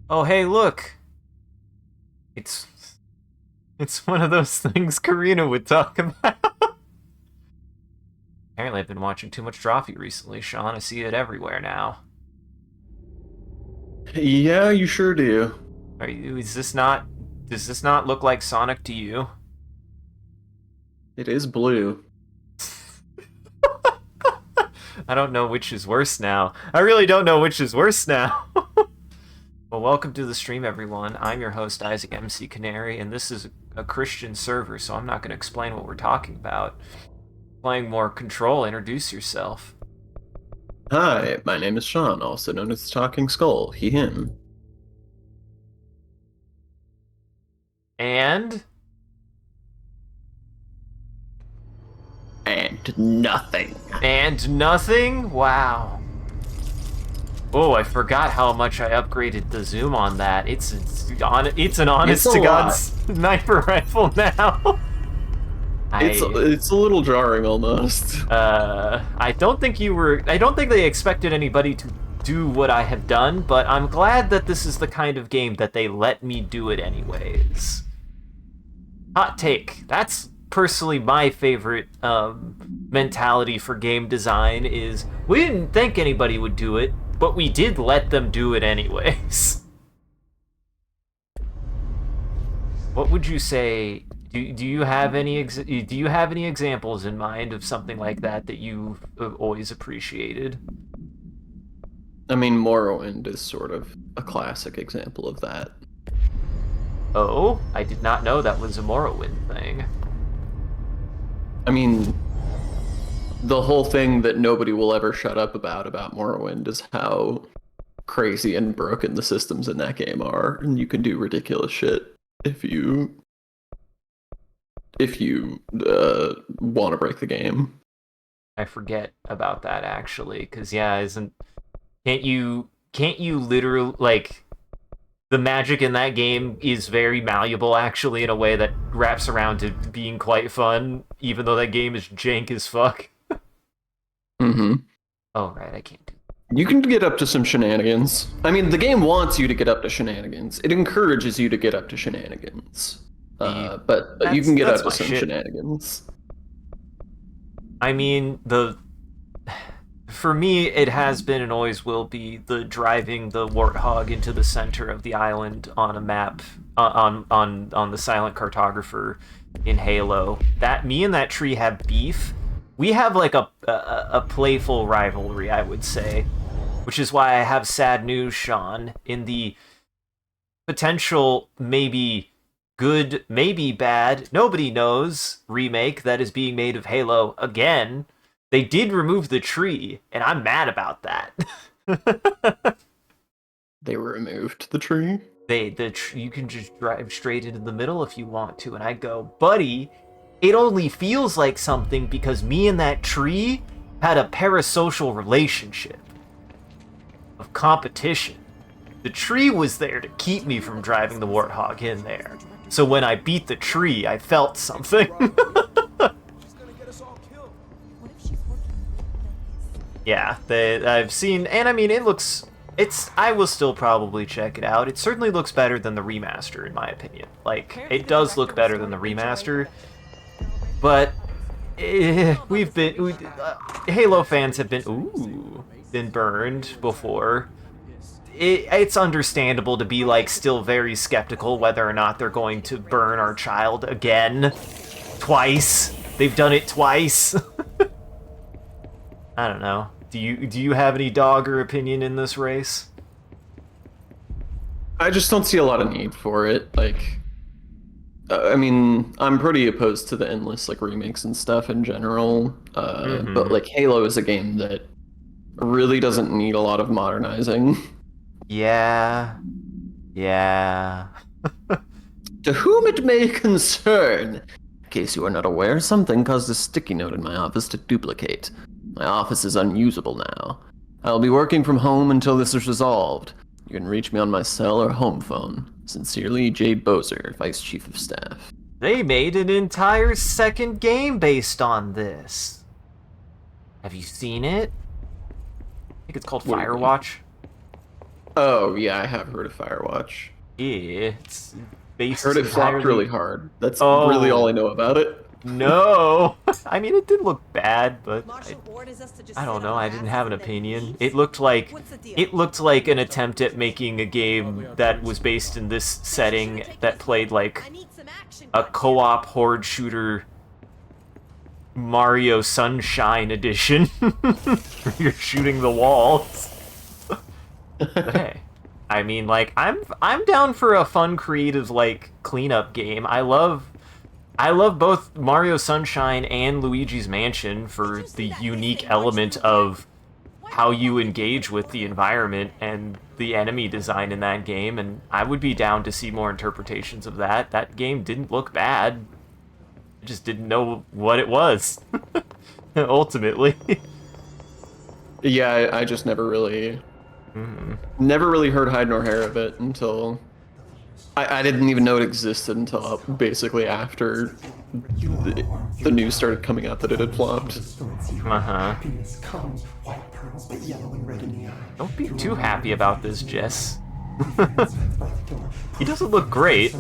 Oh, hey, look! It's it's one of those things Karina would talk about. Apparently, I've been watching too much Drawfee recently, Sean. I see it everywhere now. Yeah, you sure do. Are you? Is this not? Does this not look like Sonic to you? It is blue. I don't know which is worse now. I really don't know which is worse now. Well, welcome to the stream, everyone. I'm your host, Isaac MCCanary, and this is a Christian server, so I'm not going to explain what we're talking about. Playing more Control, introduce yourself. Hi, my name is Sean, also known as the Talking Skull, he, him. And And nothing. And nothing? Wow. Oh, I forgot how much I upgraded the zoom on that. It's an It's a honest to God lot. sniper rifle now. I It's a little jarring almost. I don't think they expected anybody to do what I have done, but I'm glad that this is the kind of game that they let me do it anyways. Hot take. That's personally my favorite mentality for game design is we didn't think anybody would do it, but we did let them do it anyways. What would you say? Do you have any examples in mind of something like that that you've always appreciated? I mean, Morrowind is sort of a classic example of that. Oh, I did not know that was a Morrowind thing. I mean, the whole thing that nobody will ever shut up about Morrowind is how crazy and broken the systems in that game are, and you can do ridiculous shit if you want to break the game. I forget about that actually, because yeah, can't you literally like the magic in that game is very malleable actually in a way that wraps around to being quite fun, even though that game is jank as fuck. Mm-hmm. Oh right, I can't do. You can get up to some shenanigans. I mean, the game wants you to get up to shenanigans. It encourages you to get up to shenanigans. The But you that's can get that's up to my some shit. shenanigans. I mean, for me, it has been and always will be the driving the warthog into the center of the island on a map on the silent cartographer in Halo. That me and that tree have beef. We have like a playful rivalry, I would say, which is why I have sad news, Sean, in the potential maybe good, maybe bad, nobody knows remake that is being made of Halo again. They did remove the tree, and I'm mad about that. They removed the tree. You can just drive straight into the middle if you want to, and I go, buddy, it only feels like something because me and that tree had a parasocial relationship of competition. The tree was there to keep me from driving the warthog in there. So when I beat the tree, I felt something. Yeah, I've seen, and I mean, I will still probably check it out. It certainly looks better than the remaster, in my opinion. Like, it does look better than the remaster, but Halo fans have been burned before. It's understandable to be like still very skeptical whether or not they're going to burn our child again, twice. They've done it twice. I don't know. Do you have any dog or opinion in this race? I just don't see a lot of need for it. Like, I mean, I'm pretty opposed to the endless like remakes and stuff in general. But Mm-hmm. like Halo is a game that really doesn't need a lot of modernizing. Yeah. Yeah. To whom it may concern, in case you are not aware, something caused a sticky note in my office to duplicate. My office is unusable now. I'll be working from home until this is resolved. You can reach me on my cell or home phone. Sincerely, Jay Bozer, Vice Chief of Staff. They made an entire second game based on this. Have you seen it? I think it's called What do you mean? Firewatch. Oh, yeah, I have heard of Firewatch. Yeah, it's I based heard it flopped really entirely. hard. That's really all Oh I know about it. no! I mean, it did look bad, but Marshall orders us to just I sit don't on know. our I didn't asses have an and then he opinion. leaves? What's the deal? It looked like an attempt at making a game that was based in this setting that played like I need some action. a goddammit. co-op horde shooter Mario Sunshine edition. Where you're shooting the walls. But hey, I mean, like I'm down for a fun, creative like cleanup game. I love both Mario Sunshine and Luigi's Mansion for the unique element of how you engage with the environment and the enemy design in that game, and I would be down to see more interpretations of that. That game didn't look bad. I just didn't know what it was, ultimately. Yeah, I just never really heard hide nor hair of it until I didn't even know it existed until basically after the news started coming out that it had flopped. Uh-huh. Don't be too happy about this, Jess. He doesn't look great.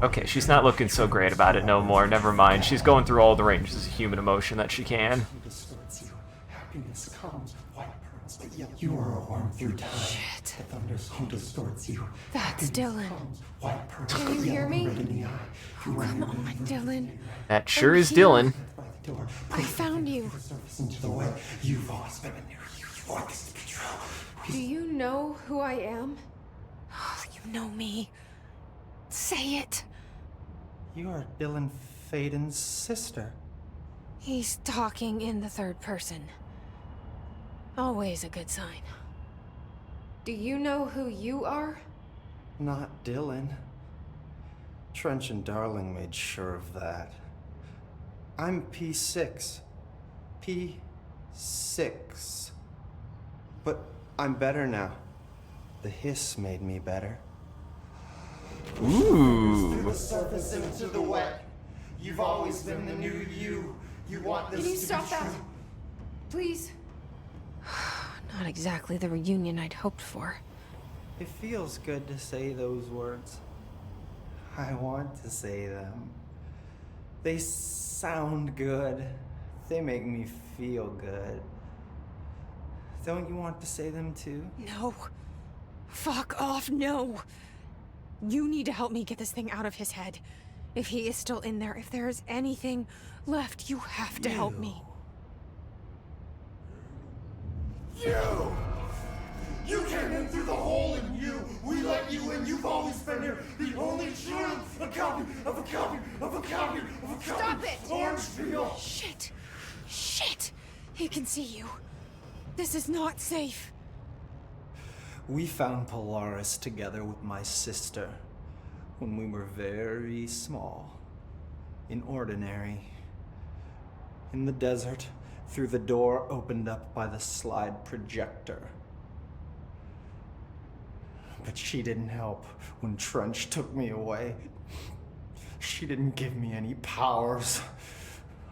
Okay, she's not looking so great about it no more. Never mind. She's going through all the ranges of human emotion that she can. You are a worm through time. Shit. The thunder's home distorts you. That's Dylan. Can you hear me? Come on, Dylan. That sure is Dylan. I found you. You've always been in there. You want this to be true. Do you know who I am? Oh, you know me. Say it. You are Dylan Faden's sister. He's talking in the third person. Always a good sign. Do you know who you are? Not Dylan. Trench and Darling made sure of that. I'm P6. P6. But I'm better now. The hiss made me better. Ooh. The surface into the wet. You've always been the new you. You want this Can you to stop be that? true. Please? Not exactly the reunion I'd hoped for. It feels good to say those words. I want to say them. They sound good. They make me feel good. Don't you want to say them too? No. Fuck off, no. You need to help me get this thing out of his head. If he is still in there, if there is anything left, you have to help me. You! You came in through the hole in you! We let you in! You've always been here! The only truth! A copy of a copy of a copy of a copy! Stop it! Orange peel! Shit! Shit! He can see you. This is not safe. We found Polaris together with my sister when we were very small. In Ordinary. In the desert, through the door opened up by the slide projector. But she didn't help when Trench took me away. She didn't give me any powers.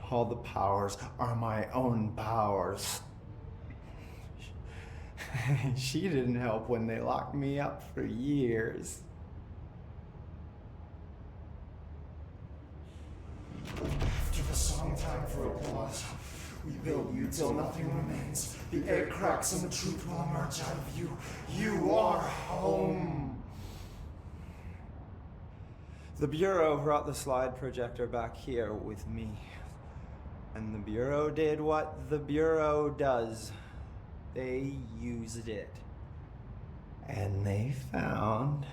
All the powers are my own powers. She didn't help when they locked me up for years. After the song time for applause, we build you till nothing remains. The air cracks and the truth will emerge out of you. You are home! The Bureau brought the slide projector back here with me. And the Bureau did what the Bureau does. They used it. And they found...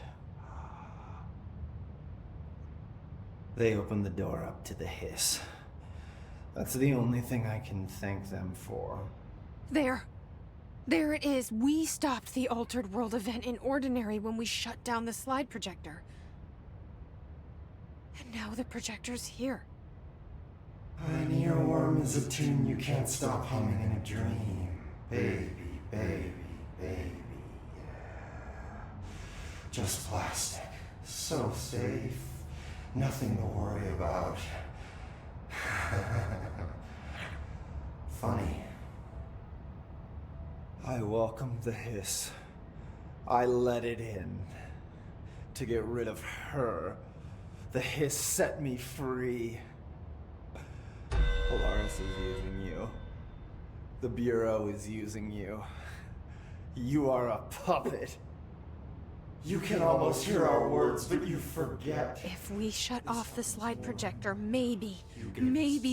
They opened the door up to the hiss. That's the only thing I can thank them for. There. There it is. We stopped the Altered World event in Ordinary when we shut down the slide projector. And now the projector's here. An earworm is a tune you can't stop humming in a dream. Baby, baby, baby, yeah. Just plastic. So safe. Nothing to worry about. Funny. I welcomed the hiss. I let it in. To get rid of her. The hiss set me free. Polaris is using you. The Bureau is using you. You are a puppet. You can almost hear our words, but you forget. If we shut off the slide projector, maybe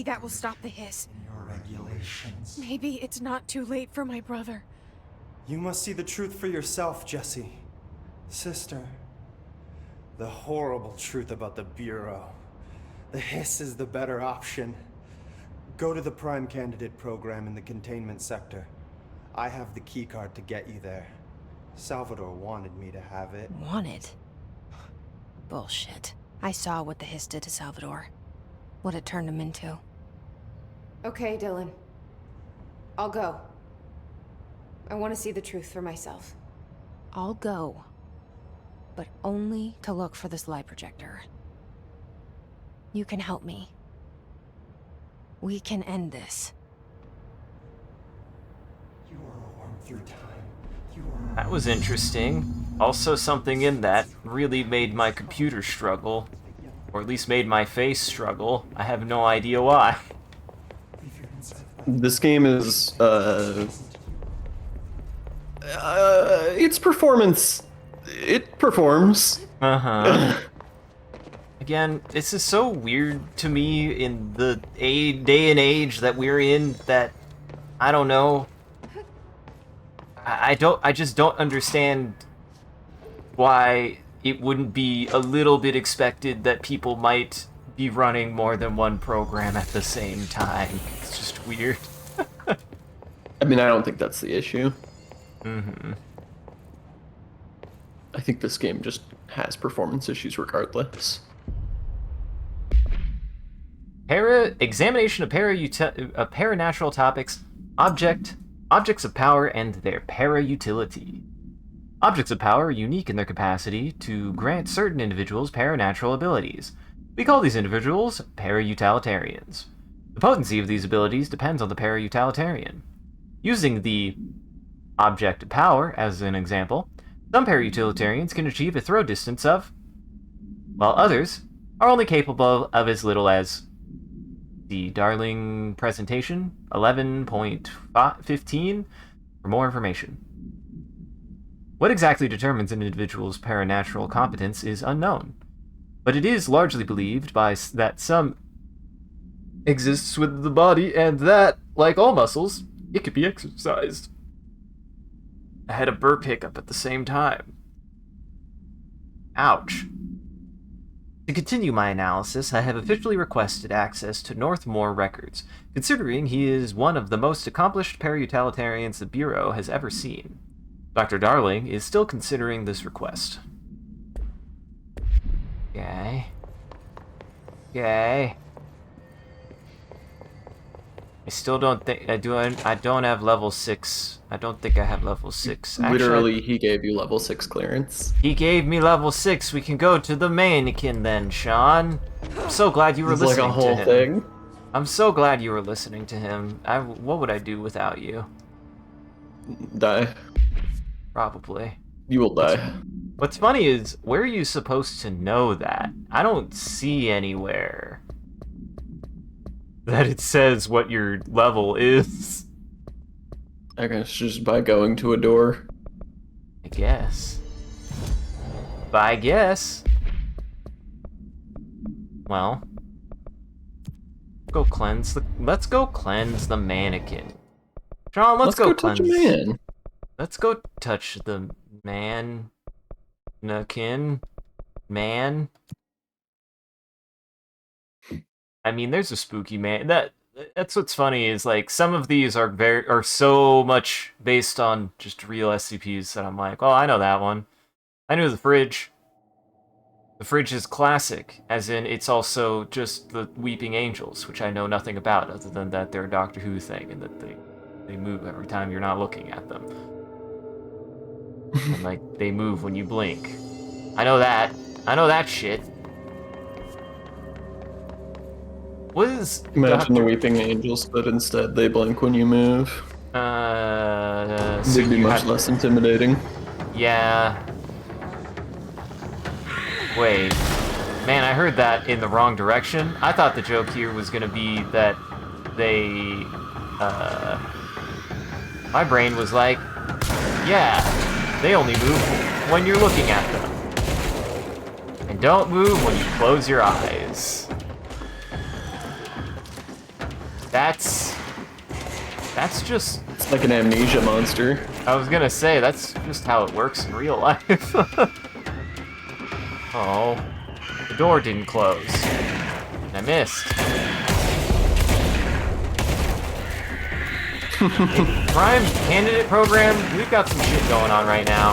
that will stop the hiss. Your regulations. Maybe it's not too late for my brother. You must see the truth for yourself, Jesse. Sister. The horrible truth about the Bureau. The hiss is the better option. Go to the Prime Candidate program in the containment sector. I have the keycard to get you there. Salvador wanted me to have it. Wanted? Bullshit. I saw what the hiss did to Salvador. What it turned him into. Okay, Dylan. I'll go. I want to see the truth for myself. I'll go. But only to look for the slide projector. You can help me. We can end this. You are a worm through time. That was interesting. Also, something in that really made my computer struggle. Or at least made my face struggle. I have no idea why. This game is, its performance, it performs. Uh-huh. Again, this is so weird to me in the day and age that we're in that, I don't know. I just don't understand why it wouldn't be a little bit expected that people might be running more than one program at the same time. It's just weird. I mean, I don't think that's the issue. Mm-hmm. I think this game just has performance issues regardless. Examination of paranatural topics, objects of power and their para-utility. Objects of power are unique in their capacity to grant certain individuals paranatural abilities. We call these individuals para-utilitarians. The potency of these abilities depends on the para-utilitarian. Using the object of power as an example, some para-utilitarians can achieve a throw distance of, while others are only capable of as little as the Darling presentation 11.15 for more information. What exactly determines an individual's paranatural competence is unknown, but it is largely believed that some exists with the body and that, like all muscles, it could be exercised. I had a burp hiccup at the same time. Ouch. To continue my analysis, I have officially requested access to Northmore records, considering he is one of the most accomplished para-utilitarians the Bureau has ever seen. Dr. Darling is still considering this request. Okay. I still don't think I don't have level 6. I don't think I have level 6. Actually, Literally, he gave you level 6 clearance. he gave me level 6. We can go to the mannequin then, Sean. I'm so glad you were It's listening like a whole to him. thing. I'm so glad you were listening to him. What would I do without you? Die. Probably. You will die. What's funny is, where are you supposed to know that? I don't see anywhere that it says what your level is. I guess just by going to a door. I guess. But I guess. Well. Let's go cleanse the mannequin. Sean, let's go touch cleanse. a man. Let's go touch the mannequin. Man. I mean, there's a spooky man. That's what's funny is like some of these are so much based on just real SCPs that I'm like, oh, I know that one. I knew the fridge. The fridge is classic, as in it's also just the Weeping Angels, which I know nothing about other than that they're a Doctor Who thing and that they move every time you're not looking at them. And like they move when you blink. I know that. I know that shit. What is Imagine the Weeping Angels, but instead they blink when you move. So It'd be you much have- less intimidating. Yeah. Wait. Man, I heard that in the wrong direction. I thought the joke here was gonna be that they, my brain was like, yeah, they only move when you're looking at them. And don't move when you close your eyes. That's just... It's like an amnesia monster. I was gonna say, that's just how it works in real life. Oh, the door didn't close. And I missed. Prime candidate program, we've got some shit going on right now.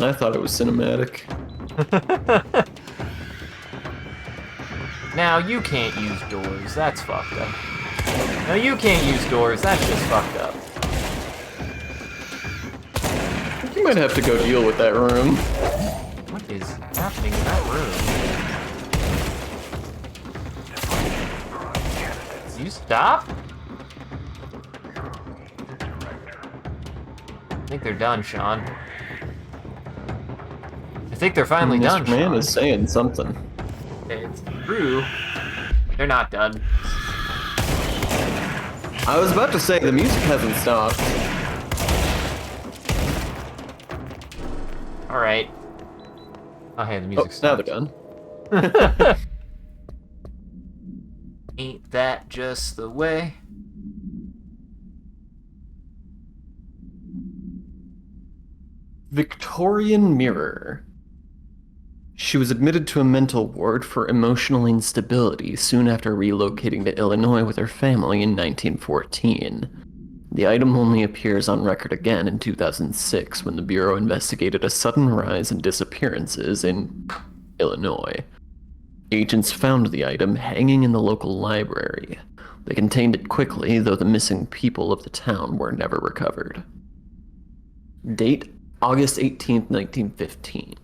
I thought it was cinematic. Now, you can't use doors, that's fucked up. No, you can't use doors, that's just fucked up. You might have to go deal with that room. What is happening in that room? You stop? I think they're done, Sean. I think they're finally This done, man Sean. is saying something. It's true. They're not done. I was about to say, the music hasn't stopped. Alright. Oh, hey, the Oh, music's now they're done. Ain't that just the way? Victorian Mirror. She was admitted to a mental ward for emotional instability soon after relocating to Illinois with her family in 1914. The item only appears on record again in 2006 when the Bureau investigated a sudden rise in disappearances in Illinois. Agents found the item hanging in the local library. They contained it quickly, though the missing people of the town were never recovered. Date August 18th, 1915.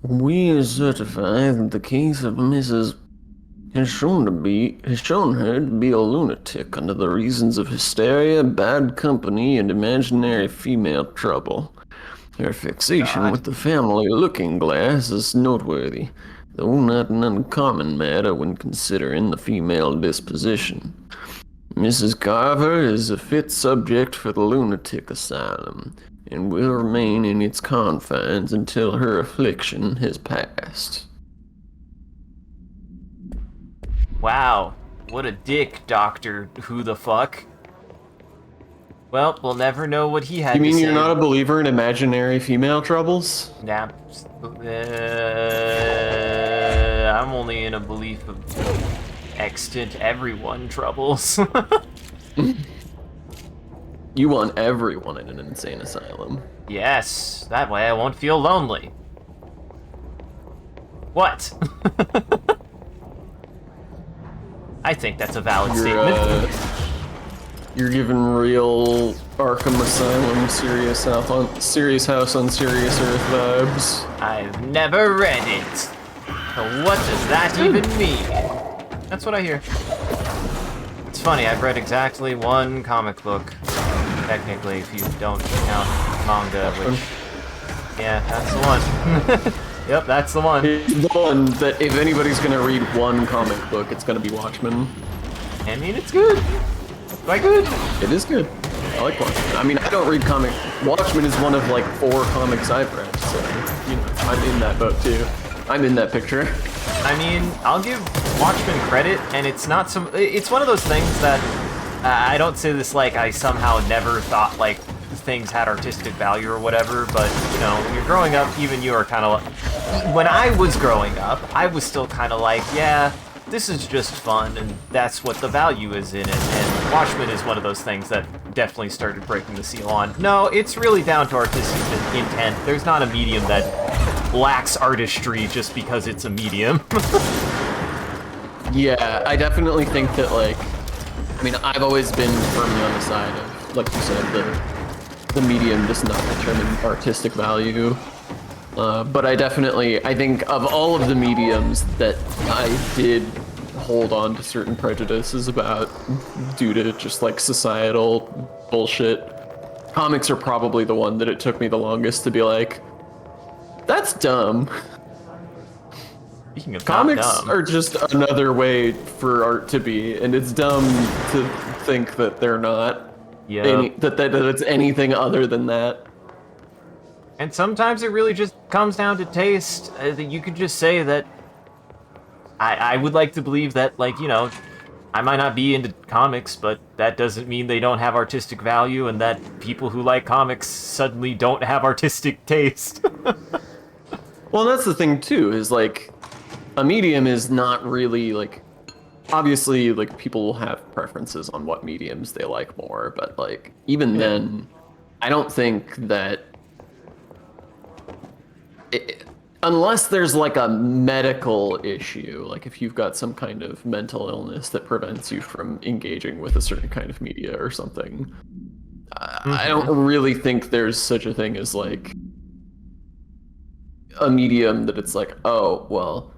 We certify that the case of Mrs. has shown her to be a lunatic under the reasons of hysteria, bad company, and imaginary female trouble. Her fixation with the family looking glass is noteworthy, though not an uncommon matter when considering the female disposition. Mrs. Carver is a fit subject for the lunatic asylum, and will remain in its confines until her affliction has passed. Wow, what a dick, Doctor Who the fuck. Well, we'll never know what he had You mean to say. you're not a believer in imaginary female troubles? Nah, I'm only in a belief of extant everyone troubles. You want everyone in an insane asylum. Yes, that way I won't feel lonely. What? I think that's a valid statement. You're giving real Arkham Asylum, Serious House on Serious Earth vibes. I've never read it. So what does that even mean? That's what I hear. It's funny, I've read exactly one comic book. Technically, if you don't count manga, which... Yeah, that's the one. Yep, that's the one. The one that if anybody's gonna read one comic book, it's gonna be Watchmen. I mean, it's good. Quite good. It is good. I like Watchmen. I mean, I don't read comic. Watchmen is one of like 4 comics I've read, so you know, I'm in that boat too. I'm in that picture. I mean, I'll give Watchmen credit, and it's not some. It's one of those things that I don't say this like I somehow never thought like things had artistic value or whatever, but you know, when you're growing up, even you are kind of. When I was growing up, I was still kind of like, yeah, this is just fun, and that's what the value is in it. And Watchmen is one of those things that definitely started breaking the seal on. No, it's really down to artistic intent. There's not a medium that lacks artistry just because it's a medium. Yeah, I definitely think that like, I mean, I've always been firmly on the side of, like you said, the medium does not determine artistic value. But I think of all of the mediums that I did hold on to certain prejudices due to just like societal bullshit. Comics are probably the one that it took me the longest to be like, that's dumb. Speaking of Comics not dumb, are just another way for art to be, and it's dumb to think that they're not. That it's anything other than that. And sometimes it really just comes down to taste. You could just say that I would like to believe that, like, you know, I might not be into comics, but that doesn't mean they don't have artistic value, and that people who like comics suddenly don't have artistic taste. Well, that's the thing too, is like, a medium is not really like, obviously, like, people will have preferences on what mediums they like more, but like, even then, I don't think that unless there's like a medical issue, like if you've got some kind of mental illness that prevents you from engaging with a certain kind of media or something, I don't really think there's such a thing as like a medium that it's like, oh, well,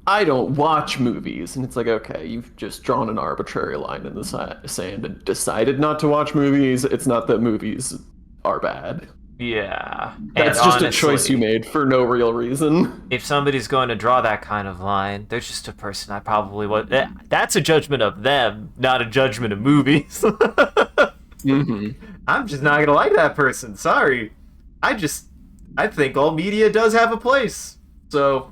I don't watch movies. And it's like, okay, you've just drawn an arbitrary line in the sand and decided not to watch movies. It's not that movies are bad. Yeah. That's and just honestly, a choice you made for no real reason. If somebody's going to draw that kind of line, they're just a person I probably would. That's a judgment of them, not a judgment of movies. I'm just not gonna like that person. Sorry. I think all media does have a place. So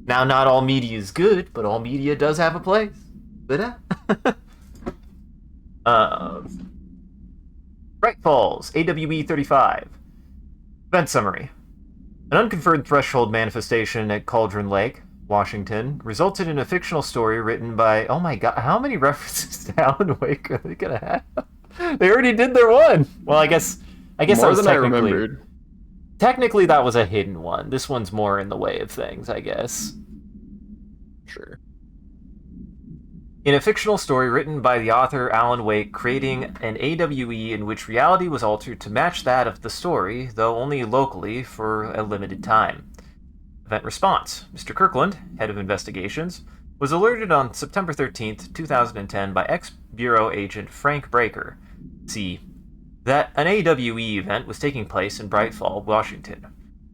now, not all media is good, but all media does have a place. Bright Falls, AWE 35. Event summary. An unconfirmed threshold manifestation at Cauldron Lake, Washington, resulted in a fictional story written by... Oh my god, how many references to Alan Wake are they gonna have? They already did their one! Well, I guess More that was than I remembered. Technically, that was a hidden one. This one's more in the way of things, I guess. Sure. In a fictional story written by the author Alan Wake, creating an AWE in which reality was altered to match that of the story, though only locally for a limited time. Event response. Mr. Kirkland, head of investigations, was alerted on September 13th, 2010 by ex-Bureau agent Frank Breaker, C, that an AWE event was taking place in Bright Falls, Washington.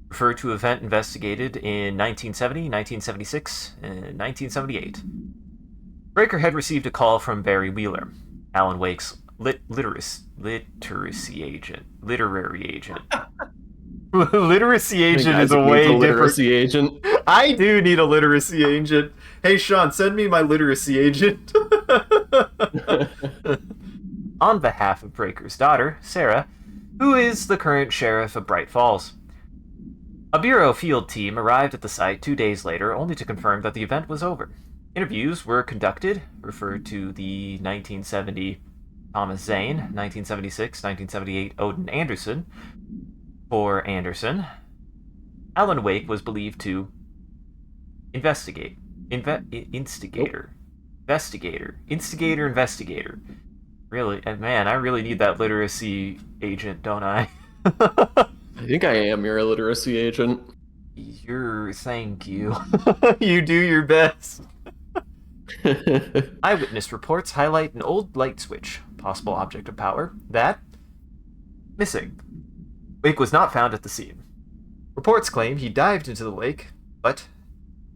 Referred to event investigated in 1970, 1976, and 1978. Breaker had received a call from Barry Wheeler, Alan Wake's literacy agent. Literary agent. Literacy agent is a way different. Literacy agent. I do need a literacy agent. Hey, Sean, send me my literacy agent. On behalf of Breaker's daughter, Sarah, who is the current sheriff of Bright Falls. A Bureau field team arrived at the site 2 days later, only to confirm that the event was over. Interviews were conducted, referred to the 1970 Thomas Zane, 1976, 1978 Odin Anderson. For Anderson, Alan Wake was believed to investigator. Really, man, I really need that literacy agent, don't I? I think I am your literacy agent. Thank you. You do your best. Eyewitness reports highlight an old light switch, possible object of power, that missing. Wake was not found at the scene. Reports claim he dived into the lake, but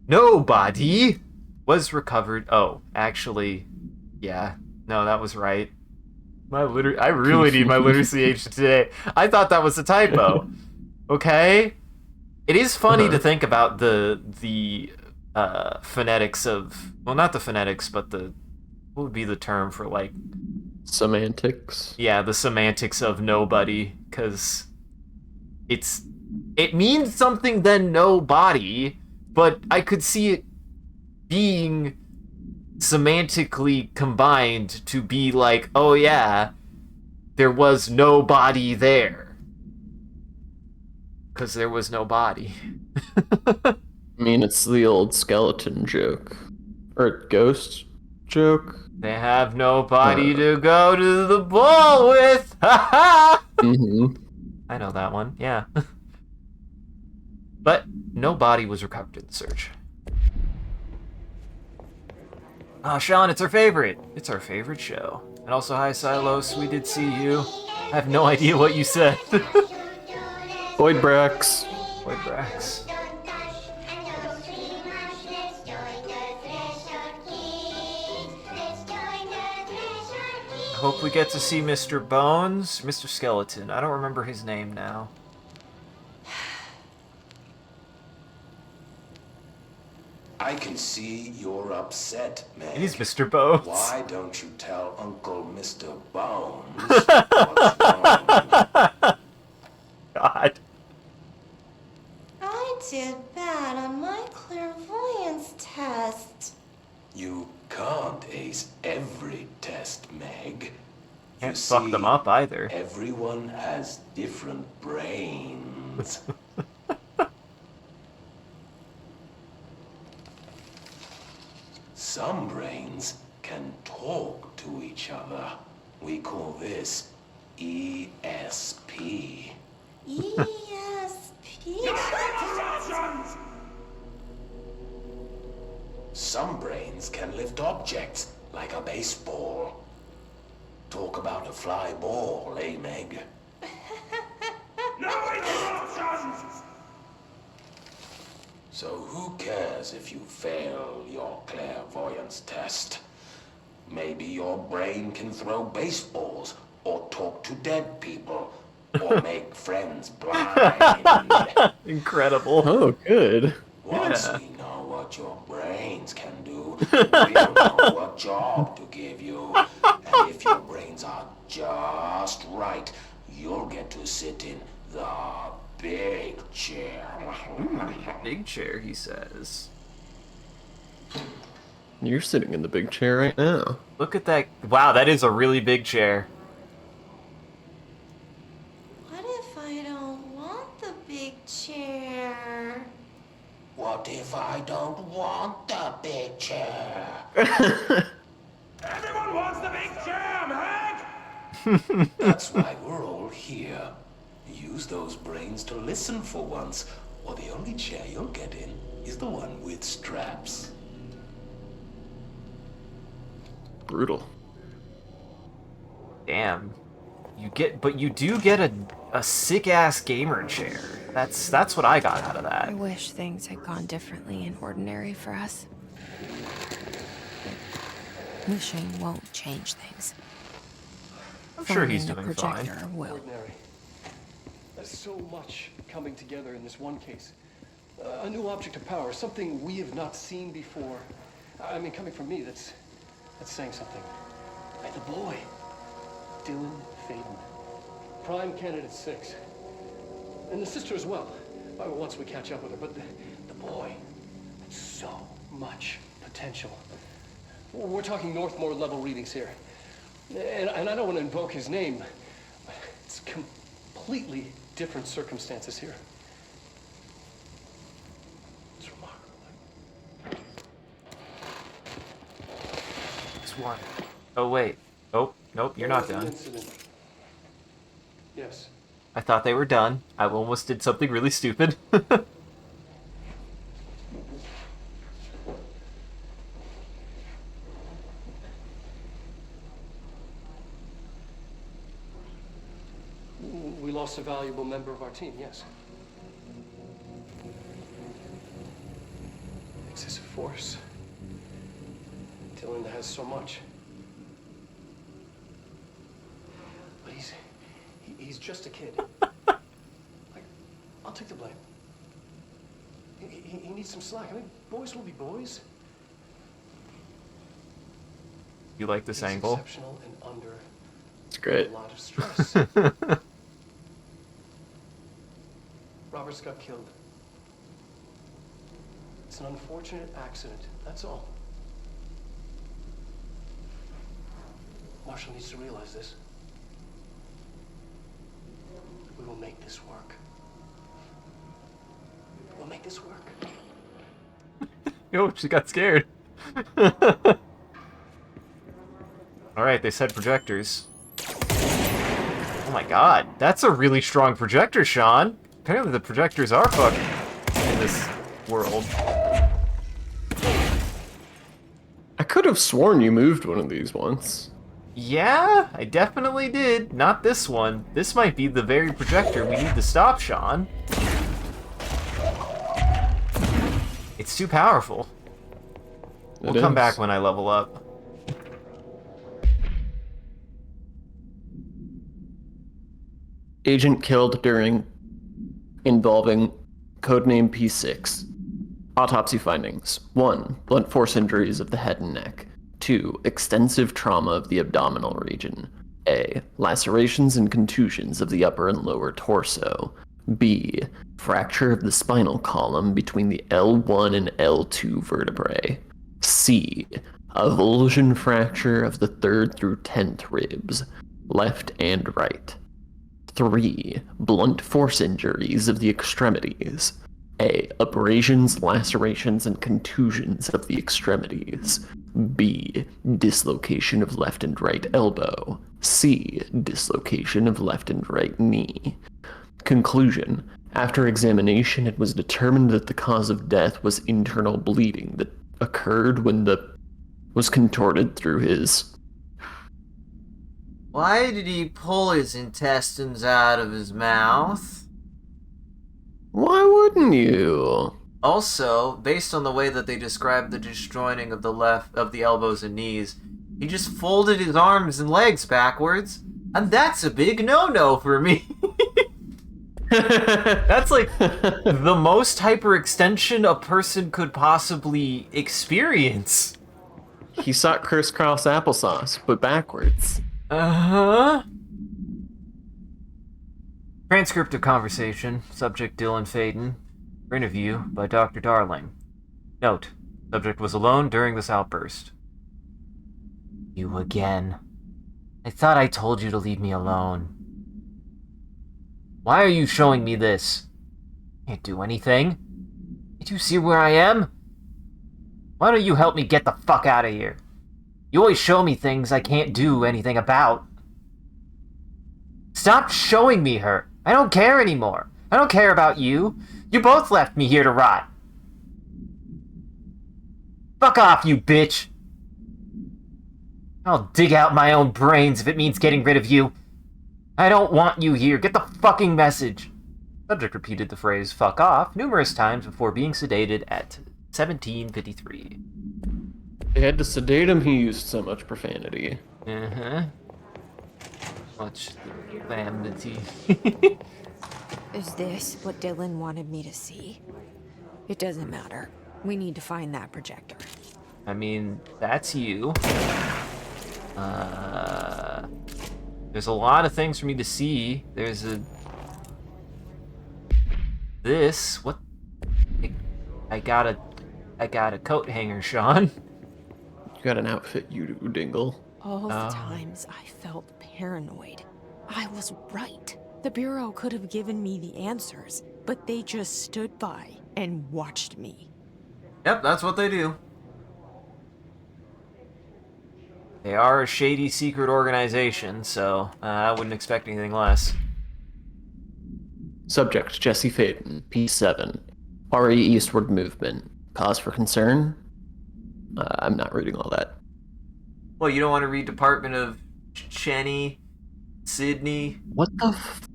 no body was recovered. Oh, actually, yeah, no, that was right. I really need my literacy agent today. I thought that was a typo. Okay, it is funny to think about the phonetics of, well, not the phonetics, but what would be the term for, like, semantics? Yeah, the semantics of nobody, because it means something than nobody, but I could see it being semantically combined to be like, oh yeah, there was nobody there. Because there was no body. I mean, it's the old skeleton joke. Or ghost joke. They have nobody to go to the ball with! Ha ha! I know that one, yeah. But no body was recovered in the search. Sean, it's our favorite. It's our favorite show. And also, hi, Silos. We did see you. I have no idea what you said. Void Brax. Boy, Brax. I hope we get to see Mr. Bones, Mr. Skeleton. I don't remember his name now. I can see you're upset, Meg. It is Mr. Bones. Why don't you tell Uncle Mr. Bones what's wrong? God. I did bad on my clairvoyance test. You can't ace every test, Meg. Can't fuck them up either. Everyone has different brains. Some brains can talk to each other. We call this ESP. ESP? Some brains can lift objects like a baseball. Talk about a fly ball, eh, Meg? No interruptions! So who cares if you fail your clairvoyance test? Maybe your brain can throw baseballs, or talk to dead people, or make friends blind. Incredible. Oh, good. Once Yeah. we know what your brains can do, we'll know what job to give you. And if your brains are just right, you'll get to sit in the big chair. Big chair, he says. You're sitting in the big chair right now. Look at that. Wow, that is a really big chair. What if I don't want the big chair? What if I don't want the big chair? Everyone wants the big chair, Meg! That's why we're all here. Use those brains to listen for once, or the only chair you'll get in is the one with straps. Brutal. Damn. But you do get a sick ass gamer chair. That's what I got out of that. I wish things had gone differently in Ordinary for us. Wishing won't change things. I'm sure he's Finding doing the fine. projector will. Ordinary. There's so much coming together in this one case. A new object of power, something we have not seen before. I mean, coming from me, that's saying something. And the boy, Dylan Faden, prime candidate 6, and the sister as well. Once we catch up with her, but the boy, so much potential. We're talking Northmore level readings here, and I don't want to invoke his name. It's completely different circumstances here. It's remarkable. It's one. Oh, wait. Oh, nope, you're not There was an done. incident. Yes. I thought they were done. I almost did something really stupid. We lost a valuable member of our team, yes. Excessive force. Dylan has so much. But he's just a kid. I'll take the blame. He needs some slack. I mean, boys will be boys. You like this He's angle? exceptional and under It's great. a lot of stress. Robert's got killed. It's an unfortunate accident, that's all. Marshall needs to realize this. We will make this work. We'll make this work. Yo, she got scared. Alright, they said projectors. Oh my god, that's a really strong projector, Sean. Apparently the projectors are fucking in this world. I could have sworn you moved one of these once. Yeah, I definitely did. Not this one. This might be the very projector we need to stop, Sean. It's too powerful. We'll come back when I level up. Agent killed during involving codename P6. Autopsy findings. 1. Blunt force injuries of the head and neck. 2. Extensive trauma of the abdominal region. A. Lacerations and contusions of the upper and lower torso. B. Fracture of the spinal column between the L1 and L2 vertebrae. C. Avulsion fracture of the 3rd through 10th ribs, left and right. 3. Blunt force injuries of the extremities. A. Abrasions, lacerations, and contusions of the extremities. B. Dislocation of left and right elbow. C. Dislocation of left and right knee. Conclusion. After examination, it was determined that the cause of death was internal bleeding that occurred when was contorted through his... Why did he pull his intestines out of his mouth? Why wouldn't you? Also, based on the way that they described the disjoining of the elbows and knees, he just folded his arms and legs backwards, and that's a big no-no for me. That's like the most hyperextension a person could possibly experience. He sought crisscross applesauce, but backwards. Uh-huh. Transcript of conversation. Subject Dylan Faden. For interview by Dr. Darling. Note. Subject was alone during this outburst. You again. I thought I told you to leave me alone. Why are you showing me this? Can't do anything. Can't you see where I am? Why don't you help me get the fuck out of here? You always show me things I can't do anything about. Stop showing me her. I don't care anymore. I don't care about you. You both left me here to rot. Fuck off, you bitch. I'll dig out my own brains if it means getting rid of you. I don't want you here. Get the fucking message. Subject repeated the phrase fuck off numerous times before being sedated at 17:53. They had to sedate him, he used so much profanity. Uh-huh. Much vanity. Is this what Dylan wanted me to see? It doesn't matter. We need to find that projector. I mean, that's you. There's a lot of things for me to see. There's this. What? I got a coat hanger, Sean. You got an outfit, you dingle. All the times I felt paranoid. I was right. The Bureau could have given me the answers, but they just stood by and watched me. Yep, that's what they do. They are a shady secret organization, so I wouldn't expect anything less. Subject, Jesse Faden, P7. RE Eastward Movement. Cause for concern? I'm not reading all that. Well, you don't want to read Department of Cheney, Sydney? What the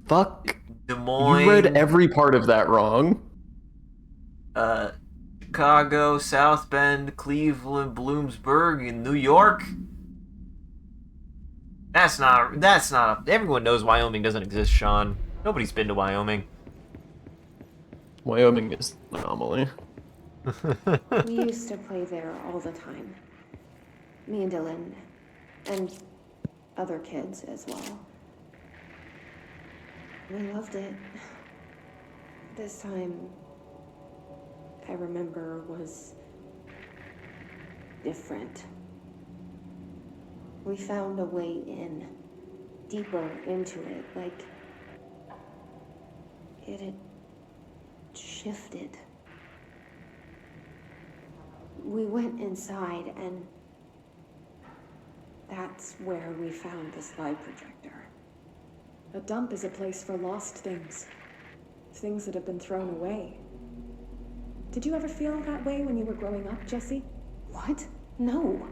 fuck? Des Moines? You read every part of that wrong. Chicago, South Bend, Cleveland, Bloomsburg, and New York? That's not everyone knows Wyoming doesn't exist, Sean. Nobody's been to Wyoming. Wyoming is an anomaly. We used to play there all the time. Me and Dylan, and other kids as well. We loved it. This time, I remember, was different. We found a way in, deeper into it, like it had shifted. We went inside, and that's where we found the slide projector. A dump is a place for lost things. Things that have been thrown away. Did you ever feel that way when you were growing up, Jesse? What? No.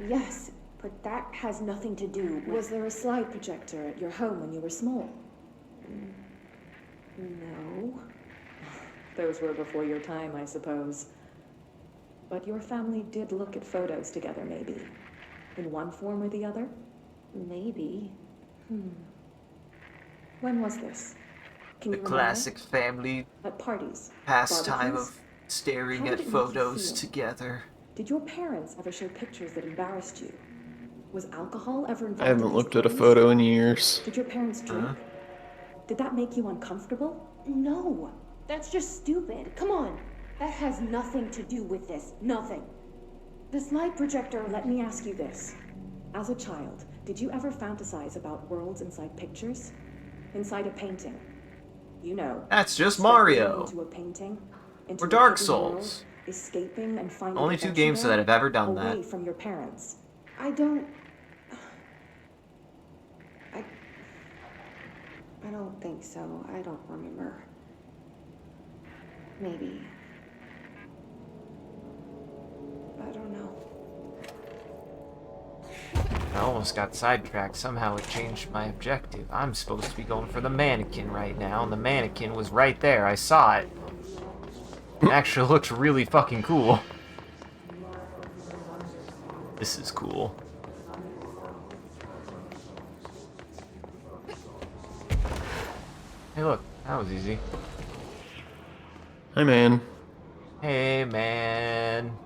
Yes, but that has nothing to do with... Was there a slide projector at your home when you were small? No. Those were before your time, I suppose. But your family did look at photos together, maybe. In one form or the other? Maybe. When was this? Can The you classic family remember? At parties? pastime Barbecues? of staring How at did it make you photos feel? together. Did your parents ever show pictures that embarrassed you? Was alcohol ever involved I haven't in these looked at a things? photo in years. Did your parents drink? Did that make you uncomfortable? No, that's just stupid. Come on. That has nothing to do with this. Nothing. The slide projector, let me ask you this. As a child, did you ever fantasize about worlds inside pictures? Inside a painting? You know. That's just stepping Mario. Into a painting, into Or a Dark hidden world, Souls. escaping and finding Only 2 adventure games there, that have ever done away that. from your parents. I don't think so. I don't remember. Maybe. I don't know. I almost got sidetracked. Somehow it changed my objective. I'm supposed to be going for the mannequin right now, and the mannequin was right there. I saw it. It actually looks really fucking cool. This is cool. Hey, look. That was easy. Hi, man. Hey, man.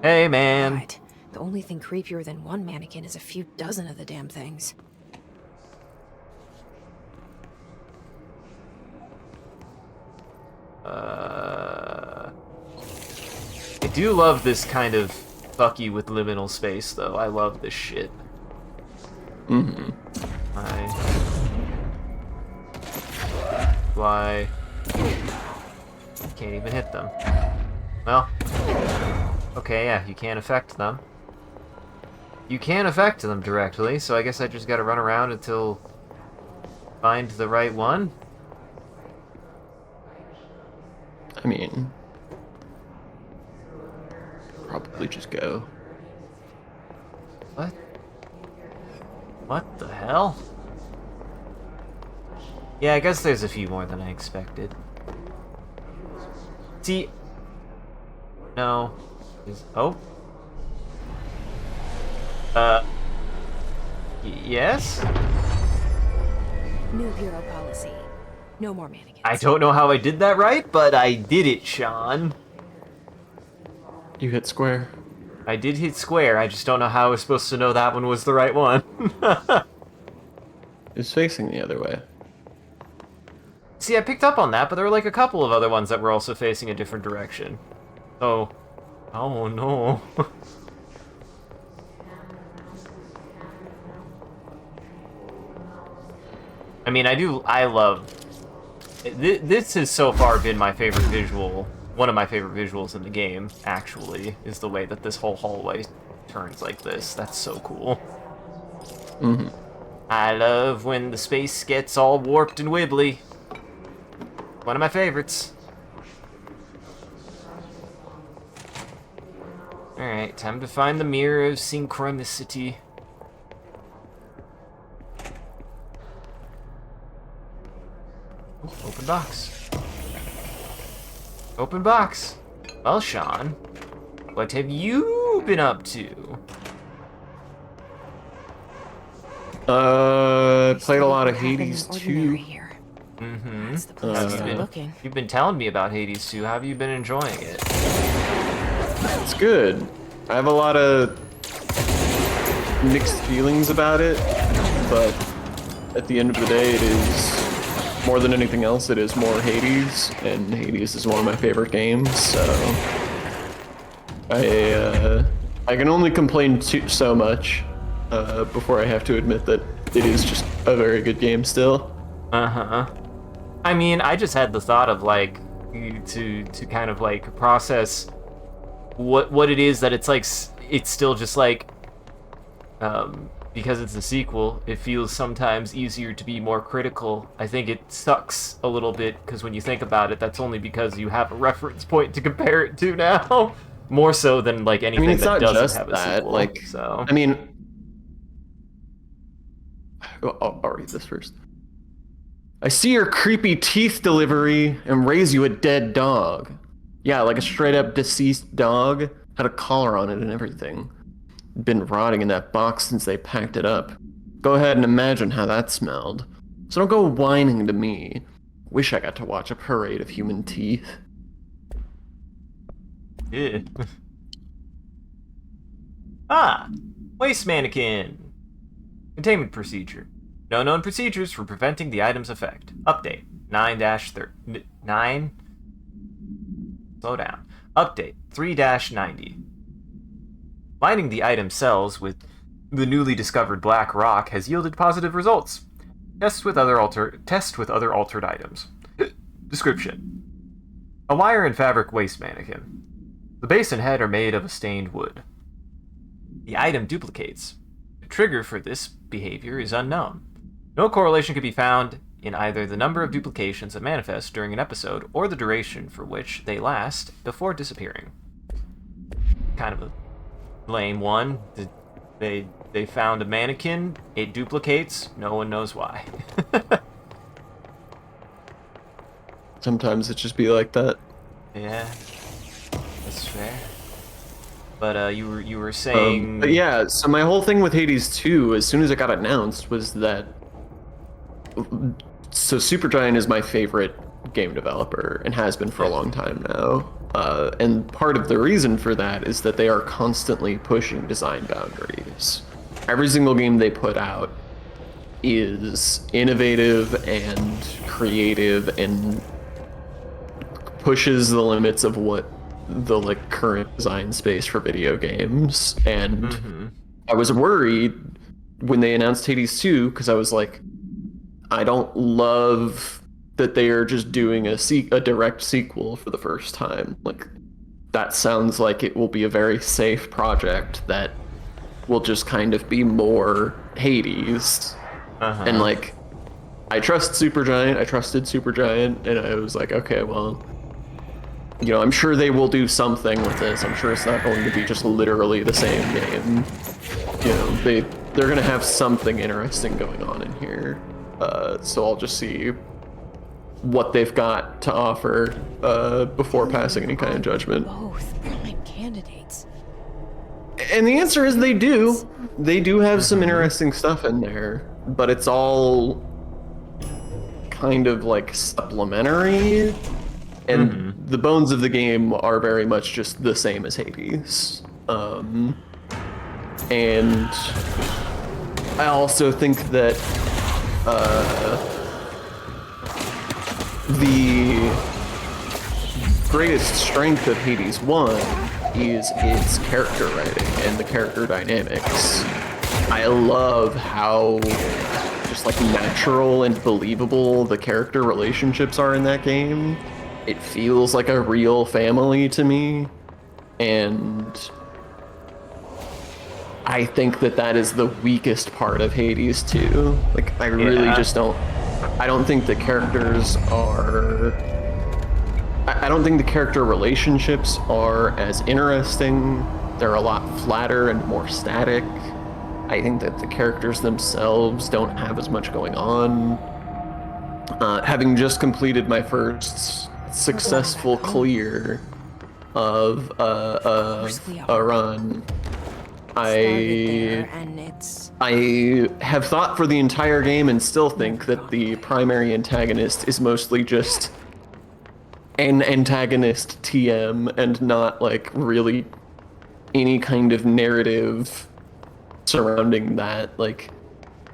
Hey, man. God, the only thing creepier than one mannequin is a few dozen of the damn things. I do love this kind of fuck you with liminal space, though. I love this shit. Why? Can't even hit them. Well, okay, yeah, you can't affect them. You can't affect them directly, so I guess I just gotta run around until find the right one. I mean, probably just go. What? What the hell? Yeah, I guess there's a few more than I expected. See... No. Oh? Yes? New bureau policy. No more mannequins. I don't know how I did that right, but I did it, Sean. You hit square. I did hit square, I just don't know how I was supposed to know that one was the right one. It's facing the other way. See, I picked up on that, but there were like a couple of other ones that were also facing a different direction. So... Oh no. I mean, I love... This has so far been my favorite visual, one of my favorite visuals in the game, actually, is the way that this whole hallway turns like this. That's so cool. I love when the space gets all warped and wibbly. One of my favorites. Alright, time to find the mirror of synchronicity. Open box. Open box. Well, Sean, what have you been up to? Played a lot of What happened Hades in Ordinary 2. here? Mm-hmm. That's the place to start looking. You've been telling me about Hades 2. How have you been enjoying it? It's good. I have a lot of mixed feelings about it, but at the end of the day, it is more than anything else. It is more Hades, and Hades is one of my favorite games. So I can only complain so much before I have to admit that it is just a very good game still. I mean, I just had the thought of like to kind of like process what it is that it's like. It's still just like because it's a sequel, it feels sometimes easier to be more critical. I think it sucks a little bit because when you think about it, that's only because you have a reference point to compare it to now. more so than like anything it's that not doesn't just have a that. sequel. Like, so I mean, I'll read this first. I see your creepy teeth delivery and raise you a dead dog. Yeah, like a straight up deceased dog. Had a collar on it and everything. Been rotting in that box since they packed it up. Go ahead and imagine how that smelled. So don't go whining to me. Wish I got to watch a parade of human teeth. yeah. Waste mannequin. Containment procedure. No known procedures for preventing the item's effect. Update 9-9. Slow down. Update 3-90. Mining the item cells with the newly discovered black rock has yielded positive results. Test with other altered items. Description: a wire and fabric waste mannequin. The base and head are made of a stained wood. The item duplicates. The trigger for this behavior is unknown. No correlation can be found in either the number of duplications that manifest during an episode or the duration for which they last before disappearing. Kind of a lame one. They found a mannequin, it duplicates, no one knows why. Sometimes it just be like that. Yeah, that's fair. But you were saying... But yeah, so my whole thing with Hades 2, as soon as it got announced, was that... So Supergiant is my favorite game developer, and has been for a long time now. And part of the reason for that is that they are constantly pushing design boundaries. Every single game they put out is innovative and creative and pushes the limits of what the like current design space for video games. And I was worried when they announced Hades 2 because I was like, I don't love that they are just doing a direct sequel for the first time. Like, that sounds like it will be a very safe project that will just kind of be more Hades. And like, I trust Supergiant, I trusted Supergiant, and I was like, okay, well, you know, I'm sure they will do something with this. I'm sure it's not going to be just literally the same game. You know, they're gonna have something interesting going on in here. So I'll just see what they've got to offer before passing any kind of judgment. Both prime candidates. And the answer is they do. They do have some interesting stuff in there, but it's all kind of like supplementary, and the bones of the game are very much just the same as Hades. And I also think that the greatest strength of Hades 1 is its character writing and the character dynamics. I love how just like natural and believable the character relationships are in that game. It feels like a real family to me, and I think that that is the weakest part of Hades 2. Like, I really just don't... I don't think the characters are... I don't think the character relationships are as interesting. They're a lot flatter and more static. I think that the characters themselves don't have as much going on. Having just completed my first successful clear of a run, I have thought for the entire game and still think that the primary antagonist is mostly just an antagonist TM and not like really any kind of narrative surrounding that. Like,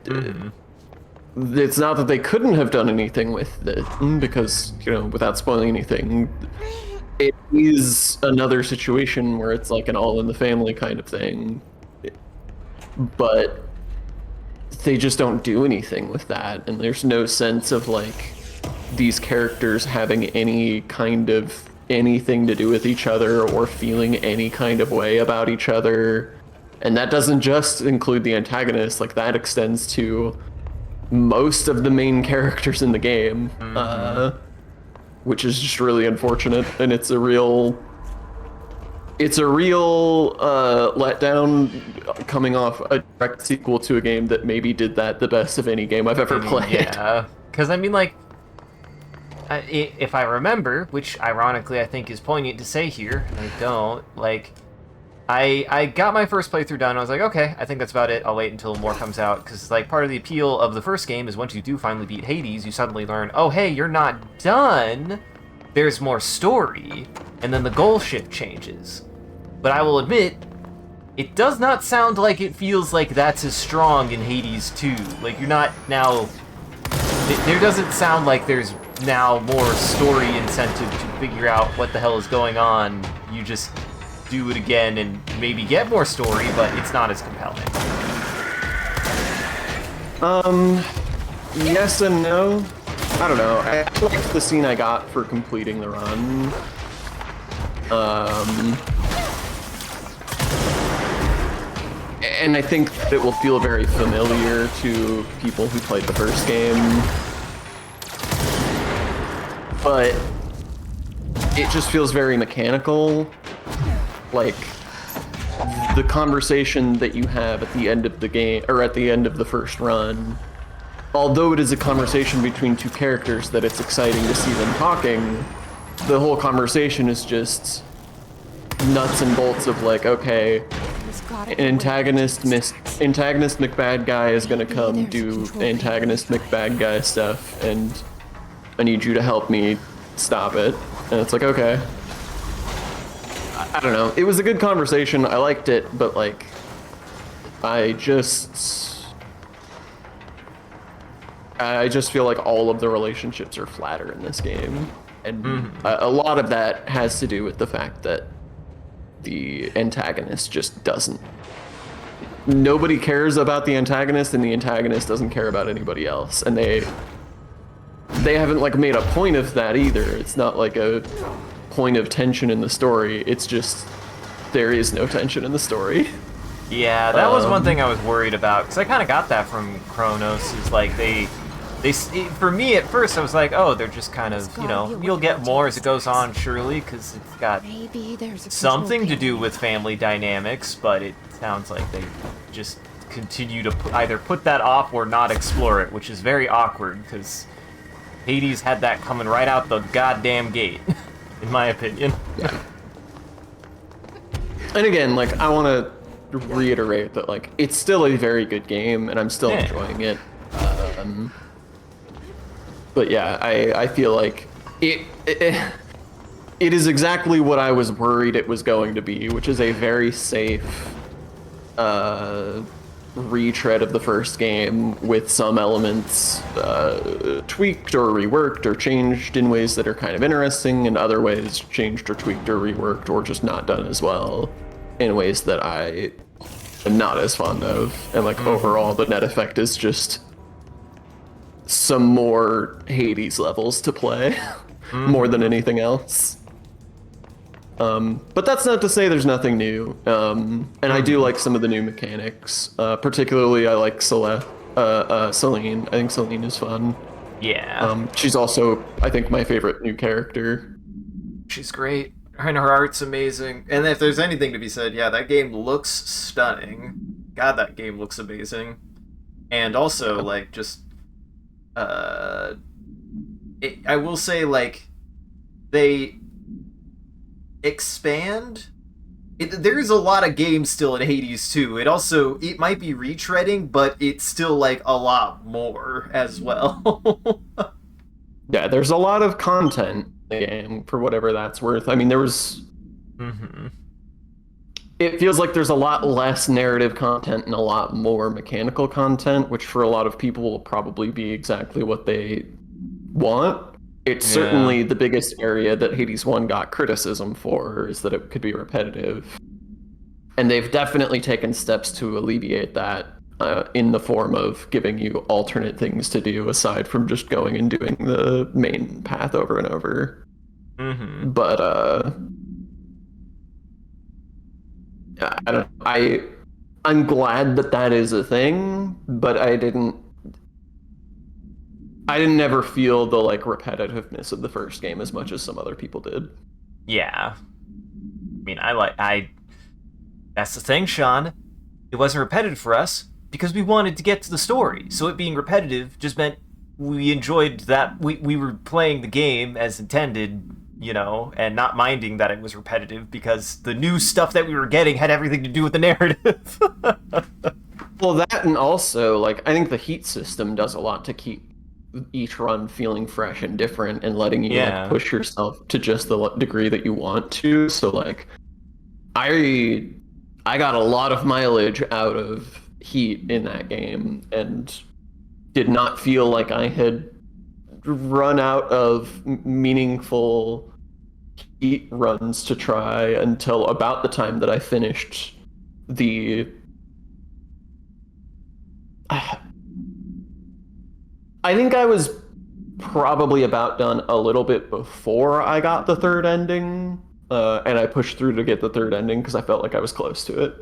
it's not that they couldn't have done anything with it, because, you know, without spoiling anything, it is another situation where it's like an all in the family kind of thing, but they just don't do anything with that, and there's no sense of like these characters having any kind of anything to do with each other or feeling any kind of way about each other. And that doesn't just include the antagonist, like that extends to most of the main characters in the game, which is just really unfortunate, and it's a real it's a real letdown coming off a direct sequel to a game that maybe did that the best of any game I've ever played. Yeah, because I mean, like, if I remember, which ironically I think is poignant to say here, and I don't, like, I got my first playthrough done. I was like, okay, I think that's about it. I'll wait until more comes out, because like part of the appeal of the first game is once you do finally beat Hades, you suddenly learn, oh hey, you're not done. There's more story, and then the goal shift changes. But I will admit, it does not sound like it feels like that's as strong in Hades 2. Like you're not now. There doesn't sound like there's now more story incentive to figure out what the hell is going on. You just do it again and maybe get more story, but it's not as compelling. Yes and no. I don't know. I liked the scene I got for completing the run. And I think that it will feel very familiar to people who played the first game. But it just feels very mechanical. Like, the conversation that you have at the end of the game, or at the end of the first run, although it is a conversation between two characters that it's exciting to see them talking, the whole conversation is just nuts and bolts of like, okay, antagonist McBad guy is gonna come do antagonist McBad guy stuff, and I need you to help me stop it. And it's like, okay. I don't know. It was a good conversation. I liked it, but like, I just feel like all of the relationships are flatter in this game, and a lot of that has to do with the fact that the antagonist just doesn't. Nobody cares about the antagonist, and the antagonist doesn't care about anybody else, and they haven't like made a point of that either. It's not like a point of tension in the story. It's just there is no tension in the story. Yeah, that was one thing I was worried about, because I kind of got that from Chronos. Is like they for me at first I was like, oh, they're just kind of, you know, you'll get more as it goes on, surely, because it's got something to do with family dynamics, but it sounds like they just continue to either put that off or not explore it, which is very awkward, because Hades had that coming right out the goddamn gate, in my opinion. Yeah. And again, like, I want to reiterate that, like, it's still a very good game, and I'm still enjoying it. But yeah, I feel like it is exactly what I was worried it was going to be, which is a very safe retread of the first game with some elements tweaked or reworked or changed in ways that are kind of interesting, and other ways changed or tweaked or reworked or just not done as well in ways that I am not as fond of. And like overall, the net effect is just some more Hades levels to play more than anything else. But that's not to say there's nothing new. And I do like some of the new mechanics. Particularly, I like Celine. I think Celine is fun. Yeah. She's also, I think, my favorite new character. She's great. And her art's amazing. And if there's anything to be said, yeah, that game looks stunning. God, that game looks amazing. And also, like, just... I will say, like, they expand. There's a lot of games still in Hades too. It might be retreading, but it's still like a lot more as well. Yeah, there's a lot of content in the game for whatever that's worth. I mean, there was. It feels like there's a lot less narrative content and a lot more mechanical content, which for a lot of people will probably be exactly what they want. It's certainly the biggest area that Hades 1 got criticism for, is that it could be repetitive. And they've definitely taken steps to alleviate that in the form of giving you alternate things to do aside from just going and doing the main path over and over. But I don't. I'm glad that that is a thing, but I didn't ever feel the like repetitiveness of the first game as much as some other people did. Yeah. mean, that's the thing, Sean. It wasn't repetitive for us because we wanted to get to the story. So it being repetitive just meant we enjoyed that we were playing the game as intended, you know, and not minding that it was repetitive because the new stuff that we were getting had everything to do with the narrative. Well, that, and also, like, I think the heat system does a lot to keep each run feeling fresh and different and letting you like, push yourself to just the degree that you want to. So, like, I got a lot of mileage out of heat in that game and did not feel like I had run out of meaningful heat runs to try until about the time that I finished the I think I was probably about done a little bit before I got the third ending, and I pushed through to get the third ending because I felt like I was close to it.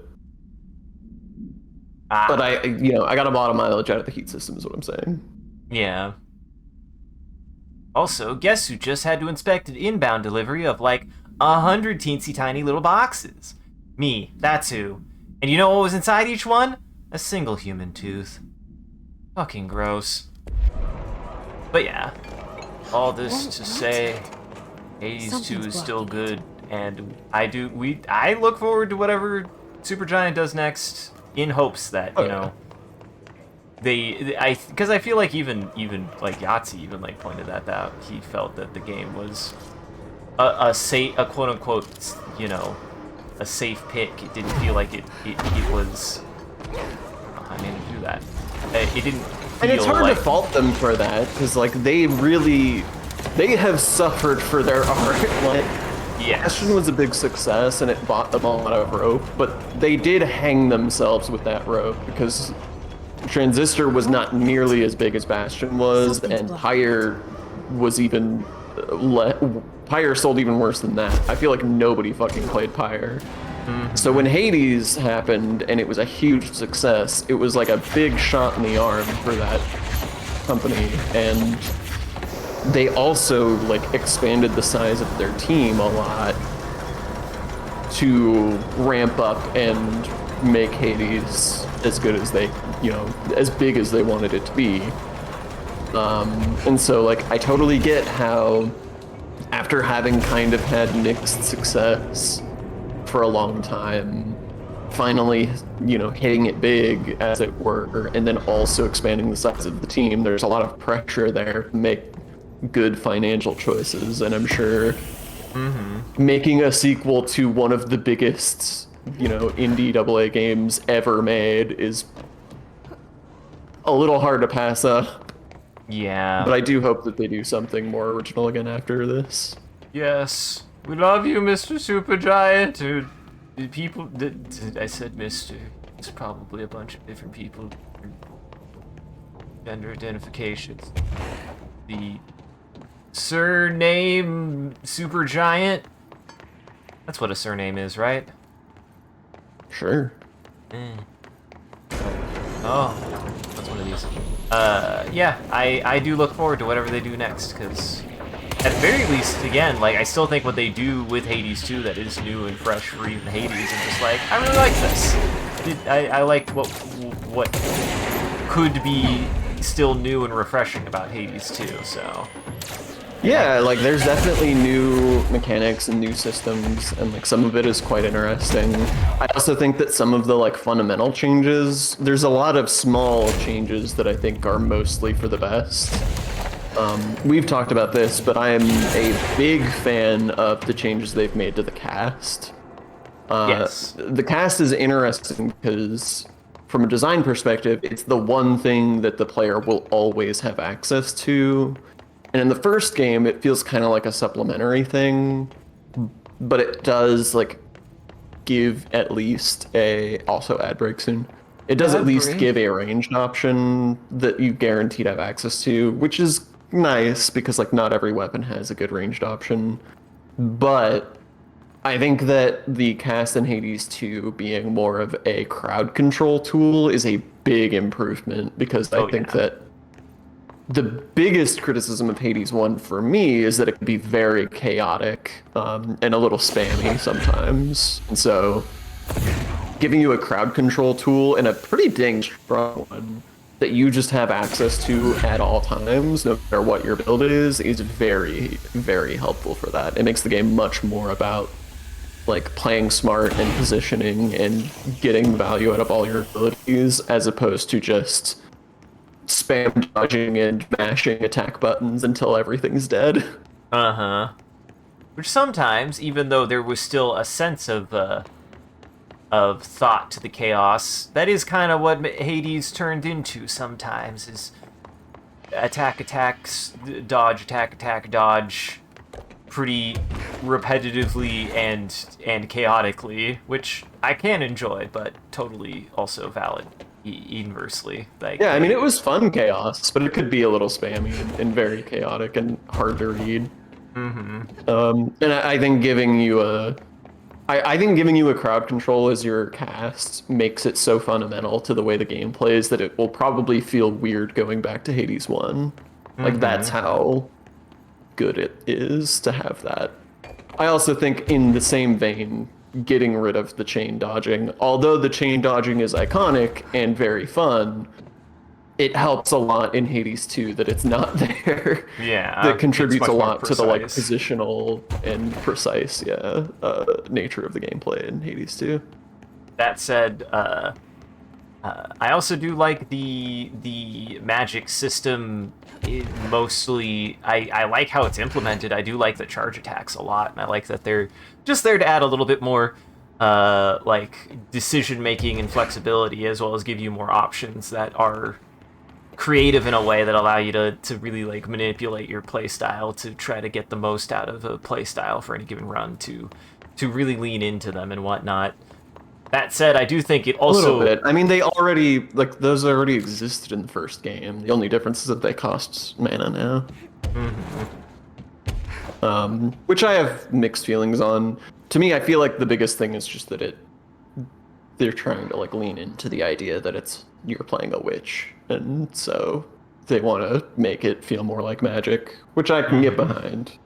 But I got a lot of mileage out of the heat system, is what I'm saying. Yeah. Also, guess who just had to inspect an inbound delivery of like 100 teensy tiny little boxes? Me, that's who. And you know what was inside each one? A single human tooth. Fucking gross. But yeah, all this to say, Hades 2 is still good, and I look forward to whatever Supergiant does next, in hopes that you know because I feel like even like Yahtzee even like pointed that out. He felt that the game was a quote unquote a safe pick. It didn't feel like it was. I mean, do that. It didn't. And it's hard to fault them for that, because like they have suffered for their art. Like, Bastion was a big success, and it bought them a lot of rope, but they did hang themselves with that rope because Transistor was not nearly as big as Bastion was, and Pyre was even Pyre sold even worse than that. I feel like nobody fucking played Pyre. So when Hades happened and it was a huge success, it was like a big shot in the arm for that company, and they also like expanded the size of their team a lot to ramp up and make Hades as good as they, as big as they wanted it to be. And so like I totally get how after having kind of had mixed success for a long time, finally, hitting it big, as it were, and then also expanding the size of the team, there's a lot of pressure there to make good financial choices, and I'm sure making a sequel to one of the biggest, indie AA games ever made is a little hard to pass up. Yeah. But I do hope that they do something more original again after this. Yes. We love you, Mr. Supergiant. People, I said Mr. It's probably a bunch of different people. Gender identifications. The surname Supergiant. That's what a surname is, right? Sure. Oh, that's one of these. Yeah, I do look forward to whatever they do next, because at the very least, again, like, I still think what they do with Hades 2 that is new and fresh for even Hades, and just like, I really like this. I like what could be still new and refreshing about Hades 2, so. Yeah, like, there's definitely new mechanics and new systems, and like some of it is quite interesting. I also think that some of the like fundamental changes, there's a lot of small changes that I think are mostly for the best. We've talked about this, but I am a big fan of the changes they've made to the cast. Yes. The cast is interesting because, from a design perspective, it's the one thing that the player will always have access to. And in the first game, it feels kind of like a supplementary thing, but it does like give at least also ad break soon. It does at least give a ranged option that you guaranteed have access to, which is nice because like not every weapon has a good ranged option. But I think that the cast in Hades 2 being more of a crowd control tool is a big improvement, because I think that the biggest criticism of Hades 1 for me is that it can be very chaotic and a little spammy sometimes. And so giving you a crowd control tool and a pretty dang strong one that you just have access to at all times, no matter what your build is very, very helpful for that. It makes the game much more about like playing smart and positioning and getting value out of all your abilities as opposed to just spam dodging and mashing attack buttons until everything's dead. Uh-huh. Which sometimes, even though there was still a sense of thought to the chaos, that is kind of what Hades turned into sometimes, is attacks, dodge, attack, dodge, pretty repetitively and chaotically, which I can enjoy, but totally also valid inversely. Like, yeah, I mean, it was fun chaos, but it could be a little spammy and very chaotic and hard to read. And I think giving you a crowd control as your cast makes it so fundamental to the way the game plays that it will probably feel weird going back to Hades 1. Like, that's how good it is to have that. I also think in the same vein, getting rid of the chain dodging, although the chain dodging is iconic and very fun, it helps a lot in Hades 2 that it's not there. Yeah, that contributes a lot to the like precise. positional and precise, nature of the gameplay in Hades 2. That said, I also do like the magic system. Mostly, I like how it's implemented. I do like the charge attacks a lot, and I like that they're just there to add a little bit more like decision making and flexibility, as well as give you more options that are creative in a way that allow you to really like manipulate your playstyle to try to get the most out of a playstyle for any given run, to really lean into them and whatnot. That said, I do think it also... A little bit. I mean, they already, like, those already existed in the first game. The only difference is that they cost mana now. Which I have mixed feelings on. To me, I feel like the biggest thing is just that they're trying to, like, lean into the idea that you're playing a witch. And so they want to make it feel more like Magic, which I can get behind.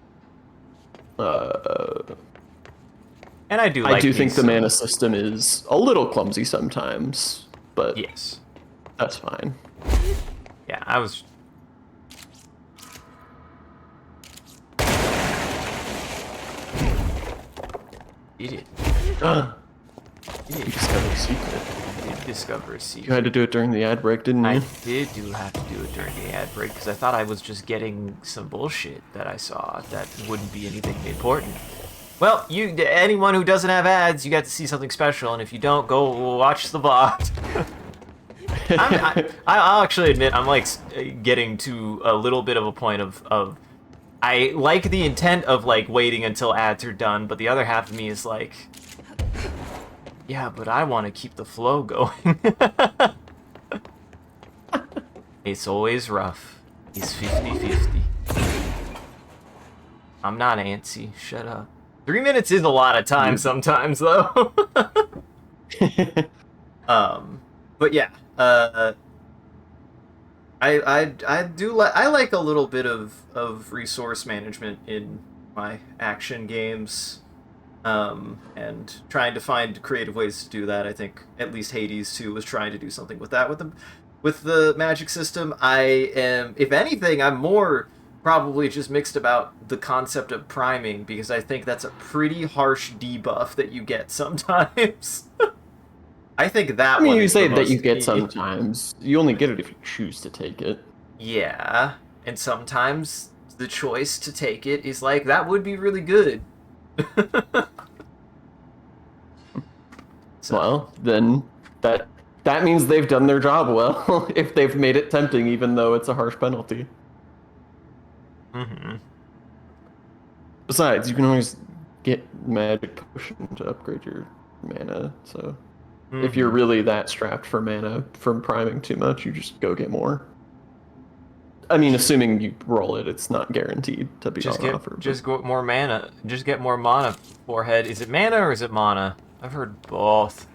And I do think the mana system is a little clumsy sometimes, but yes, that's fine. Yeah, I was... Idiot. You discovered a secret. I did discover a secret. You had to do it during the ad break, didn't you? I did have to do it during the ad break, because I thought I was just getting some bullshit that I saw that wouldn't be anything important. Well, anyone who doesn't have ads, you get to see something special, and if you don't, go watch the VOD. I'll actually admit, I'm like getting to a little bit of a point of I like the intent of like waiting until ads are done, but the other half of me is like, yeah, but I want to keep the flow going. It's always rough. It's 50-50. I'm not antsy. Shut up. 3 minutes is a lot of time sometimes, though. But yeah, I like a little bit of resource management in my action games, and trying to find creative ways to do that. I think at least Hades 2 was trying to do something with that with the magic system. If anything, I'm more probably just mixed about the concept of priming, because I think that's a pretty harsh debuff that you get sometimes. I think that I mean, one you is say the that most you get sometimes. You only get it if you choose to take it. Yeah, and sometimes the choice to take it is like, that would be really good. Well, then that means they've done their job well, if they've made it tempting, even though it's a harsh penalty. Besides, you can always get magic potion to upgrade your mana, so if you're really that strapped for mana from priming too much, you just go get more. I mean, assuming you roll it, it's not guaranteed to be on offer. Just get more mana. Just get more mana, forehead. Is it mana or is it mana? I've heard both.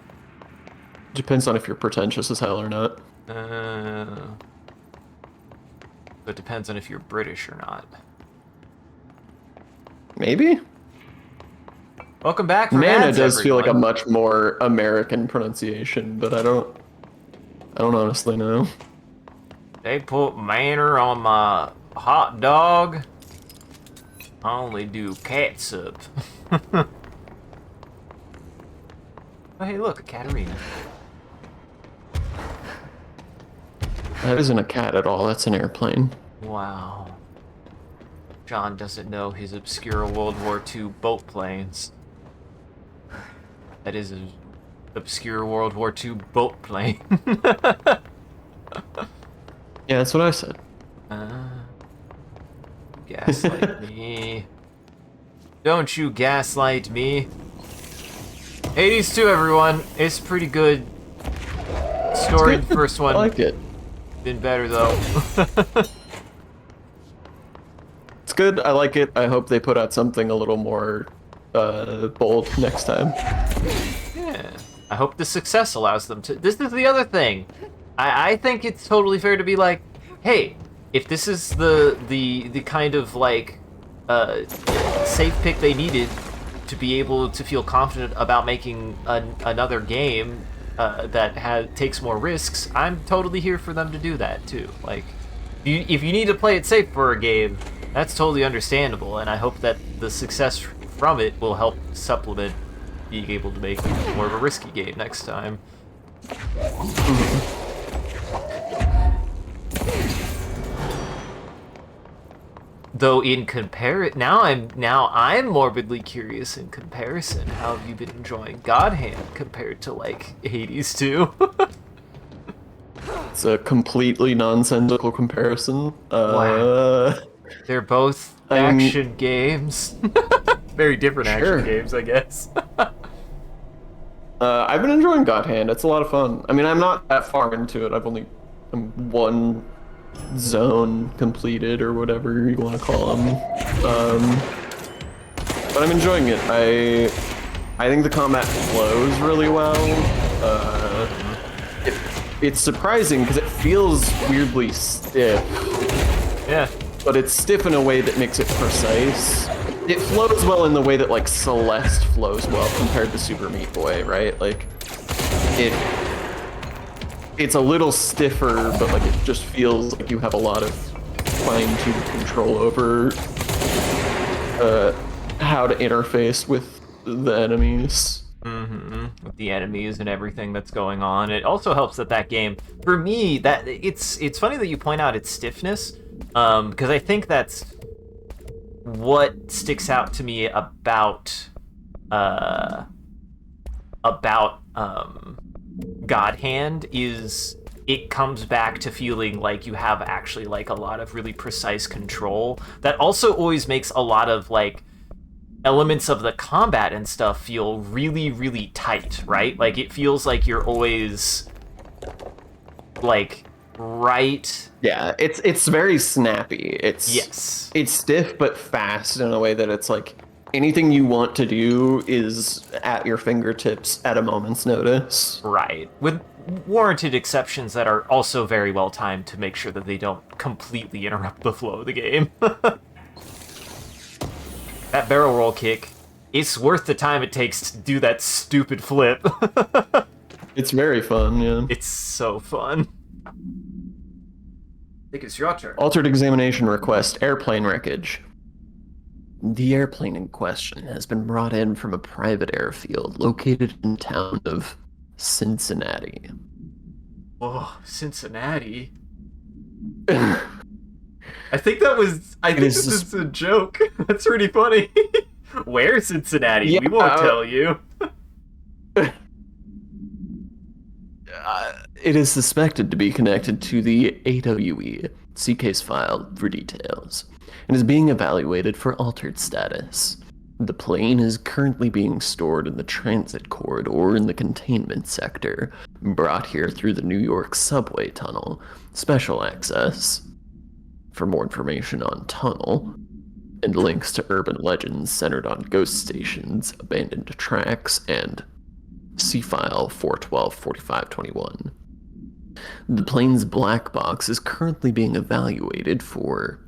Depends on if you're pretentious as hell or not. It depends on if you're British or not. Maybe? Welcome back from Mana ads, does feel like a everyone. much more American pronunciation, but I don't honestly know. They put Manor on my hot dog. I only do catsup. Oh, hey, look, a Katarina. That isn't a cat at all, that's an airplane. Wow. John doesn't know his obscure World War II boat planes. That is an obscure World War II boat plane. Yeah, that's what I said. Gaslight me. Don't you gaslight me. Hades 2, everyone. It's pretty good. Story, the first one. I like it. Been better, though. It's good, I like it. I hope they put out something a little more bold next time. Yeah. I hope the success allows them to... This is the other thing. I think it's totally fair to be like, hey, if this is the kind of, like, safe pick they needed to be able to feel confident about making another game that takes more risks, I'm totally here for them to do that, too. Like, if you need to play it safe for a game, that's totally understandable, and I hope that the success from it will help supplement being able to make more of a risky game next time. Though now I'm morbidly curious in comparison. How have you been enjoying God Hand compared to like Hades 2? It's a completely nonsensical comparison. Wow. They're both action games. Very different action games, I guess. I've been enjoying God Hand. It's a lot of fun. I mean, I'm not that far into it. I'm one zone completed or whatever you want to call them. But I'm enjoying it. I think the combat flows really well. It's surprising because it feels weirdly stiff. Yeah. But it's stiff in a way that makes it precise. It flows well in the way that like Celeste flows well compared to Super Meat Boy, right? Like it's a little stiffer, but like it just feels like you have a lot of fine-tuned control over how to interface with the enemies. With the enemies and everything that's going on. It also helps that game, for me, that it's funny that you point out its stiffness, because I think that's what sticks out to me about God Hand is it comes back to feeling like you have actually like a lot of really precise control. That also always makes a lot of like elements of the combat and stuff feel really, really tight, right? Like it feels like you're always like right. Yeah, it's very snappy. It's stiff but fast in a way that it's like anything you want to do is at your fingertips at a moment's notice. Right. With warranted exceptions that are also very well timed to make sure that they don't completely interrupt the flow of the game. That barrel roll kick, it's worth the time it takes to do that stupid flip. It's very fun, yeah. It's so fun. I think it's your turn. Altered examination request, airplane wreckage. The airplane in question has been brought in from a private airfield located in the town of Cincinnati. Oh, Cincinnati. I think this is a joke. That's pretty funny. Where Cincinnati? Yeah, we won't tell you. It is suspected to be connected to the AWE. See case file for details. And is being evaluated for altered status. The plane is currently being stored in the transit corridor in the containment sector, brought here through the New York subway tunnel, special access. For more information on tunnel, and links to urban legends centered on ghost stations, abandoned tracks, and see file 412-4521. The plane's black box is currently being evaluated for,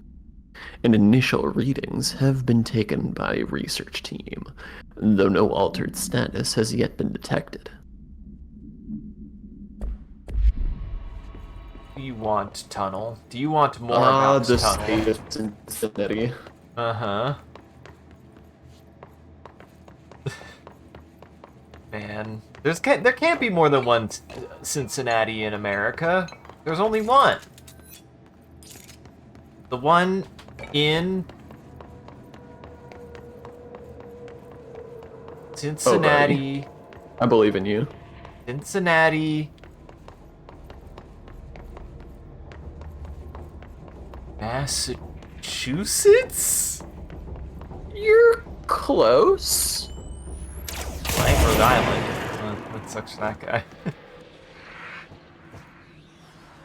and initial readings have been taken by a research team, though no altered status has yet been detected. Do you want tunnel? Do you want more about the tunnel? state of Cincinnati. Uh-huh. Man, there can't be more than one Cincinnati in America. There's only one. The one in Cincinnati. Oh, I believe in you. Cincinnati, Massachusetts? You're close. Like Rhode Island. That sucks for that guy.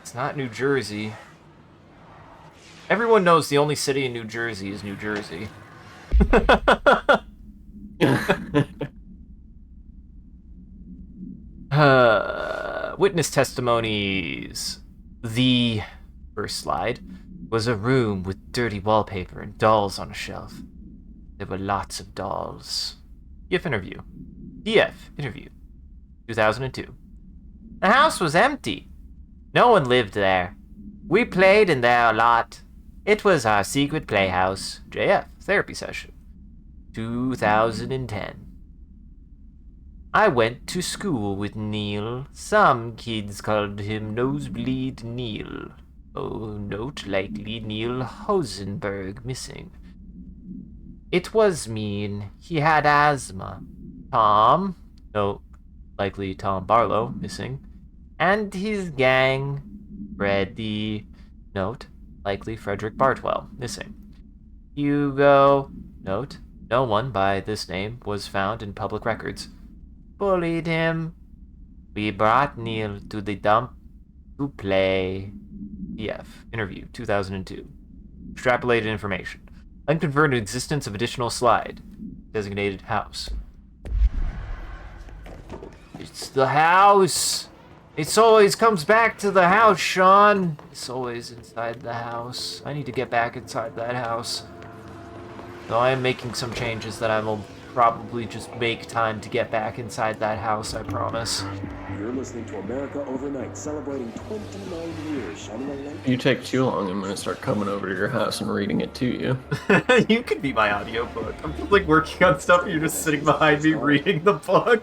It's not New Jersey. Everyone knows the only city in New Jersey is New Jersey. Witness testimonies. The first slide was a room with dirty wallpaper and dolls on a shelf. There were lots of dolls. GIF interview. DF interview. 2002. The house was empty. No one lived there. We played in there a lot. It was our secret playhouse. JF therapy session. 2010. I went to school with Neil. Some kids called him Nosebleed Neil. Oh, note likely Neil Hosenberg missing. It was mean. He had asthma. Tom, no, likely Tom Barlow, missing. And his gang, Freddy, note, likely Frederick Bartwell, missing. Hugo, note, no one by this name was found in public records. Bullied him. We brought Neil to the dump to play. EF, interview, 2002. Extrapolated information. Unconfirmed existence of additional slide. Designated house. It's the house! It always comes back to the house, Sean! It's always inside the house. I need to get back inside that house. Though I am making some changes that I will probably just make time to get back inside that house, I promise. You're listening to America Overnight, celebrating 29 years, shining a light. You take too long, I'm gonna start coming over to your house and reading it to you. You could be my audiobook. I'm just like working on stuff and you're just sitting behind me reading the book.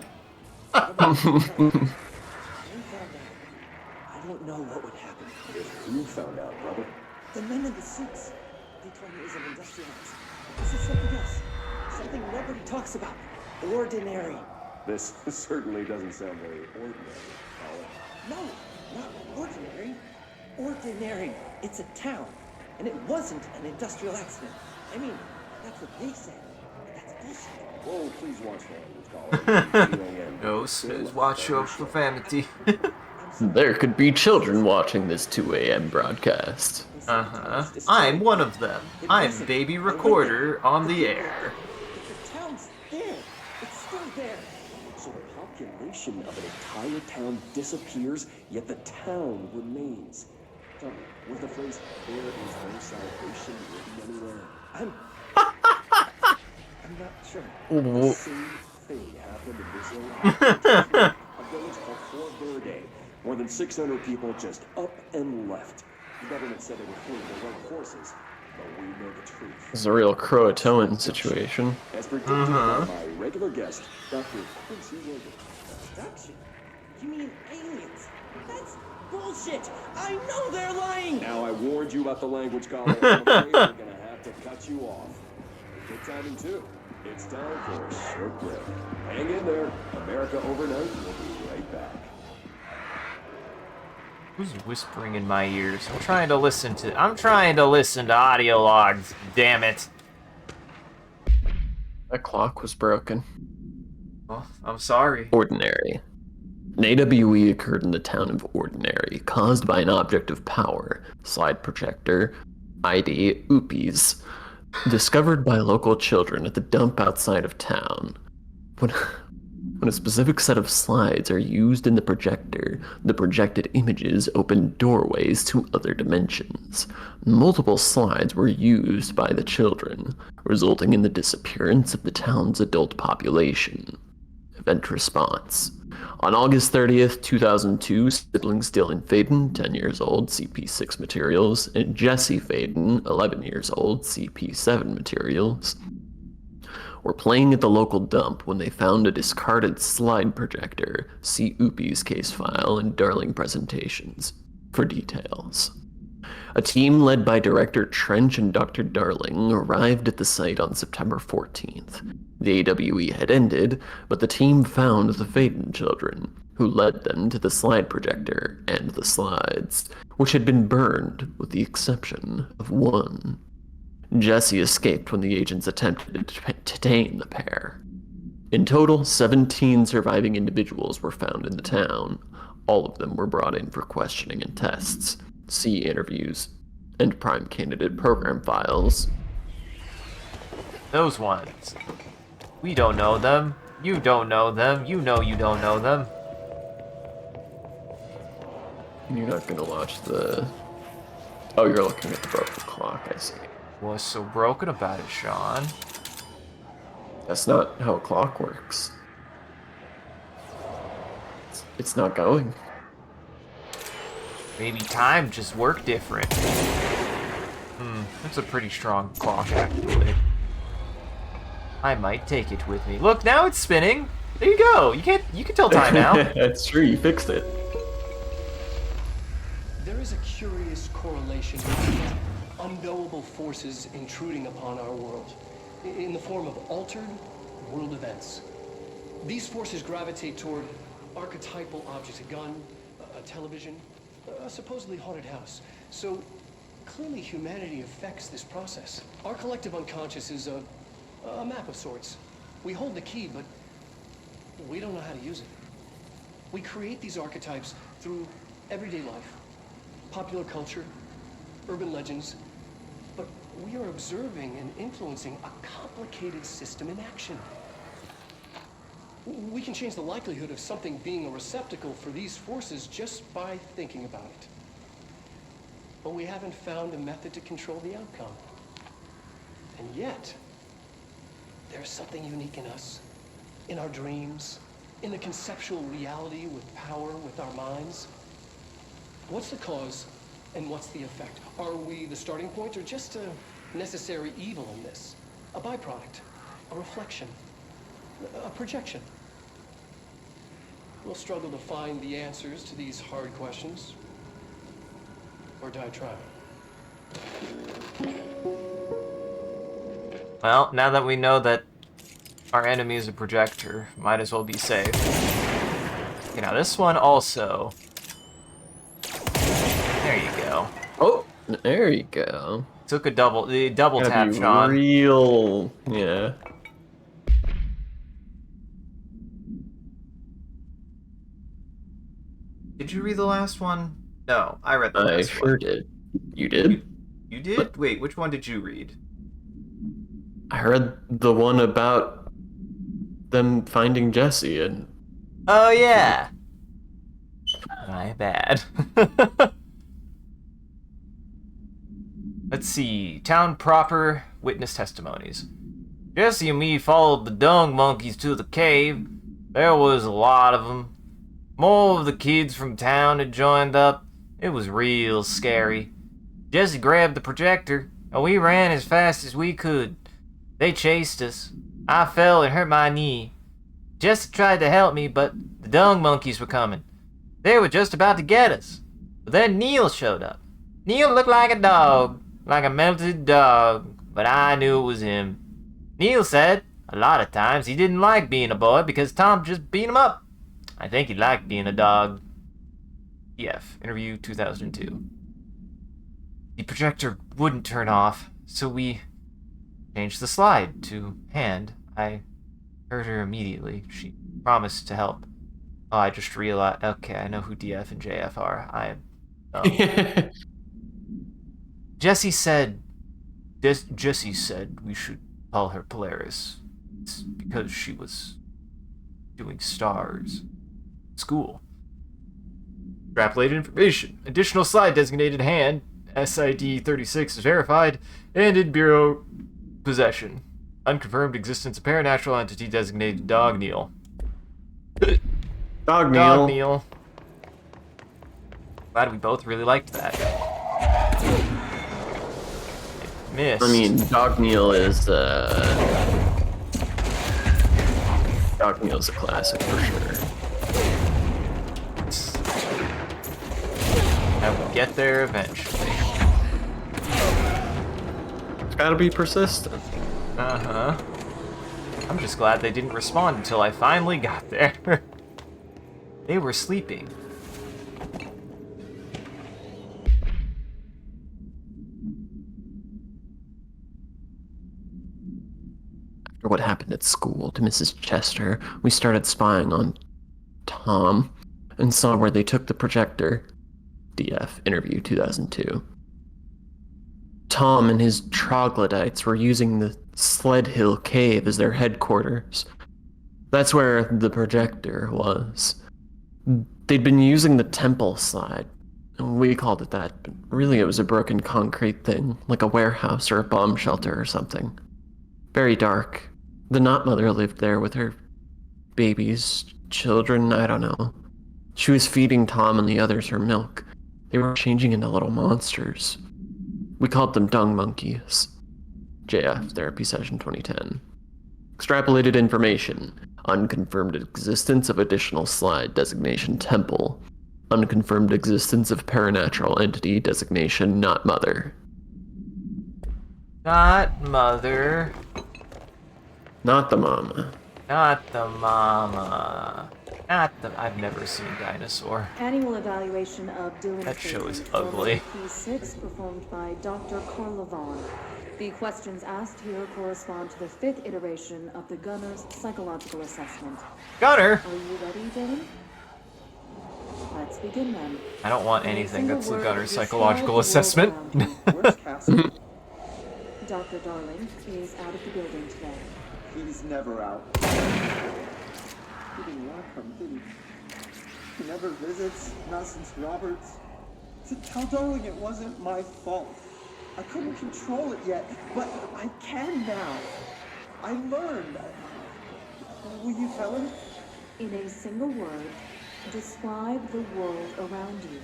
I don't know what would happen if you found out, brother. The men in the suits. They told me it was an industrial accident. This is something else. Something nobody talks about. Ordinary. This certainly doesn't sound very ordinary, Colin. No, not ordinary. Ordinary. It's a town. And it wasn't an industrial accident. I mean, that's what they said. But that's bullshit. Whoa, please watch language, Colin. No, snooze, watch your profanity. There could be children watching this 2 a.m. broadcast. Uh-huh. I'm one of them. I'm baby recorder on the air. The town's there. It's still there. So the population of an entire town disappears, yet the town remains. Tell me, was the phrase, there is no salvation written anywhere? I'm not sure. The same thing happened in this area. A village called Fort Verde. More than 600 people just up and left. The government said they were fleeing their white horses, but we know the truth. It's a real Croatoan situation. As predicted by my regular guest, Dr. Quincy Williams. Abduction? You mean aliens? That's bullshit! I know they're lying! Now I warned you about the language, Colin. I'm afraid we're gonna have to cut you off. Good timing, too. It's time for a short break. Hang in there. America Overnight will be right back. Who's whispering in my ears? I'm trying to listen to audio logs, damn it. That clock was broken. Well, I'm sorry. Ordinary. An AWE occurred in the town of Ordinary, caused by an object of power, slide projector, ID Oopies, discovered by local children at the dump outside of town. When a specific set of slides are used in the projector, the projected images open doorways to other dimensions. Multiple slides were used by the children, resulting in the disappearance of the town's adult population. Event response. On August 30th, 2002, siblings Dylan Faden, 10 years old, CP6 materials, and Jesse Faden, 11 years old, CP7 materials, were playing at the local dump when they found a discarded slide projector. See Oopie's case file and Darling presentations for details. A team led by Director Trench and Dr. Darling arrived at the site on September 14th. The AWE had ended, but the team found the Faden children, who led them to the slide projector and the slides, which had been burned with the exception of one. Jesse escaped when the agents attempted to detain the pair. In total, 17 surviving individuals were found in the town. All of them were brought in for questioning and tests. See interviews and prime candidate program files. Those ones. We don't know them. You don't know them. You know you don't know them. You're not gonna watch the... Oh, you're looking at the broken clock, I see. What's so broken about it, Sean? That's not how a clock works. It's not going. Maybe time just worked different. That's a pretty strong clock, actually. I might take it with me. Look, now it's spinning. There you go. You can tell time now. That's true. You fixed it. There is a curious correlation between unknowable forces intruding upon our world in the form of altered world events. These forces gravitate toward archetypal objects, a gun, a television, a supposedly haunted house. So clearly humanity affects this process. Our collective unconscious is a map of sorts. We hold the key, but we don't know how to use it. We create these archetypes through everyday life, popular culture, urban legends, but we are observing and influencing a complicated system in action. We can change the likelihood of something being a receptacle for these forces just by thinking about it. But we haven't found a method to control the outcome. And yet, there's something unique in us, in our dreams, in the conceptual reality with power with our minds. What's the cause and what's the effect? Are we the starting point or just a necessary evil in this? A byproduct, a reflection, a projection? We'll struggle to find the answers to these hard questions, or die trying. Well, now that we know that our enemy is a projector, might as well be safe. Okay, now this one also. There you go. Oh, there you go. Took a double tap, Be Sean. real, yeah. Did you read the last one? No, I read the last one. I sure did. You did? You did? What? Wait, which one did you read? I read the one about them finding Jesse and... Oh, yeah. My bad. Let's see. Town proper witness testimonies. Jesse and me followed the dung monkeys to the cave. There was a lot of them. More of the kids from town had joined up. It was real scary. Jesse grabbed the projector, and we ran as fast as we could. They chased us. I fell and hurt my knee. Jesse tried to help me, but the dung monkeys were coming. They were just about to get us. But then Neil showed up. Neil looked like a dog, like a melted dog, but I knew it was him. Neil said a lot of times he didn't like being a boy because Tom just beat him up. I think he liked being a dog. EF, interview 2002. The projector wouldn't turn off, so we changed the slide to hand. I heard her immediately. She promised to help. Oh, I just realized. Okay, I know who DF and JF are. I am. Jesse said we should call her Polaris. It's because she was doing stars. School. Extrapolated information. Additional slide designated hand. SID 36 is verified and in Bureau possession. Unconfirmed existence of paranatural entity designated Dog Neil. Dog Dog Neil. Neil. Glad we both really liked that. Missed. I mean, Dog Neil is, Dog Neil's a classic for sure. I will get there eventually. It's gotta be persistent. Uh-huh. I'm just glad they didn't respond until I finally got there. They were sleeping. After what happened at school to Mrs. Chester, we started spying on Tom and saw where they took the projector. DF interview 2002. Tom and his troglodytes were using the Sled Hill Cave as their headquarters. That's where the projector was. They'd been using the temple slide. We called it that, but really it was a broken concrete thing, like a warehouse or a bomb shelter or something. Very dark. The Knot Mother lived there with her babies, children, I don't know. She was feeding Tom and the others her milk. They were changing into little monsters. We called them dung monkeys. JF, Therapy Session 2010. Extrapolated information. Unconfirmed existence of additional slide designation temple. Unconfirmed existence of paranatural entity designation Knot Mother. Not mother. Not the mama. Not the mama. Not the... I've never seen Dinosaur. Annual evaluation of Dylan's That show is patient, ugly. P6 performed by Dr. Carla Vaughn. The questions asked here correspond to the 5th iteration of the Gunner's psychological assessment. Gunner! Are you ready, Dylan? Let's begin then. I don't want In a anything single that's the word, Gunner's describe psychological the world assessment. around you. Where's Cassie? Dr. Darling is out of the building today. He's never out. He didn't want to come, did he? He never visits, not since Roberts. So tell Darling it wasn't my fault. I couldn't control it yet, but I can now. I learned. Will you tell him? In a single word, describe the world around you.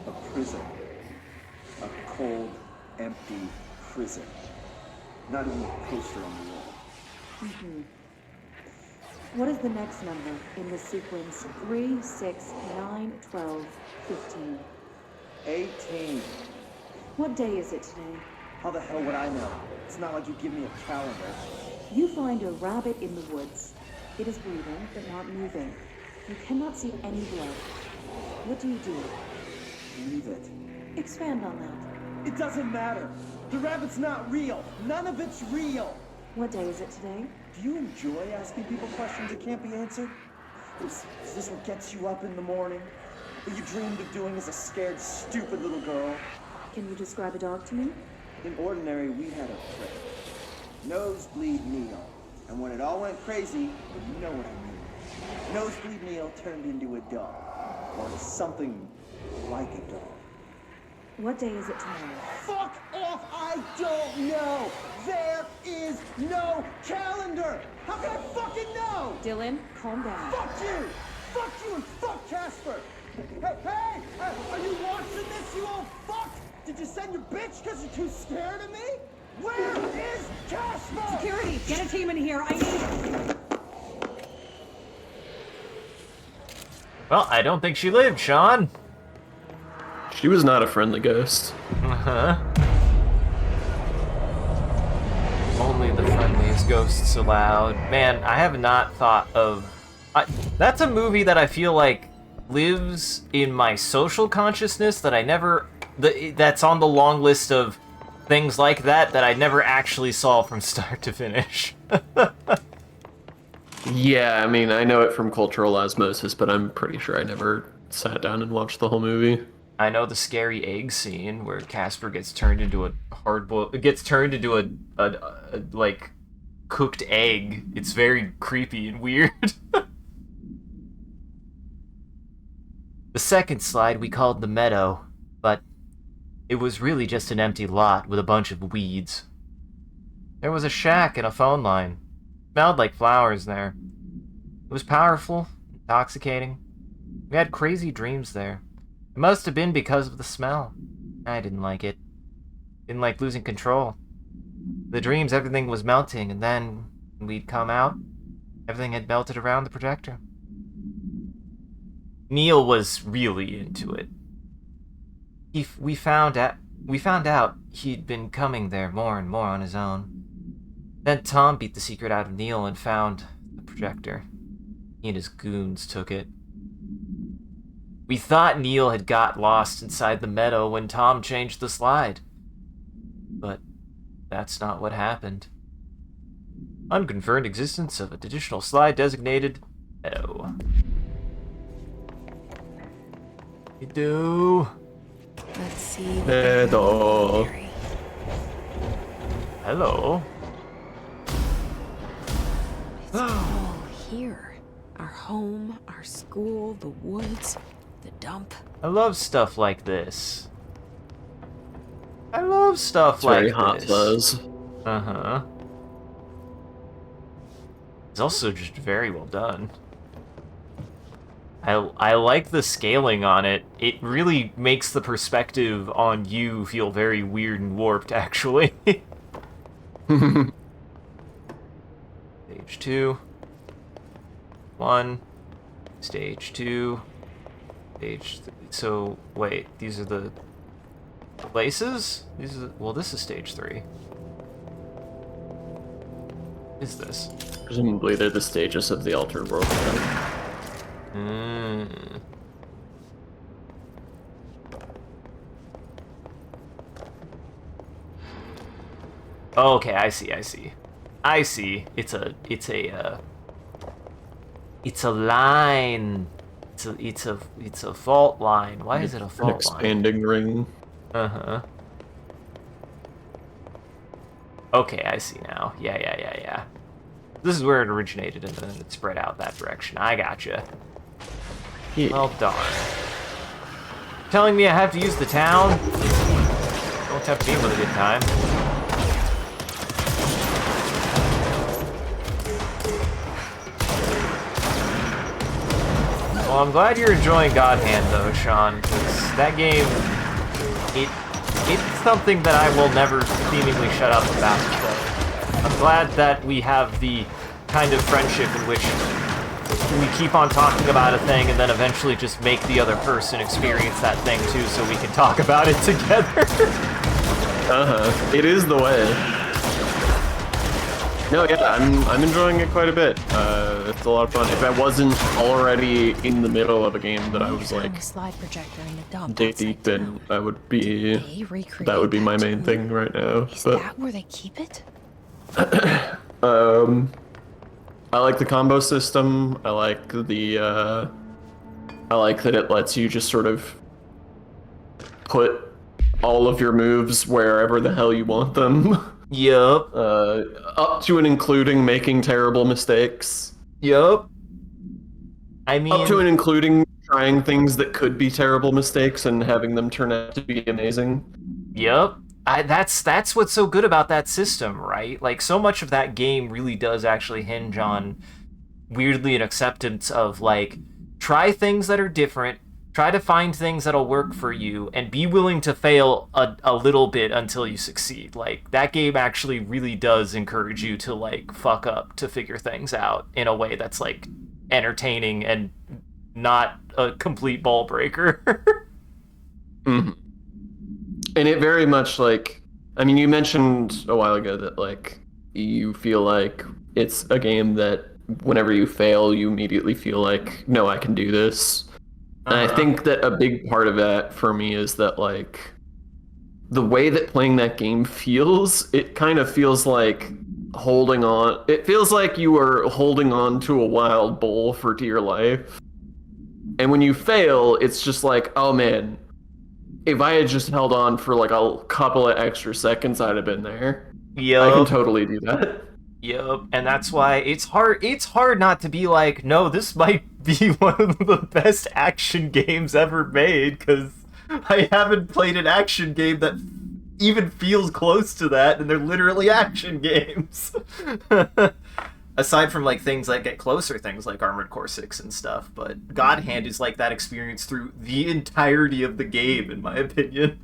A prison. A cold, empty prison. Not even a poster on the wall. What is the next number in the sequence 3, 6, 9, 12, 15? 18. What day is it today? How the hell would I know? It's not like you give me a calendar. You find a rabbit in the woods. It is breathing, but not moving. You cannot see any blood. What do you do? Leave it. Expand on that. It doesn't matter. The rabbit's not real. None of it's real. What day is it today? Do you enjoy asking people questions that can't be answered? Is this what gets you up in the morning? What you dreamed of doing as a scared, stupid little girl? Can you describe a dog to me? In Ordinary, we had a prick. Nosebleed Neil. And when it all went crazy, you know what I mean. Nosebleed Neil turned into a dog. Or something like a dog. What day is it tomorrow? Fuck off! I don't know! There is no calendar! How can I fucking know? Dylan, calm down. Fuck you! Fuck you and fuck Casper! Hey! Are you watching this, you old fuck? Did you send your bitch because you're too scared of me? Where is Casper? Security, get a team in here. I need... Well, I don't think she lived, Sean. She was not a friendly ghost. Uh-huh. Only the friendliest ghosts allowed. Man, I have not thought of... that's a movie that I feel like lives in my social consciousness that I never... that's on the long list of things like that I never actually saw from start to finish. Yeah, I mean, I know it from cultural osmosis, but I'm pretty sure I never sat down and watched the whole movie. I know the scary egg scene where Casper gets turned into a like cooked egg. It's very creepy and weird. The second slide we called the meadow, but it was really just an empty lot with a bunch of weeds. There was a shack and a phone line. It smelled like flowers there. It was powerful, intoxicating. We had crazy dreams there. It must have been because of the smell. I didn't like it. Didn't like losing control. The dreams, everything was melting, and then when we'd come out, everything had melted around the projector. Neil was really into it. We found out he'd been coming there more and more on his own. Then Tom beat the secret out of Neil and found the projector. He and his goons took it. We thought Neil had got lost inside the meadow when Tom changed the slide. But that's not what happened. Unconfirmed existence of a additional slide designated meadow. You do. Let's see. Meadow. Hello. It's all here. Our home, our school, the woods, the dump. I love stuff like this. I love stuff like Very Hot this. Fuzz. Uh-huh. It's also just very well done. I like the scaling on it. It really makes the perspective on you feel very weird and warped, actually. Stage 2. 1. Stage 2. Stage 3. So, wait, these are the places? These are well, this is stage 3. What is this? Presumably they're the stages of the altered world. Oh, okay, I see. It's a line. It's a fault line. Why is it a fault line? Expanding ring. Uh-huh. Okay, I see now. Yeah. This is where it originated, and then it spread out that direction. I gotcha. Yeah. Well, darn. Telling me I have to use the town? Don't have to be with a good time. Well, I'm glad you're enjoying God Hand, though, Sean, because that game, it's something that I will never seemingly shut up about. So I'm glad that we have the kind of friendship in which we keep on talking about a thing and then eventually just make the other person experience that thing too, so we can talk about it together. It is the way. No, yeah, I'm enjoying it quite a bit. It's a lot of fun. If I wasn't already in the middle of a game that I was like slide projector in the dump day deep in, that would be my main thing right now. Is that where they keep it? I like the combo system. I like the I like that it lets you just sort of put all of your moves wherever the hell you want them. Yup. Up to and including making terrible mistakes. Yup. I mean, up to and including trying things that could be terrible mistakes and having them turn out to be amazing. Yup. That's what's so good about that system, right? Like, so much of that game really does actually hinge on, weirdly, an acceptance of, like, try things that are different, try to find things that'll work for you, and be willing to fail a little bit until you succeed. Like, that game actually really does encourage you to, like, fuck up to figure things out in a way that's, like, entertaining and not a complete ball breaker. Mm-hmm. And it very much, like, I mean, you mentioned a while ago that, like, you feel like it's a game that whenever you fail, you immediately feel like, no, I can do this. And I think that a big part of that for me is that, like, the way that playing that game feels, it kind of feels like holding on. It feels like you are holding on to a wild bull for dear life. And when you fail, it's just like, oh man, if I had just held on for like a couple of extra seconds, I'd have been there. Yeah, I can totally do that. Yep, and that's why it's hard not to be like, no, this might be one of the best action games ever made, because I haven't played an action game that even feels close to that, and they're literally action games. Aside from like things that get closer, things like Armored Core 6 and stuff, but God Hand is like that experience through the entirety of the game, in my opinion.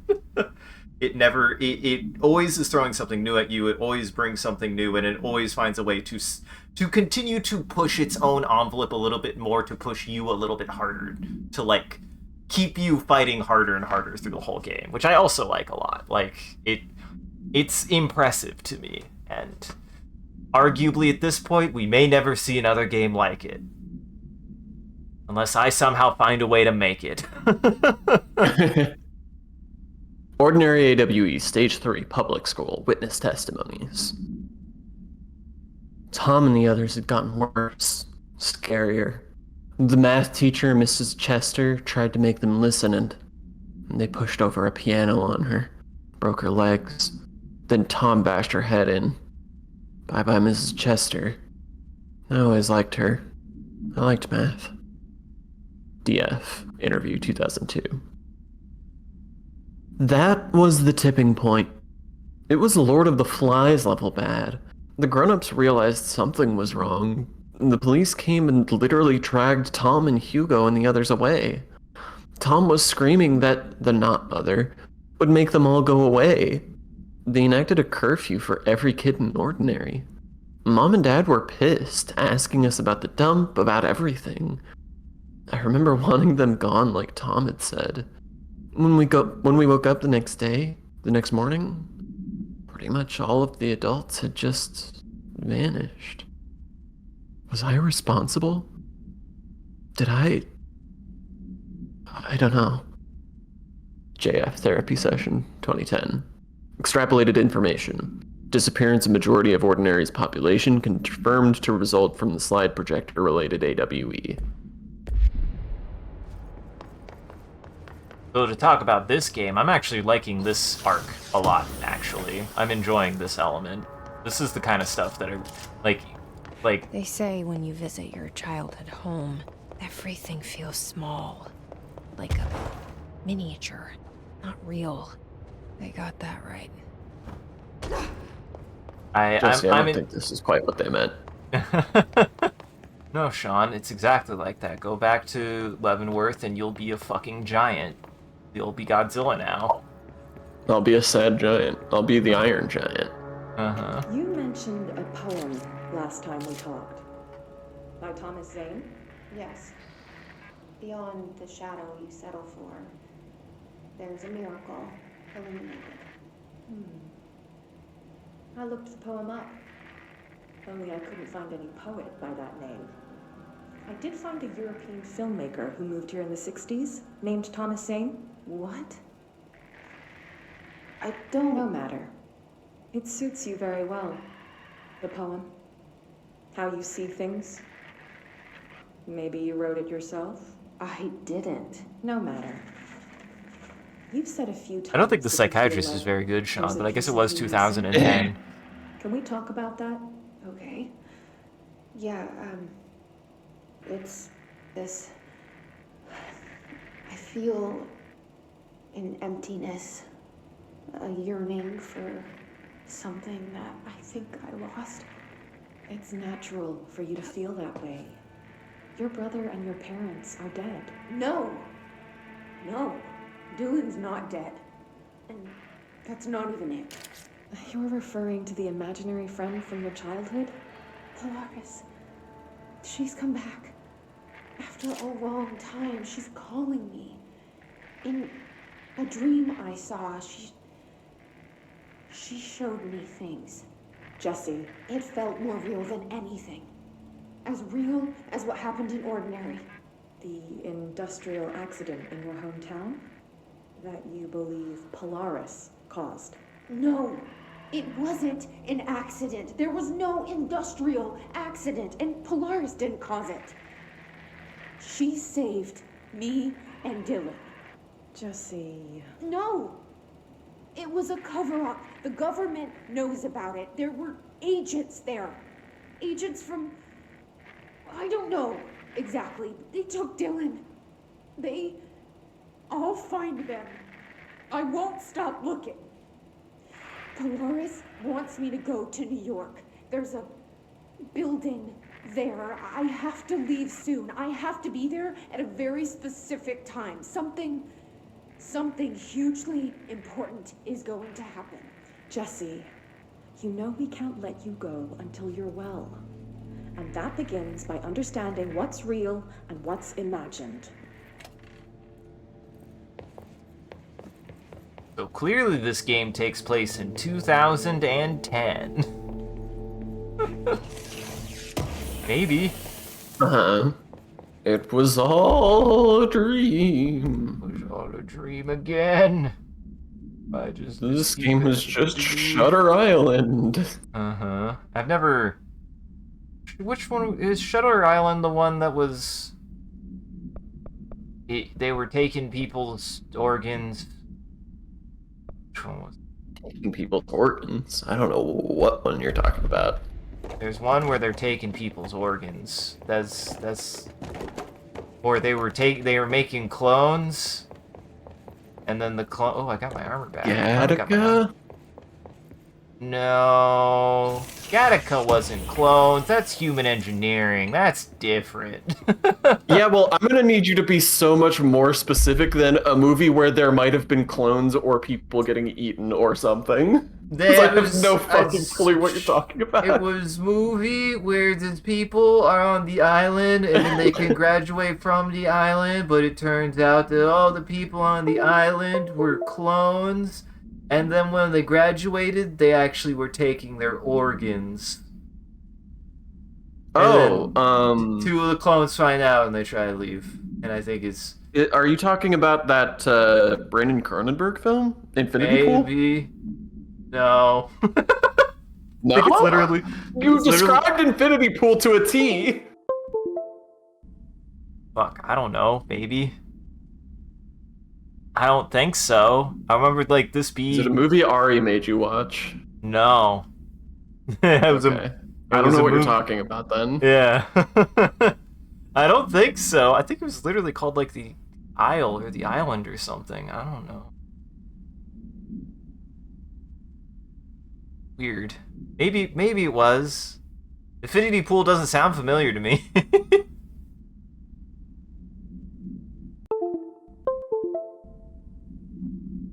It always is throwing something new at you. It always brings something new, and it always finds a way to continue to push its own envelope a little bit more, to push you a little bit harder, to like keep you fighting harder and harder through the whole game, which I also like a lot. Like it's impressive to me, and arguably at this point we may never see another game like it, unless I somehow find a way to make it. Ordinary AWE Stage 3 Public School Witness Testimonies. Tom and the others had gotten worse, scarier. The math teacher, Mrs. Chester, tried to make them listen, and they pushed over a piano on her, broke her legs. Then Tom bashed her head in. Bye-bye, Mrs. Chester. I always liked her. I liked math. DF, interview 2002. That was the tipping point. It was Lord of the Flies level bad. The grown-ups realized something was wrong. The police came and literally dragged Tom and Hugo and the others away. Tom was screaming that the not mother would make them all go away. They enacted a curfew for every kid in Ordinary. Mom and Dad were pissed, asking us about the dump, about everything. I remember wanting them gone, like Tom had said. When we woke up the next morning, pretty much all of the adults had just vanished. Was I responsible? Did I don't know. JF Therapy Session, 2010. Extrapolated information. Disappearance of majority of Ordinary's population confirmed to result from the slide projector-related AWE. So to talk about this game, I'm actually liking this arc a lot, actually. I'm enjoying this element. This is the kind of stuff that are, like... They say when you visit your childhood home, everything feels small. Like a miniature, not real. They got that right. I don't think this is quite what they meant. No, Sean, it's exactly like that. Go back to Leavenworth and you'll be a fucking giant. You'll be Godzilla now. I'll be a sad giant. I'll be the Iron Giant. Uh-huh. You mentioned a poem last time we talked. By Thomas Zane? Yes. Beyond the shadow you settle for, there's a miracle illuminated. I looked the poem up. Only I couldn't find any poet by that name. I did find a European filmmaker who moved here in the 60s, named Thomas Zane. What? I don't know matter. It suits you very well. The poem. How you see things. Maybe you wrote it yourself? I didn't. No matter. You've said a few times. I don't think The Psychiatrist is very good, Sean, but I guess it was 2010. Can we talk about that? Okay. Yeah, it's this... I feel an emptiness, a yearning for something that I think I lost. It's natural for you to feel that way. Your brother and your parents are dead. No! No, Dylan's not dead. And that's not even it. You're referring to the imaginary friend from your childhood? Polaris. She's come back. After a long time, she's calling me. In a dream I saw, she showed me things. Jesse. It felt more real than anything. As real as what happened in Ordinary. The industrial accident in your hometown? That you believe Polaris caused? No, it wasn't an accident. There was no industrial accident, and Polaris didn't cause it. She saved me and Dylan. Jesse... No! It was a cover-up. The government knows about it. There were agents there. agents from... I don't know exactly. They took Dylan. I'll find them. I won't stop looking. Polaris wants me to go to New York. There's a building there. I have to leave soon. I have to be there at a very specific time. Something hugely important is going to happen. Jesse, you know we can't let you go until you're well. And that begins by understanding what's real and what's imagined. So clearly this game takes place in 2010. Maybe. It was all a dream. It was all a dream again. This game was just Shutter Island. I've never... Which one is Shutter Island? The one that was... They were taking people's organs. Which one was it? Taking people's organs? I don't know what one you're talking about. There's one where they're taking people's organs. That's... Or they were making clones. And then the clone... Oh, I got my armor back. Gattaca? No. Gattaca wasn't clones. That's human engineering. That's different. Yeah, well, I'm gonna need you to be so much more specific than a movie where there might have been clones or people getting eaten or something. Because I have no fucking clue what you're talking about. It was movie where the people are on the island and then they can graduate from the island, but it turns out that all the people on the island were clones, and then when they graduated, they actually were taking their organs. Oh, two of the clones find out and they try to leave, and I think it's... Are you talking about that Brandon Cronenberg film, Infinity Pool? Maybe. No. No? It's literally... You described Infinity Pool to a T! Fuck, I don't know. Maybe. I don't think so. I remember, like, this being... Is it a movie Ari made you watch? No. It was okay. I don't know what you're talking about, then. Yeah. I don't think so. I think it was literally called, like, The Isle or The Island or something. I don't know. Weird. Maybe it was. Infinity Pool doesn't sound familiar to me.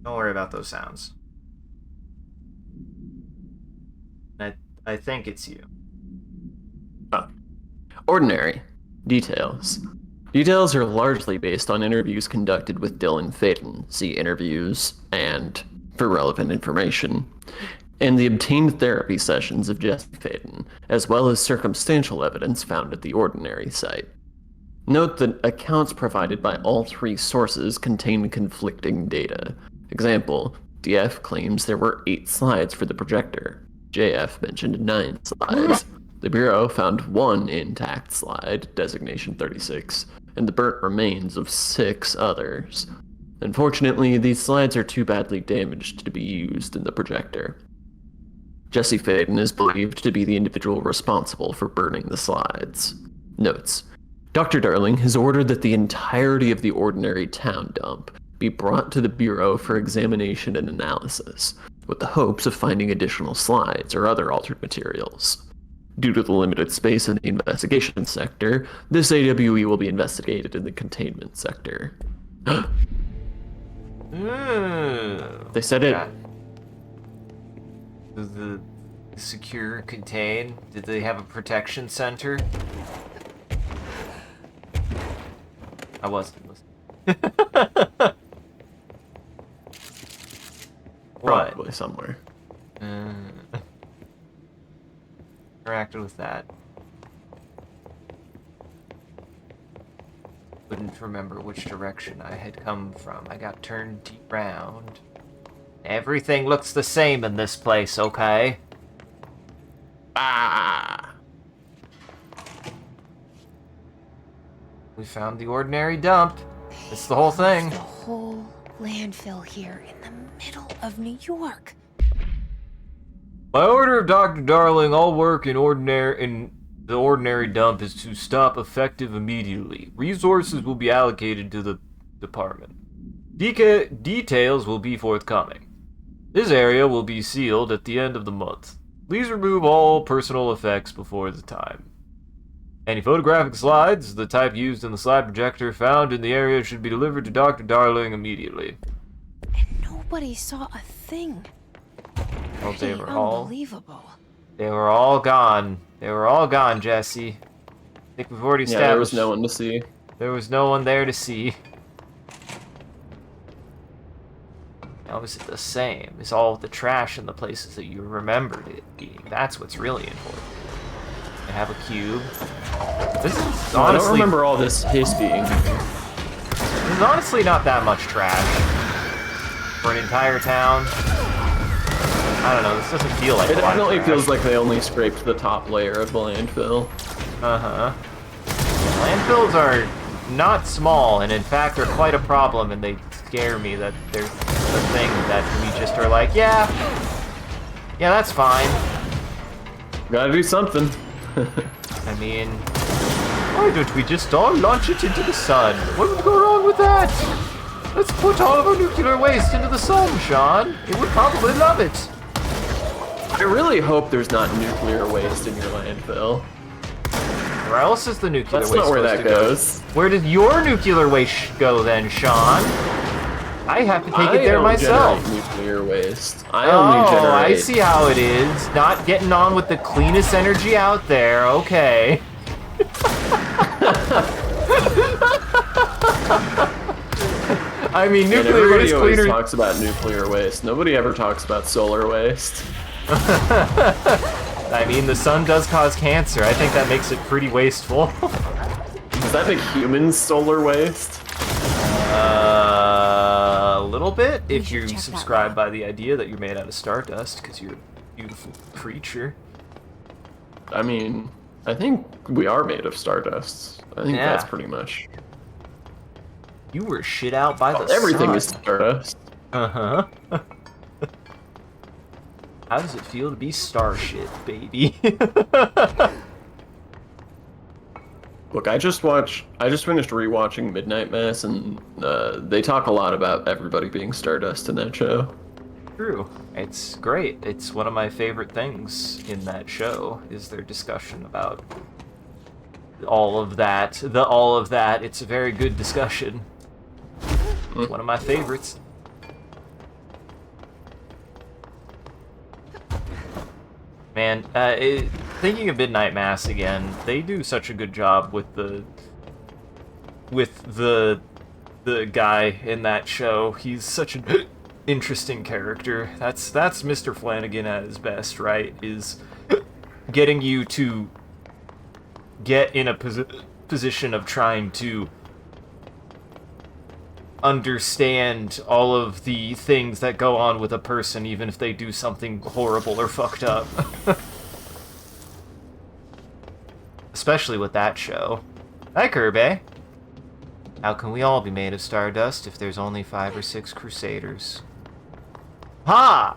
Don't worry about those sounds. I think it's you. Ordinary. Details. Details are largely based on interviews conducted with Dylan Faden, see interviews, and for relevant information, and the obtained therapy sessions of Jesse Faden, as well as circumstantial evidence found at the Ordinary site. Note that accounts provided by all three sources contain conflicting data. Example, DF claims there were 8 slides for the projector. JF mentioned 9 slides. The Bureau found 1 intact slide, designation 36, and the burnt remains of 6 others. Unfortunately, these slides are too badly damaged to be used in the projector. Jesse Faden is believed to be the individual responsible for burning the slides. Notes. Dr. Darling has ordered that the entirety of the Ordinary town dump be brought to the Bureau for examination and analysis, with the hopes of finding additional slides or other altered materials. Due to the limited space in the investigation sector, this AWE will be investigated in the containment sector. They said it. Does the secure contain? Did they have a protection center? I wasn't listening. Probably somewhere. Interacted with that. Couldn't remember which direction I had come from. I got turned around. Everything looks the same in this place, okay? Ah! We found the Ordinary dump. It's the whole thing. The whole landfill here in the middle of New York. By order of Dr. Darling, all work in The ordinary dump is to stop effective immediately. Resources will be allocated to the department. Details will be forthcoming. This area will be sealed at the end of the month. Please remove all personal effects before the time. Any photographic slides, the type used in the slide projector found in the area, should be delivered to Dr. Darling immediately. And nobody saw a thing. Well, they Pretty were all... unbelievable. They were all gone. They were all gone, Jesse. I think we've already established... Yeah, there was no one to see. There was no one there to see. Now, is it the same? Is all the trash in the places that you remembered it being? That's what's really important. I have a cube. This is honestly... I don't remember all this hiss being. There's honestly not that much trash. For an entire town. I don't know, this doesn't feel like it a lot definitely of trash. feels like they only scraped the top layer of the landfill. Uh-huh. Landfills are not small, and in fact are quite a problem, and they scare me that there's a thing that we just are like, yeah, that's fine. Gotta do something. I mean, why don't we just all launch it into the sun? What would go wrong with that? Let's put all of our nuclear waste into the sun, Sean. It would probably love it. I really hope there's not nuclear waste in your landfill. Where else is the nuclear waste? That's not where supposed that to go? goes. Where did your nuclear waste go then, Sean? I have to take it there myself. Generate nuclear waste. I only generate. I see how it is. Not getting on with the cleanest energy out there. Okay. I mean, nuclear is always cleaner. talks about nuclear waste. Nobody ever talks about solar waste. I mean, the sun does cause cancer. I think that makes it pretty wasteful. Does that make humans solar waste? A little bit, if you subscribe by the idea that you're made out of stardust, because you're a beautiful creature. I mean, I think we are made of stardust. I think Yeah. that's pretty much. You were shit out by the everything sun. is stardust. Uh-huh. How does it feel to be star shit, baby? Look, I just finished rewatching Midnight Mass, and they talk a lot about everybody being stardust in that show. True. It's great. It's one of my favorite things in that show, is their discussion about all of that. It's a very good discussion. It's one of my favorites. Man, thinking of Midnight Mass again, they do such a good job with the guy in that show. He's such an interesting character. That's Mr. Flanagan at his best, right? Is getting you to get in a position of trying to understand all of the things that go on with a person, even if they do something horrible or fucked up. Especially with that show. Hi, Kirby. How can we all be made of stardust if there's only 5 or 6 Crusaders? Ha!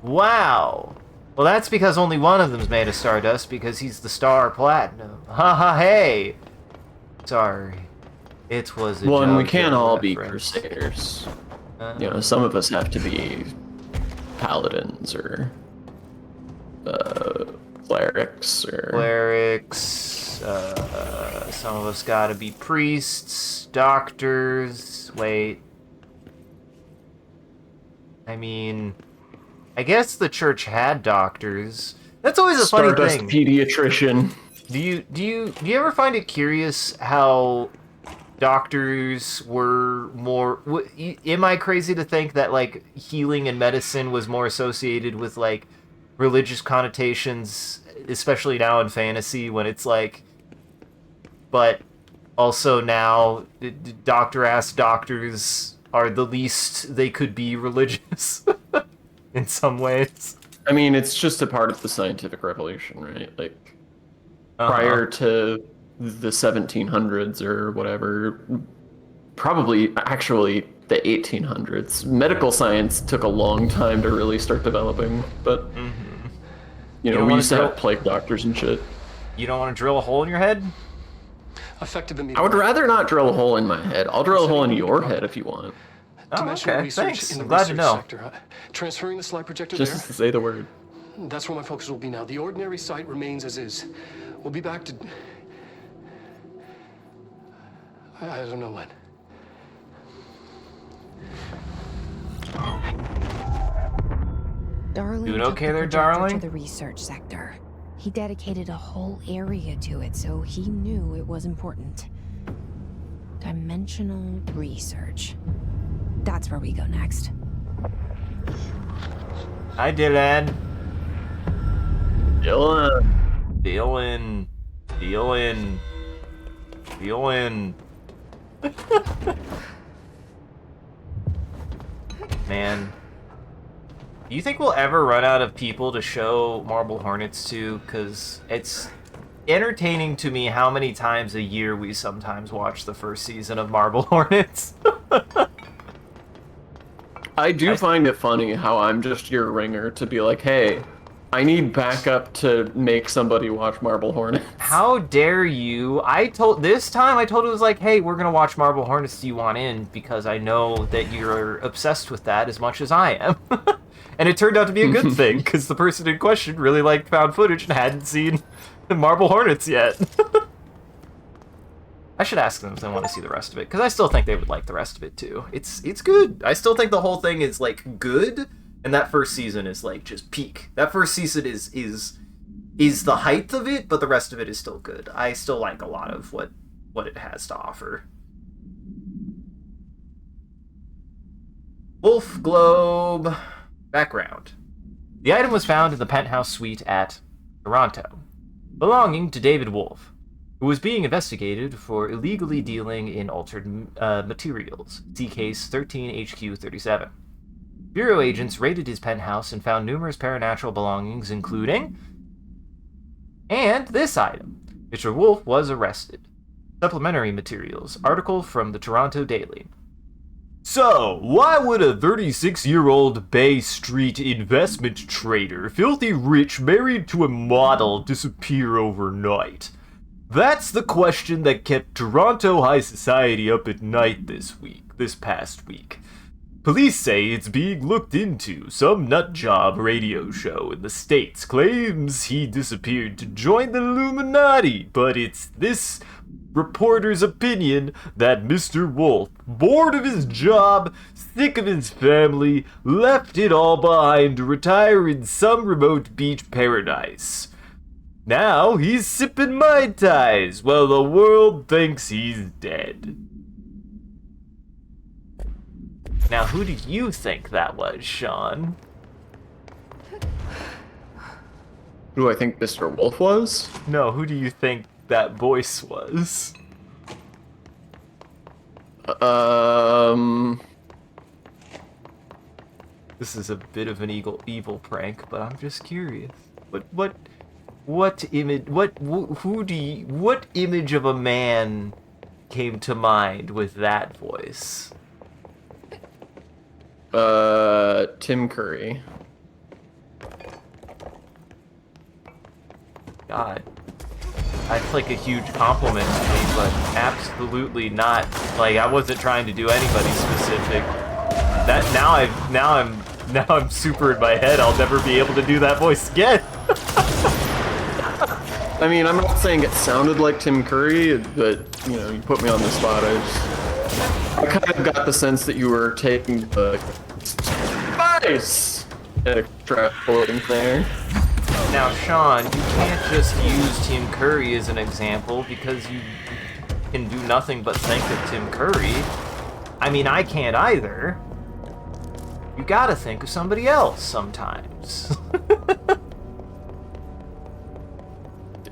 Wow! Well, that's because only one of them's made of stardust, because he's the Star Platinum. Ha ha hey! Sorry. It was a Well, and we joke can't all be reference. Crusaders. You know, some of us have to be paladins or clerics or... Clerics, some of us gotta be priests, doctors, wait. I mean, I guess the church had doctors. That's always a funny Stardust thing. pediatrician. Do you ever find it curious how doctors were more... Am I crazy to think that, like, healing and medicine was more associated with, like, religious connotations, especially now in fantasy, when it's, like... But also now, doctor-ass doctors are the least they could be religious, in some ways. I mean, it's just a part of the scientific revolution, right? Like, prior to the 1700s or whatever, probably actually the 1800s, medical science took a long time to really start developing, but you know, we used to have plague doctors and shit. You don't want to drill a hole in your head? Affected the I would rather not drill a hole in my head. I'll drill a hole in your head if you want. Oh, Dimensional okay. research Thanks. in the I'm glad to research know. sector. Transferring the slide projector Just there. to say the word. That's where my focus will be now. The ordinary site remains as is. We'll be back to... I don't know when. Darling Doing took okay the there, projector darling? to the research sector. He dedicated a whole area to it, so he knew it was important. Dimensional research. That's where we go next. Hi, Dylan. Dylan. Dylan. Dylan. Dylan. Man. Do you think we'll ever run out of people to show Marble Hornets to? Because it's entertaining to me how many times a year we sometimes watch the first season of Marble Hornets. I do find it funny how I'm just your ringer to be like, hey, I need backup to make somebody watch Marble Hornets. How dare you? This time I told it was like, hey, we're gonna watch Marble Hornets, do you want in? Because I know that you're obsessed with that as much as I am. And it turned out to be a good thing, because the person in question really liked found footage and hadn't seen Marble Hornets yet. I should ask them if they want to see the rest of it, because I still think they would like the rest of it too. It's good. I still think the whole thing is like good, and that first season is like just peak. That first season is the height of it, but the rest of it is still good. I still like a lot of what it has to offer. Wolf Globe. Background. The item was found in the penthouse suite at Toronto, belonging to David Wolf, who was being investigated for illegally dealing in altered materials. See case 13HQ37. Bureau agents raided his penthouse and found numerous paranormal belongings, including... and this item. Mr. Wolf was arrested. Supplementary materials. Article from the Toronto Daily. So, why would a 36-year-old Bay Street investment trader, filthy rich, married to a model, disappear overnight? That's the question that kept Toronto high society up at night this past week. Police say it's being looked into. Some nutjob radio show in the States claims he disappeared to join the Illuminati, but it's this reporter's opinion that Mr. Wolf, bored of his job, sick of his family, left it all behind to retire in some remote beach paradise. Now he's sipping Mai Tais while the world thinks he's dead. Now, who do you think that was, Sean? Who do I think Mr. Wolf was? No, who do you think that voice was? This is a bit of an evil prank, but I'm just curious. What image of a man came to mind with that voice? Tim Curry. God. That's like a huge compliment to me, but absolutely not. Like, I wasn't trying to do anybody specific. Now I'm super in my head. I'll never be able to do that voice again. I mean, I'm not saying it sounded like Tim Curry, but you know, you put me on the spot. I kind of got the sense that you were taking the spice and extrapolating there. Now, Sean, you can't just use Tim Curry as an example because you can do nothing but think of Tim Curry. I mean, I can't either. You gotta think of somebody else sometimes.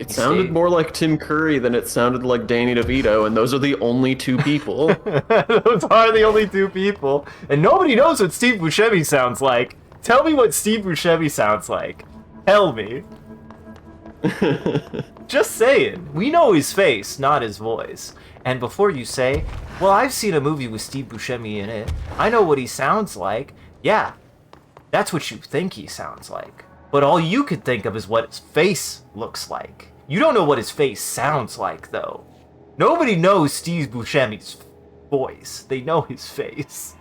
It sounded more like Tim Curry than it sounded like Danny DeVito, and those are the only two people. Those are the only two people. And nobody knows what Steve Buscemi sounds like. Tell me what Steve Buscemi sounds like. Tell me. Just saying. We know his face, not his voice. And before you say, well, I've seen a movie with Steve Buscemi in it. I know what he sounds like. Yeah, that's what you think he sounds like. But all you could think of is what his face looks like. You don't know what his face sounds like, though. Nobody knows Steve Buscemi's voice. They know his face.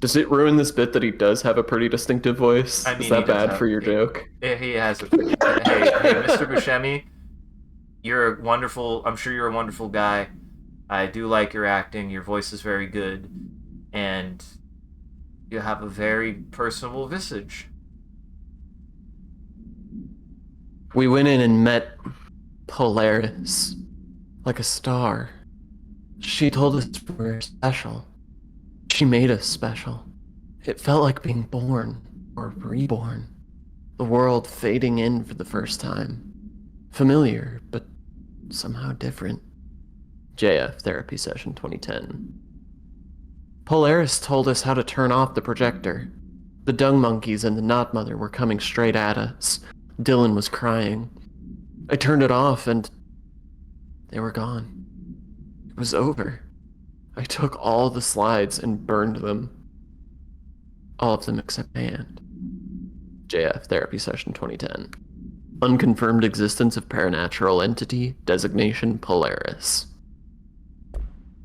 Does it ruin this bit that he does have a pretty distinctive voice? I mean, is that bad for your joke? He has a... hey, Mr. Buscemi, you're a wonderful... I'm sure you're a wonderful guy. I do like your acting. Your voice is very good. And you have a very personable visage. We went in and met Polaris. Like a star. She told us we were special. She made us special. It felt like being born, or reborn. The world fading in for the first time. Familiar, but somehow different. JF Therapy Session 2010. Polaris told us how to turn off the projector. The dung monkeys and the knot mother were coming straight at us. Dylan was crying. I turned it off and they were gone. It was over. I took all the slides and burned them. All of them except my hand. JF Therapy Session 2010. Unconfirmed existence of paranatural entity, designation Polaris.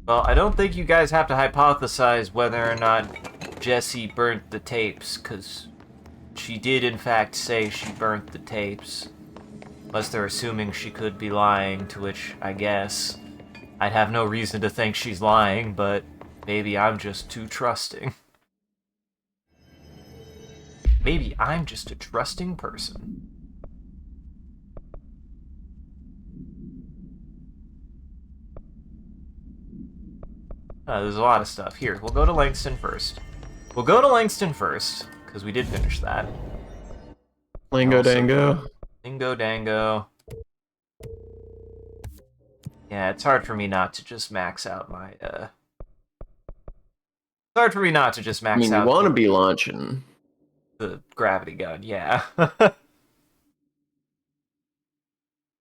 Well, I don't think you guys have to hypothesize whether or not Jessie burnt the tapes, because she did in fact say she burnt the tapes. Unless they're assuming she could be lying, to which, I guess, I'd have no reason to think she's lying, but maybe I'm just too trusting. Maybe I'm just a trusting person. There's a lot of stuff. Here, we'll go to Langston first. Because we did finish that. Lingo Dango. Lingo Dango. Yeah, it's hard for me not to just max out my, It's hard for me not to just max out... you want to be launching the gravity gun, yeah.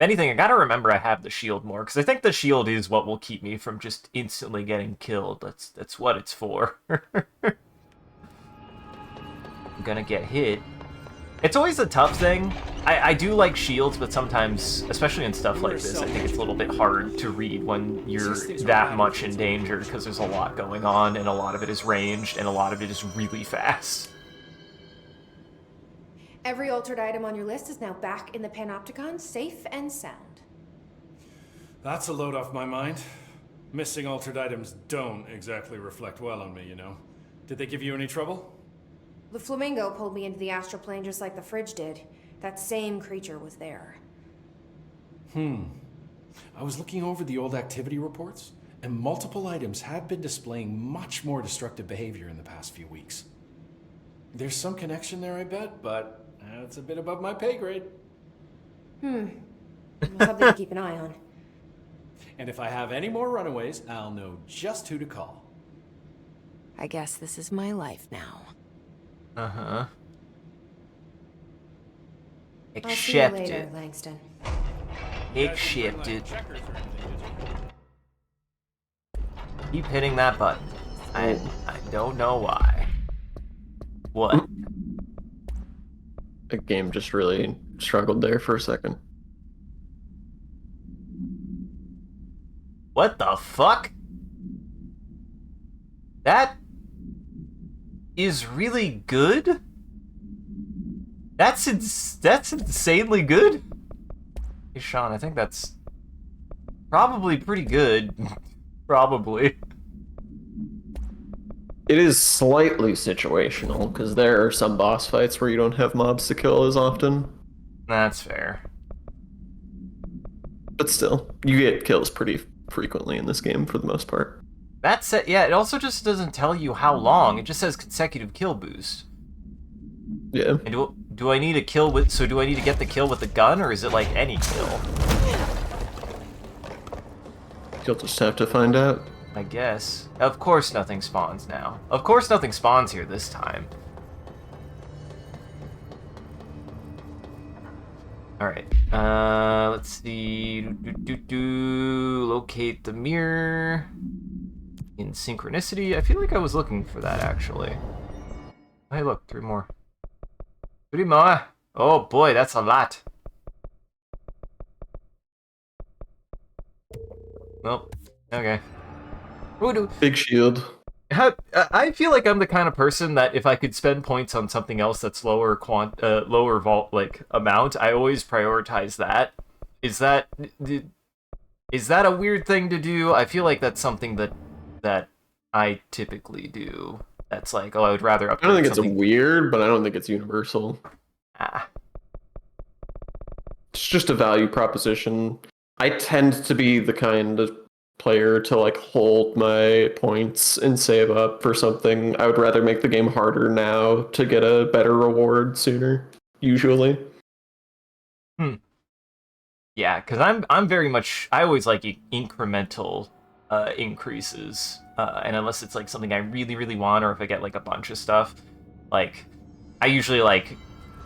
Anything, I gotta remember I have the shield more, because I think the shield is what will keep me from just instantly getting killed. That's what it's for. I'm gonna get hit. It's always a tough thing. I do like shields, but sometimes, especially in stuff like this, I think it's a little bit hard to read when you're that much in danger, because there's a lot going on, and a lot of it is ranged, and a lot of it is really fast. Every altered item on your list is now back in the Panopticon, safe and sound. That's a load off my mind. Missing altered items don't exactly reflect well on me, you know. Did they give you any trouble? The flamingo pulled me into the astral plane just like the fridge did. That same creature was there. I was looking over the old activity reports, and multiple items have been displaying much more destructive behavior in the past few weeks. There's some connection there, I bet, but that's a bit above my pay grade. Something to keep an eye on. And if I have any more runaways, I'll know just who to call. I guess this is my life now. Uh-huh. I'll see you later, Langston. Accepted. Keep hitting that button. I don't know why. What? The game just really struggled there for a second. What the fuck? That is really good? That's insanely good? Hey, Sean, I think that's probably pretty good. Probably. It is slightly situational, because there are some boss fights where you don't have mobs to kill as often. That's fair. But still, you get kills pretty frequently in this game for the most part. That said, yeah, it also just doesn't tell you how long. It just says consecutive kill boost. Yeah. And do I need a kill with... So do I need to get the kill with the gun, or is it like any kill? You'll just have to find out. I guess. Of course nothing spawns now. Of course nothing spawns here this time. Alright. Let's see. Locate the mirror. In synchronicity. I feel like I was looking for that, actually. Hey, look, 3 more. 3 more. Oh boy, that's a lot. Well, okay. Big shield. I feel like I'm the kind of person that if I could spend points on something else that's lower lower vault amount, I always prioritize that. Is that a weird thing to do? I feel like that's something that I typically do. That's like, oh, I would rather upgrade I don't think something. it's weird, but I don't think it's universal. Ah. It's just a value proposition. I tend to be the kind of player to like hold my points and save up for something. I would rather make the game harder now to get a better reward sooner, usually. Yeah, because I'm very much, I always like incremental increases, and unless it's like something I really, really want, or if I get like a bunch of stuff, like I usually like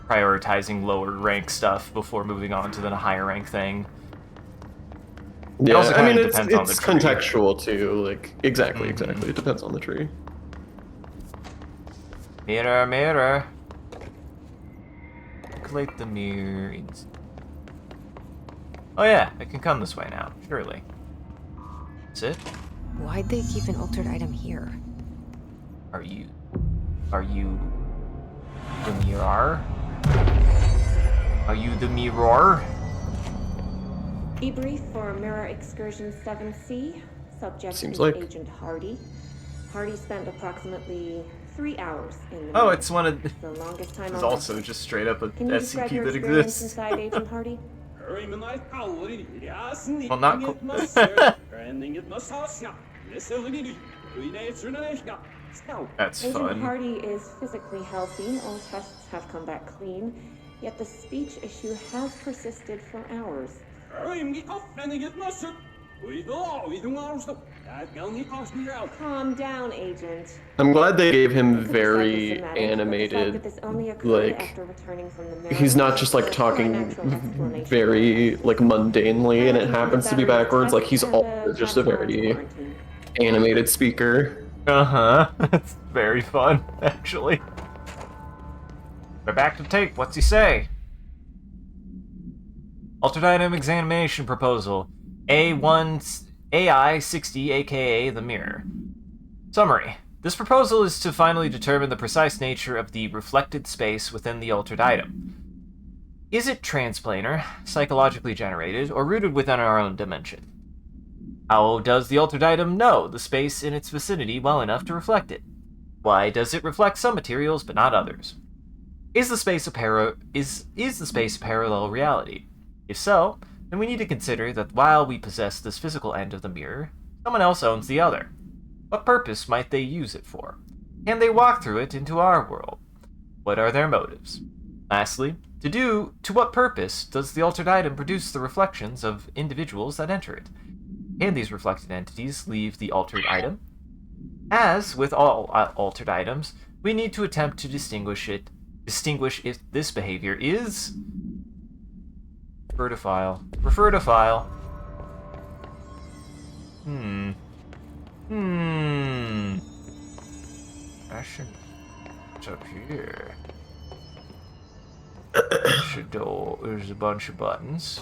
prioritizing lower rank stuff before moving on to the higher rank thing. Yeah, also I mean, depends on the it's tree. contextual too. Like exactly. It depends on the tree. Mirror, mirror. Collect the mirror. Oh yeah, I can come this way now. Surely. That's it. Why'd they keep an altered item here? Are you the mirror? Are you the mirror? Debrief for Mirror Excursion 7C. Subject Seems is like. Agent Hardy. Hardy spent approximately 3 hours in the Oh, mirror. it's one of the longest time it's on also record. just straight up a Can you describe your SCP that experience exists. inside, Agent Hardy? Well, not cool. That's Agent fun. Hardy is physically healthy. All tests have come back clean. Yet the speech issue has persisted for hours. Calm down, Agent. I'm glad they gave him This is very psychosomatic, but the fact animated. that this only occurred Like after returning from the mirror he's not just like is a talking natural explanation. very like mundanely, and it happens to be backwards. Like he's And, also just a 5 hours very quarantine. animated speaker. It's very fun, actually. We're back to tape. What's he say? Altered item examination proposal. AI-60, aka the mirror. Summary. This proposal is to finally determine the precise nature of the reflected space within the altered item. Is it transplanar, psychologically generated, or rooted within our own dimension? How does the altered item know the space in its vicinity well enough to reflect it? Why does it reflect some materials but not others? Is the space a parallel reality? If so, then we need to consider that while we possess this physical end of the mirror, someone else owns the other. What purpose might they use it for? Can they walk through it into our world? What are their motives? Lastly, to what purpose does the altered item produce the reflections of individuals that enter it? Can these reflected entities leave the altered item? As with all altered items, we need to attempt to distinguish if this behavior is... Refer to file. Refer to file. Fashion. What's up here? There's a bunch of buttons.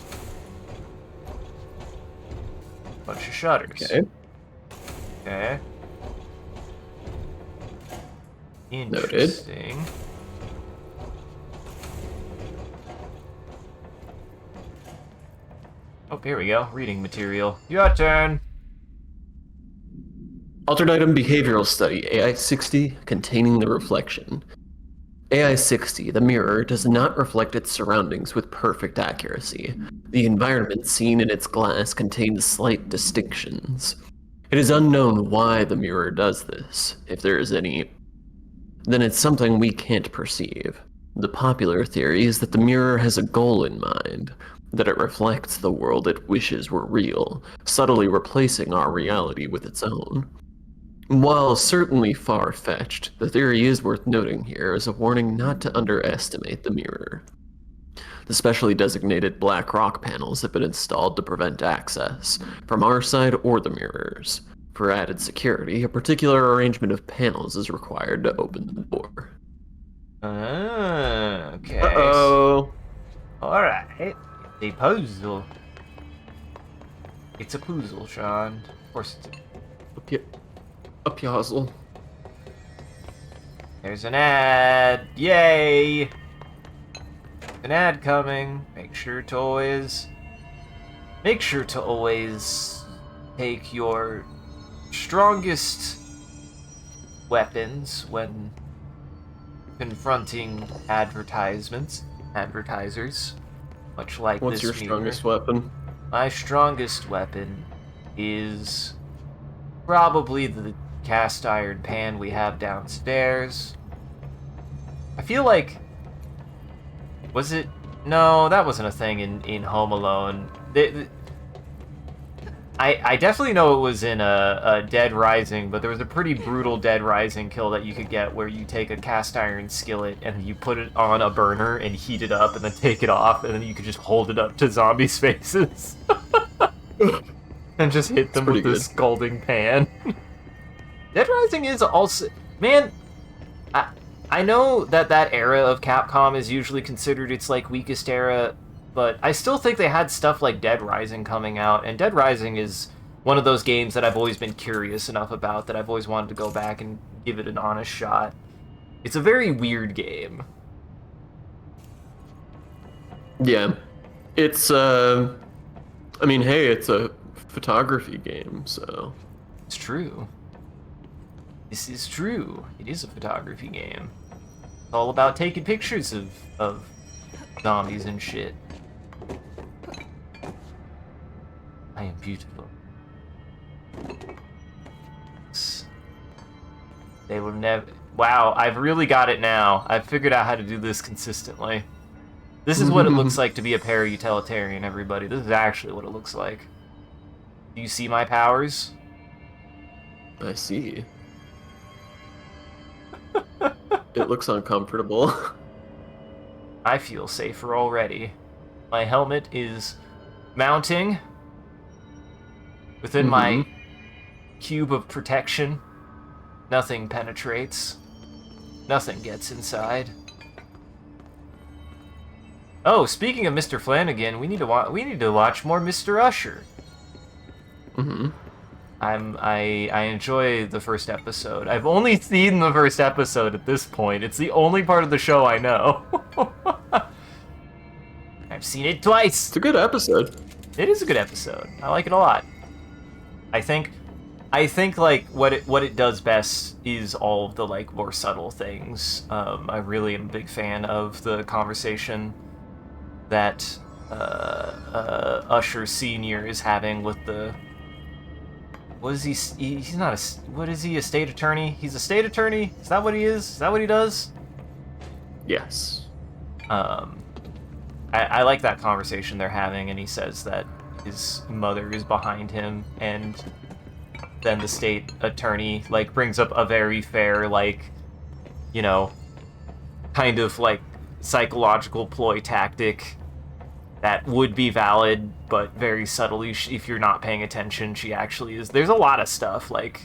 Bunch of shutters. Okay. Okay. Interesting. Noted. Oh, here we go. Reading material. Your turn. Altered item behavioral study, AI-60, containing the reflection. AI-60, the mirror, does not reflect its surroundings with perfect accuracy. The environment seen in its glass contains slight distinctions. It is unknown why the mirror does this, if there is any. Then it's something we can't perceive. The popular theory is that the mirror has a goal in mind, that it reflects the world it wishes were real, subtly replacing our reality with its own. While certainly far-fetched, the theory is worth noting here as a warning not to underestimate the mirror. The specially designated black rock panels have been installed to prevent access, from our side or the mirror's. For added security, a particular arrangement of panels is required to open the door. Okay. Uh-oh. Alright. A puzzle. It's a puzzle, Sean. Of course it's A puzzle. There's an ad. Yay! An ad coming. Make sure to always take your strongest weapons when confronting advertisers, much like What's this your meter. strongest weapon? My strongest weapon is probably the cast iron pan we have downstairs. I feel like... Was it... No, that wasn't a thing in Home Alone. I definitely know it was in a Dead Rising, but there was a pretty brutal Dead Rising kill that you could get where you take a cast iron skillet and you put it on a burner and heat it up and then take it off, and then you could just hold it up to zombies' faces. And just hit them with the scalding pan. Dead Rising is also... Man, I know that era of Capcom is usually considered its, like, weakest era, but I still think they had stuff like Dead Rising coming out, and Dead Rising is one of those games that I've always been curious enough about, that I've always wanted to go back and give it an honest shot. It's a very weird game. Yeah. It's, I mean, hey, it's a photography game, so... It's true. This is true. It is a photography game. It's all about taking pictures of zombies and shit. I am beautiful. They will never... Wow, I've really got it now. I've figured out how to do this consistently. This is what it looks like to be a para-utilitarian, everybody. This is actually what it looks like. Do you see my powers? I see. It looks uncomfortable. I feel safer already. My helmet is mounting within my cube of protection. Nothing penetrates. Nothing gets inside. Oh, speaking of Mr. Flanagan, we need to watch more Mr. Usher. I enjoy the first episode. I've only seen the first episode at this point. It's the only part of the show I know. I've seen it twice. It's a good episode. It is a good episode. I like it a lot. I think like what it does best is all of the like more subtle things. I really am a big fan of the conversation that Usher Senior is having with the... What is he? He's not a... What is he? A state attorney? He's a state attorney? Is that what he is? Is that what he does? Yes. I like that conversation they're having, and he says that his mother is behind him, and then the state attorney, like, brings up a very fair, like, you know, kind of, like, psychological ploy tactic that would be valid, but very subtly, if you're not paying attention, she actually is. There's a lot of stuff, like,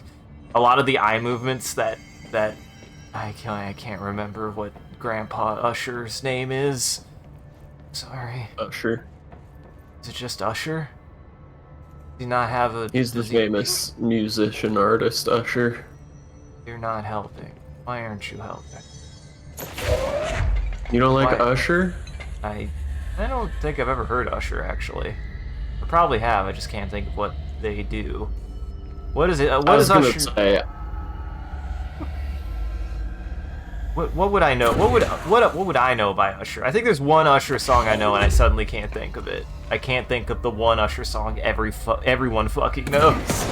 a lot of the eye movements that I can't remember what Grandpa Usher's name is. Sorry. Usher. Is it just Usher? Do you not have a... He's the famous musician artist, Usher. You're not helping. Why aren't you helping? You don't like Usher? I don't think I've ever heard Usher, actually. I probably have, I just can't think of what they do. What is it? What is Usher? Say, what would I know? What would I know by Usher? I think there's one Usher song I know, and I suddenly can't think of it. I can't think of the one Usher song everyone fucking knows.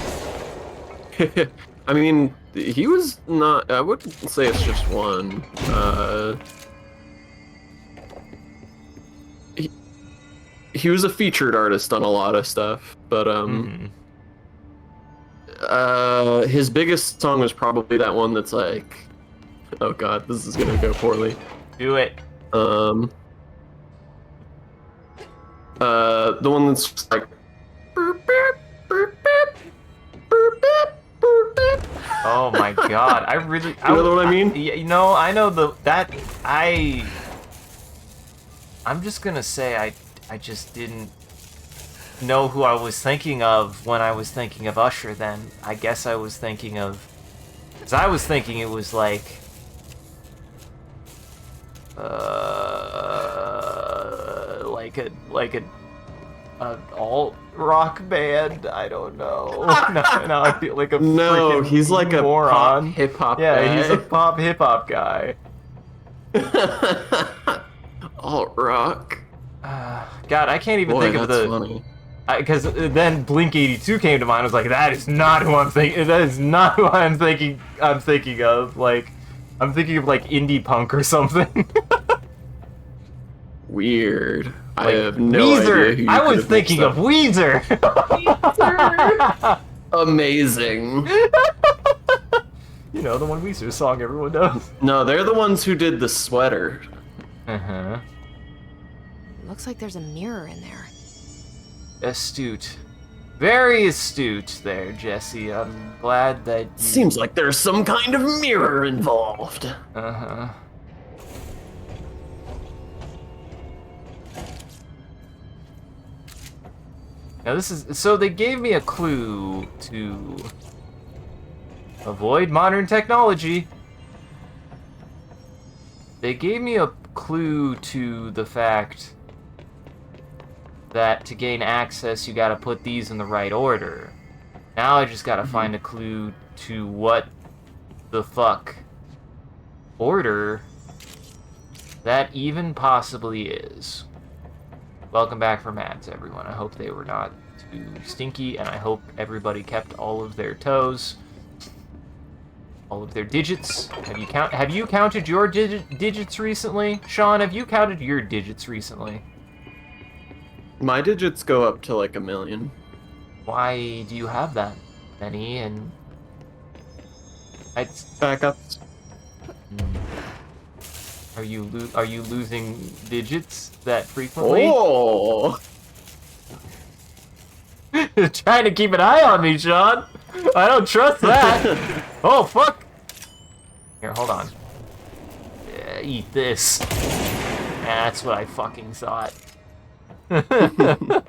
I mean, he was not... I wouldn't say it's just one. He was a featured artist on a lot of stuff, but his biggest song was probably that one that's like... Oh god, this is gonna go poorly. Do it. The one that's just like... Oh Oh my god, I really... You know what I mean? Yeah, you know, I know I'm just gonna say I just didn't know who I was thinking of when I was thinking of Usher then. I guess I was thinking of... Because I was thinking it was like... like a alt rock band. I don't know. Now I feel like a No, freaking he's like a moron. pop hip hop Yeah, guy. he's a pop hip hop guy. Alt rock. God, I can't even Boy, think of that's the. funny. Because then Blink 82 came to mind. I was like, that is not who I'm thinking. That is not who I'm thinking. I'm thinking of. Like, I'm thinking of like indie punk or something. Weird. Like, I have no Weezer. idea who you I could was have thinking of mixed Weezer. up. Amazing. You know, the one Weezer song everyone knows. No, they're the ones who did the sweater. Uh-huh. Looks like there's a mirror in there. Astute. Very astute there, Jesse. I'm glad that you... Seems like there's some kind of mirror involved. Uh-huh. Now this is... So they gave me a clue to... avoid modern technology. They gave me a clue to the fact that to gain access, you gotta put these in the right order. Now I just gotta find a clue to what the fuck order that even possibly is. Welcome back from ads, everyone. I hope they were not too stinky, and I hope everybody kept all of their toes, all of their digits. Have you counted your digits recently? Sean, have you counted your digits recently? My digits go up to like 1 million. Why do you have that many? And Backups. Are you losing digits that frequently? Oh! Trying to keep an eye on me, Sean. I don't trust that. Oh fuck! Here, hold on. Yeah, eat this. Yeah, that's what I fucking thought. I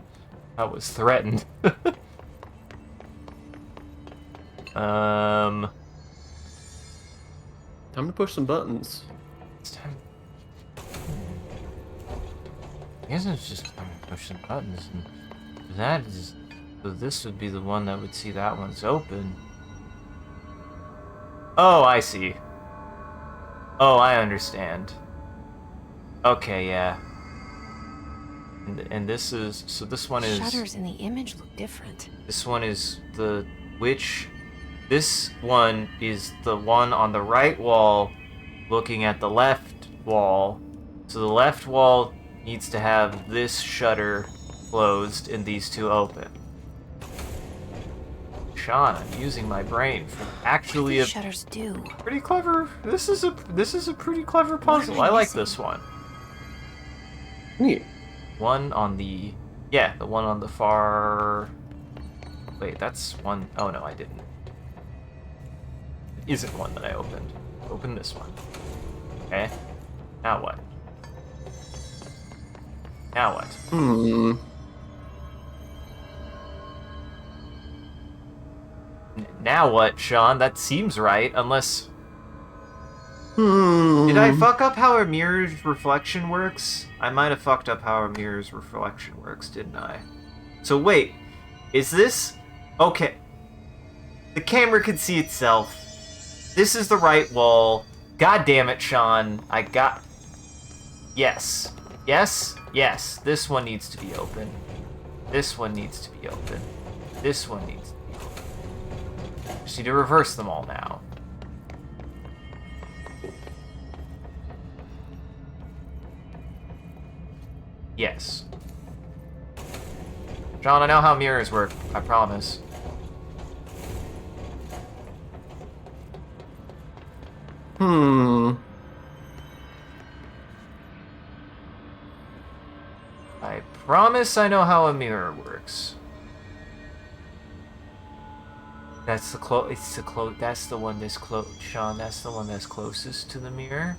was threatened. Time to push some buttons. It's time. I guess it's just time to push some buttons, and that is. So this would be the one that would see that one's open. Oh, I see. Oh, I understand. Okay, yeah. And this is, so this one is... Shutters in the image look different. This one is the witch. This one is the one on the right wall looking at the left wall. So the left wall needs to have this shutter closed and these two open. Sean, I'm using my brain for actually a shutters do. Pretty clever. This is a pretty clever puzzle. I like this one. Neat. One on the... Yeah, the one on the far... Wait, that's one... Oh, no, I didn't. It isn't one that I opened. Open this one. Okay. Now what? Now what? Now what, Sean? That seems right, unless... Did I fuck up how a mirror's reflection works? I might have fucked up how a mirror's reflection works, didn't I? So wait, is this... Okay. The camera can see itself. This is the right wall. God damn it, Sean. I got... Yes. Yes? Yes. This one needs to be open. This one needs to be open. This one needs to be open. Just need to reverse them all now. Yes. John, I know how mirrors work, I promise. I promise I know how a mirror works. That's that's the one that's Sean, that's the one that's closest to the mirror.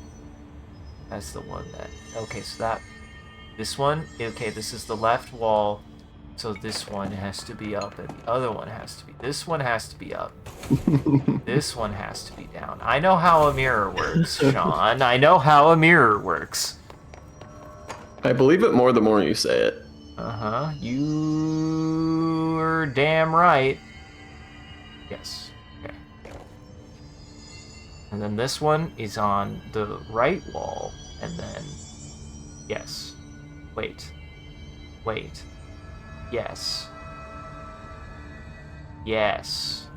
That's the one that... Okay, so this one... Okay, this is the left wall. So this one has to be up, and the other one has to be... This one has to be up. This one has to be down. I know how a mirror works, Sean. I know how a mirror works. I believe it more the more you say it. Uh-huh. You're damn right. Yes. Okay. And then this one is on the right wall, and then... Yes. Wait. Wait. Yes. Yes.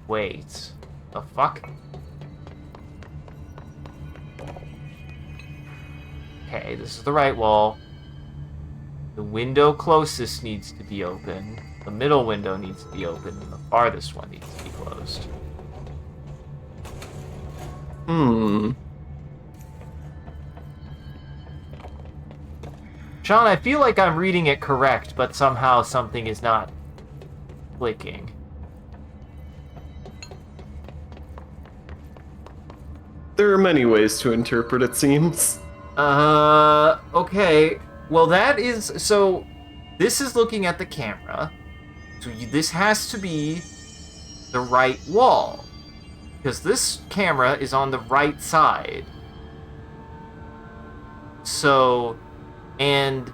Wait. The fuck? Okay, this is the right wall. The window closest needs to be open. The middle window needs to be open, and the farthest one needs to be closed. Sean, I feel like I'm reading it correct, but somehow something is not clicking. There are many ways to interpret, it seems. Okay. Well, that is... So, this is looking at the camera. So this has to be the right wall. Because this camera is on the right side. So... And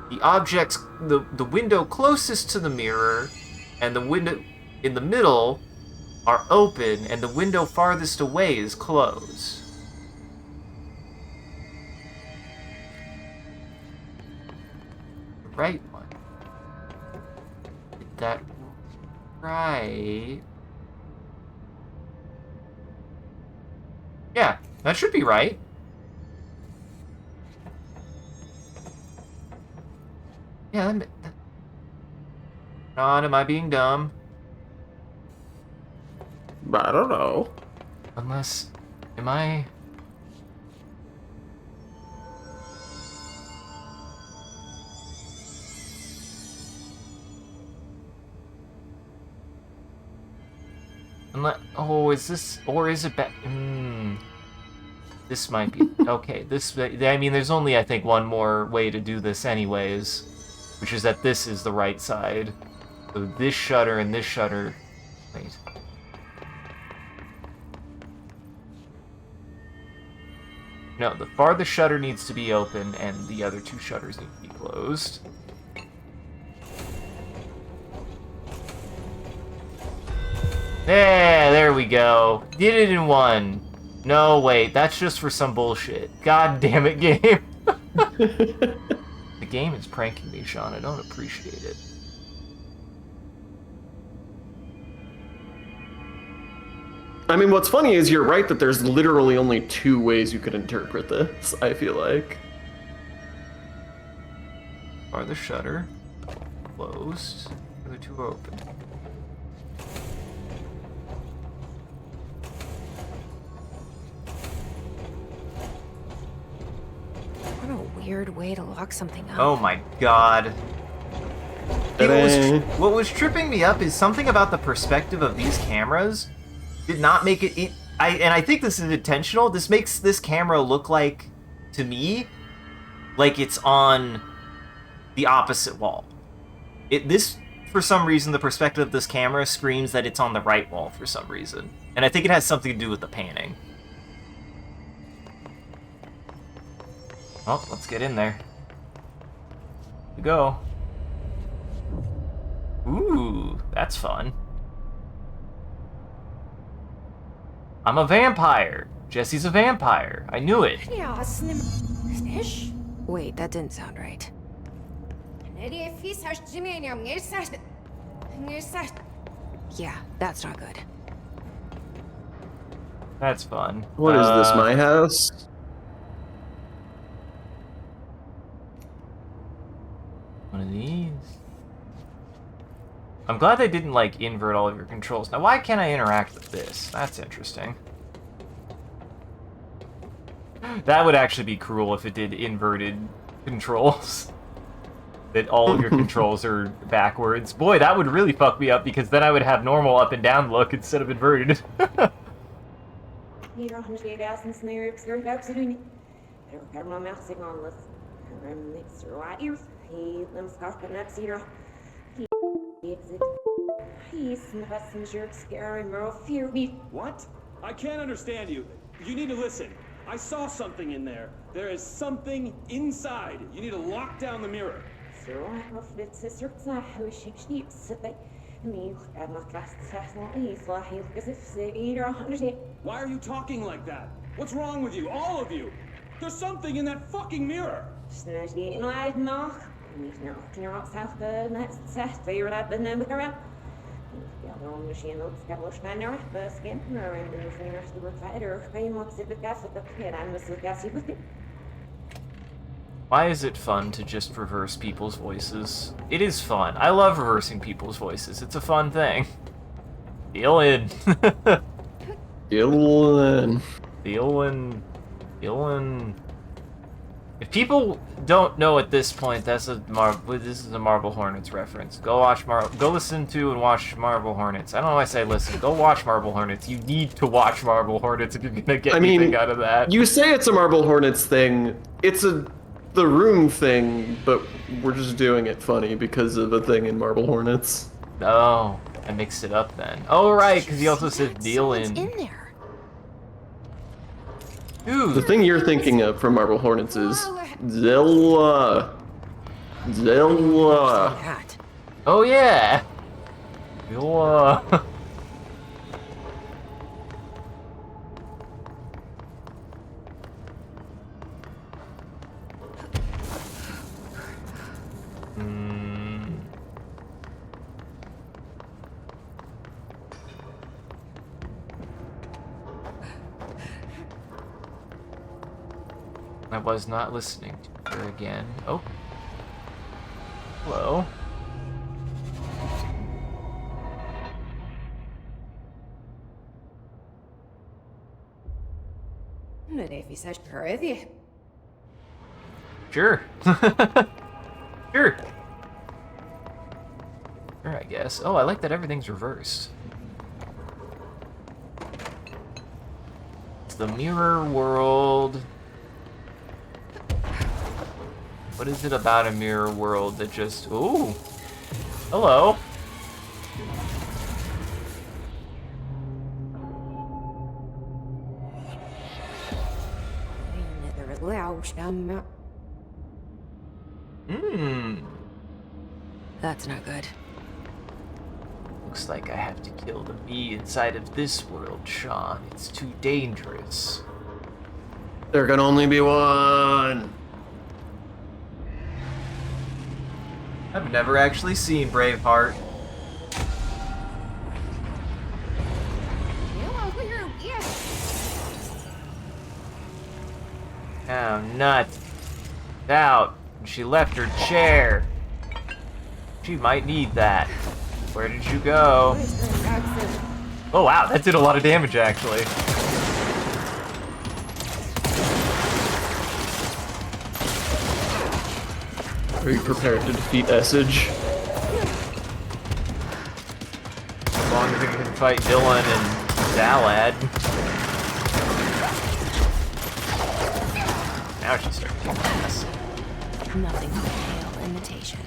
the objects... The window closest to the mirror and the window in the middle are open, and the window farthest away is closed. Right one. Did that right? Yeah, that should be right. Yeah, Ron, am I being dumb? I don't know. Unless... Am I... Oh, is this... Or is it back... This might be... Okay, this... I mean, there's only, I think, one more way to do this anyways. Which is that this is the right side. So this shutter and this shutter... Wait. No, the farthest shutter needs to be open, and the other two shutters need to be closed. Yeah, there we go. Did it in one. No, wait, that's just for some bullshit. God damn it, game. The game is pranking me, Sean. I don't appreciate it. I mean, what's funny is you're right that there's literally only two ways you could interpret this, I feel like. Are the shutter closed? Are the two open? What a weird way to lock something up. Oh my god. What was tripping me up is something about the perspective of these cameras did not make it... And I think this is intentional. This makes this camera look like, to me, like it's on the opposite wall. For some reason, the perspective of this camera screams that it's on the right wall for some reason. And I think it has something to do with the panning. Well, let's get in there. Here we go. Ooh, that's fun. I'm a vampire. Jesse's a vampire. I knew it. Wait, that didn't sound right. Yeah, that's not good. That's fun. What is this, my house? One of these. I'm glad they didn't, like, invert all of your controls. Now, why can't I interact with this? That's interesting. That would actually be cruel if it did inverted controls. that all of your controls are backwards. Boy, that would really fuck me up because then I would have normal up and down look instead of inverted. What? I can't understand you. You need to listen. I saw something in there. There is something inside. You need to lock down the mirror. Why are you talking like that? What's wrong with you? All of you? There's something in that fucking mirror. Why is it fun to just reverse people's voices? It is fun. I love reversing people's voices. It's a fun thing. Dylan. Dylan. Dylan. If people don't know at this point, this is a Marble Hornets reference. Go listen to and watch Marble Hornets. I don't know why I say listen. Go watch Marble Hornets. You need to watch Marble Hornets if you're gonna get anything out of that. You say it's a Marble Hornets thing. It's the room thing, but we're just doing it funny because of a thing in Marble Hornets. Oh, I mixed it up then. Oh right, because he also said Dylan. In there. Dude. The thing you're thinking of from Marble Hornets is Zilla. Oh yeah. Zilla. I was not listening to her again. Oh. Hello. Sure. Sure. Sure, I guess. Oh, I like that everything's reversed. It's the mirror world. What is it about a mirror world that just... Ooh! Hello! That's not good. Looks like I have to kill the me inside of this world, Sean. It's too dangerous. There can only be one! I've never actually seen Braveheart. Oh, nuts. Out. She left her chair. She might need that. Where did you go? Oh, wow. That did a lot of damage, actually. Are you prepared to defeat Essage? As long as I can fight Dylan and Zalad. Now she's starting to kick my ass. Nothing but pale imitation.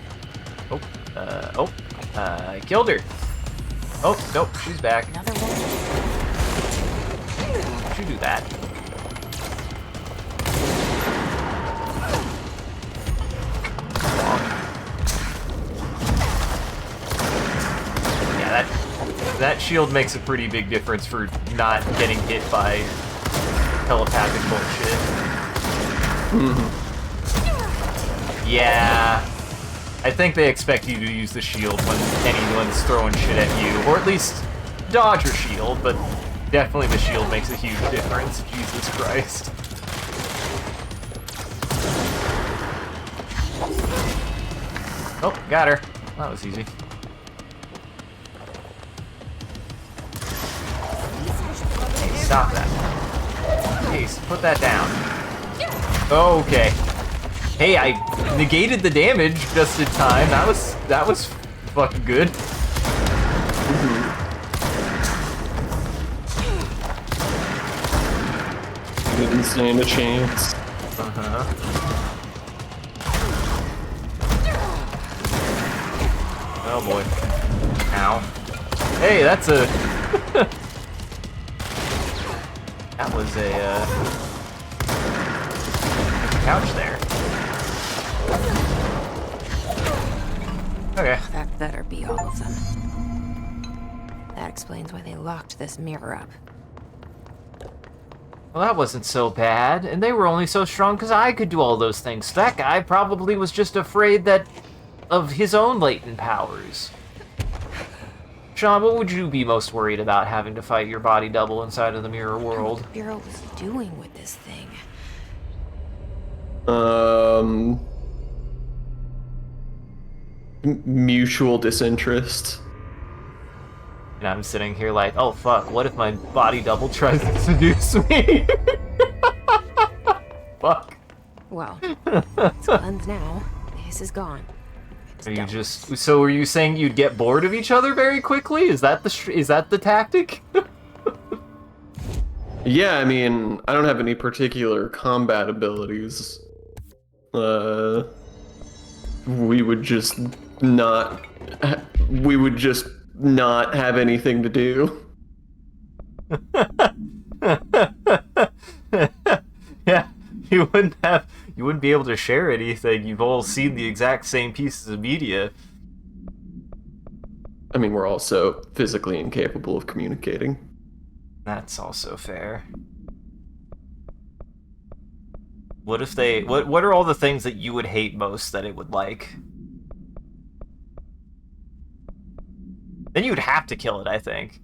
I killed her. Oh, nope, she's back. Another one. Don't you do that. That shield makes a pretty big difference for not getting hit by telepathic bullshit. Yeah. I think they expect you to use the shield when anyone's throwing shit at you. Or at least dodge your shield, but definitely the shield makes a huge difference. Jesus Christ. Oh, got her. That was easy. Stop that. Hey, put that down. Okay. Hey, I negated the damage just in time. That was fucking good. Didn't stand a chance. Oh boy. Ow. Hey, that's a... that was a, couch there. Okay. That better be all of them. That explains why they locked this mirror up. Well, that wasn't so bad, and they were only so strong because I could do all those things. That guy probably was just afraid of his own latent powers. Sean, what would you be most worried about having to fight your body double inside of the mirror world? What the Bureau was doing with this thing? Mutual disinterest. And I'm sitting here like, oh fuck, what if my body double tries to seduce me? Fuck. Well, it's cleansed now. This is gone. Are you just... So are you saying you'd get bored of each other very quickly? Is that the tactic? Yeah, I mean, I don't have any particular combat abilities. We would just not have anything to do. Yeah, you wouldn't be able to share anything. You've all seen the exact same pieces of media. I mean, we're also physically incapable of communicating. That's also fair. What if they... What are all the things that you would hate most that it would like? Then you would have to kill it, I think.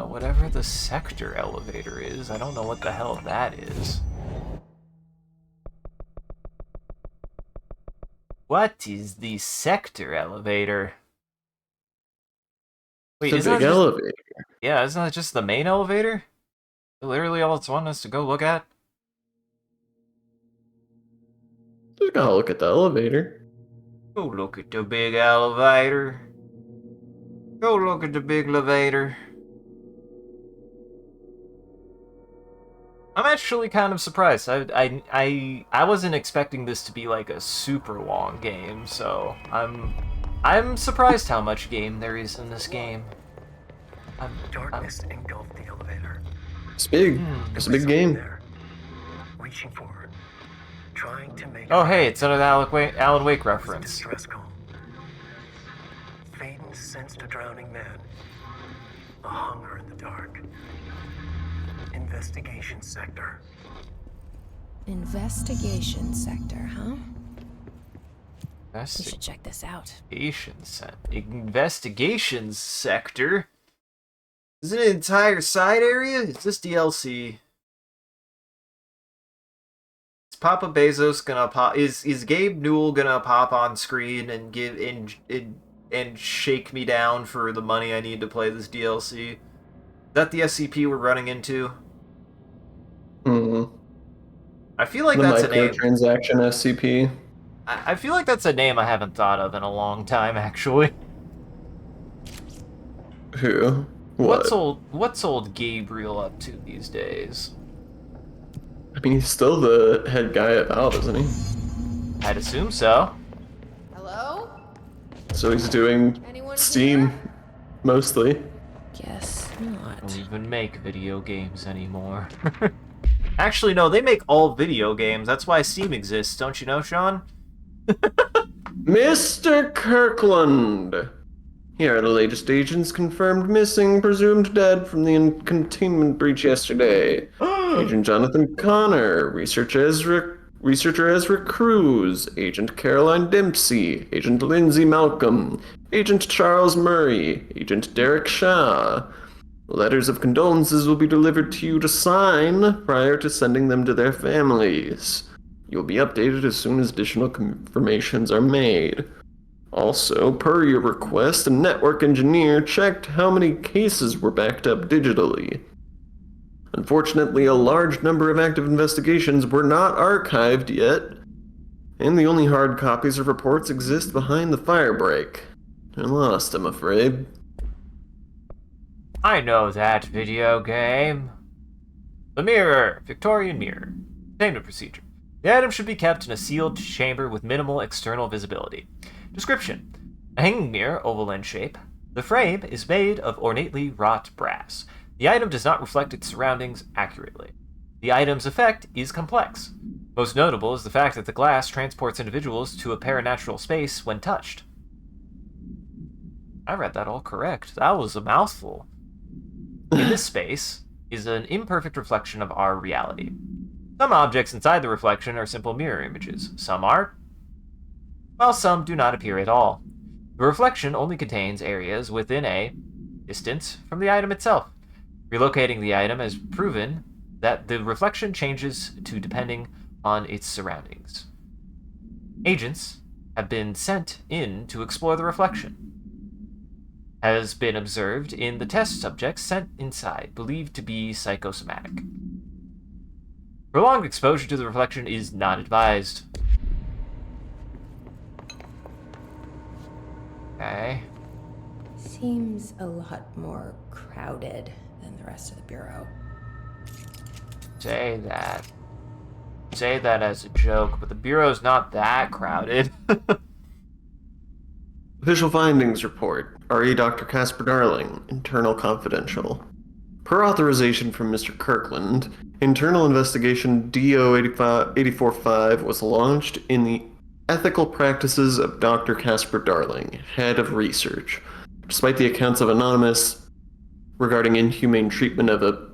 Whatever the sector elevator is, I don't know what the hell that is. What is the sector elevator? Wait, it's a big elevator. Yeah, isn't that just the main elevator? Literally all it's wanting us to go look at? Just gotta look at the elevator. Go look at the big elevator. Go look at the big elevator. I'm actually kind of surprised. I wasn't expecting this to be like a super long game, so I'm surprised how much game there is in this game. Darkness engulfed the elevator. It's big. It's a big game. Reaching forward, trying to make. Oh hey, it's another Alan Wake reference. Distress call. Faden sensed a drowning man. A hunger in the dark. Investigation sector. Investigation sector, huh? We should check this out. Investigations sector? Is it an entire side area? Is this DLC? Is Papa Bezos gonna pop? Is Gabe Newell gonna pop on screen and give and shake me down for the money I need to play this DLC? Is that the SCP we're running into? I feel like that's a name. Microtransaction SCP. I feel like that's a name I haven't thought of in a long time, actually. Who? What? What's old Gabriel up to these days? I mean, he's still the head guy at Valve, isn't he? I'd assume so. Hello? So he's doing Steam, mostly. Guess not. Don't even make video games anymore. Actually, no, they make all video games. That's why Steam exists, don't you know, Sean? Mr. Kirkland! Here are the latest agents confirmed missing, presumed dead from the containment breach yesterday. Agent Jonathan Connor, Researcher Ezra Cruz, Agent Caroline Dempsey, Agent Lindsay Malcolm, Agent Charles Murray, Agent Derek Shaw. Letters of condolences will be delivered to you to sign prior to sending them to their families. You'll be updated as soon as additional confirmations are made. Also, per your request, a network engineer checked how many cases were backed up digitally. Unfortunately, a large number of active investigations were not archived yet, and the only hard copies of reports exist behind the firebreak. They're lost, I'm afraid. I know that video game. The mirror. Victorian mirror. Same procedure. The item should be kept in a sealed chamber with minimal external visibility. Description. A hanging mirror, oval in shape. The frame is made of ornately wrought brass. The item does not reflect its surroundings accurately. The item's effect is complex. Most notable is the fact that the glass transports individuals to a paranatural space when touched. I read that all correct. That was a mouthful. In this space is an imperfect reflection of our reality. Some objects inside the reflection are simple mirror images. Some are, while some do not appear at all. The reflection only contains areas within a distance from the item itself. Relocating the item has proven that the reflection changes to depending on its surroundings. Agents have been sent in to explore the reflection. Has been observed in the test subjects sent inside, believed to be psychosomatic. Prolonged exposure to the reflection is not advised. Okay. Seems a lot more crowded than the rest of the Bureau. Say that. Say that as a joke, but the Bureau's not that crowded. Official findings report. RE Dr. Casper Darling, internal confidential. Per authorization from Mr. Kirkland, internal investigation DO-845 was launched in the ethical practices of Dr. Casper Darling, head of research. Despite the accounts of Anonymous regarding inhumane treatment of a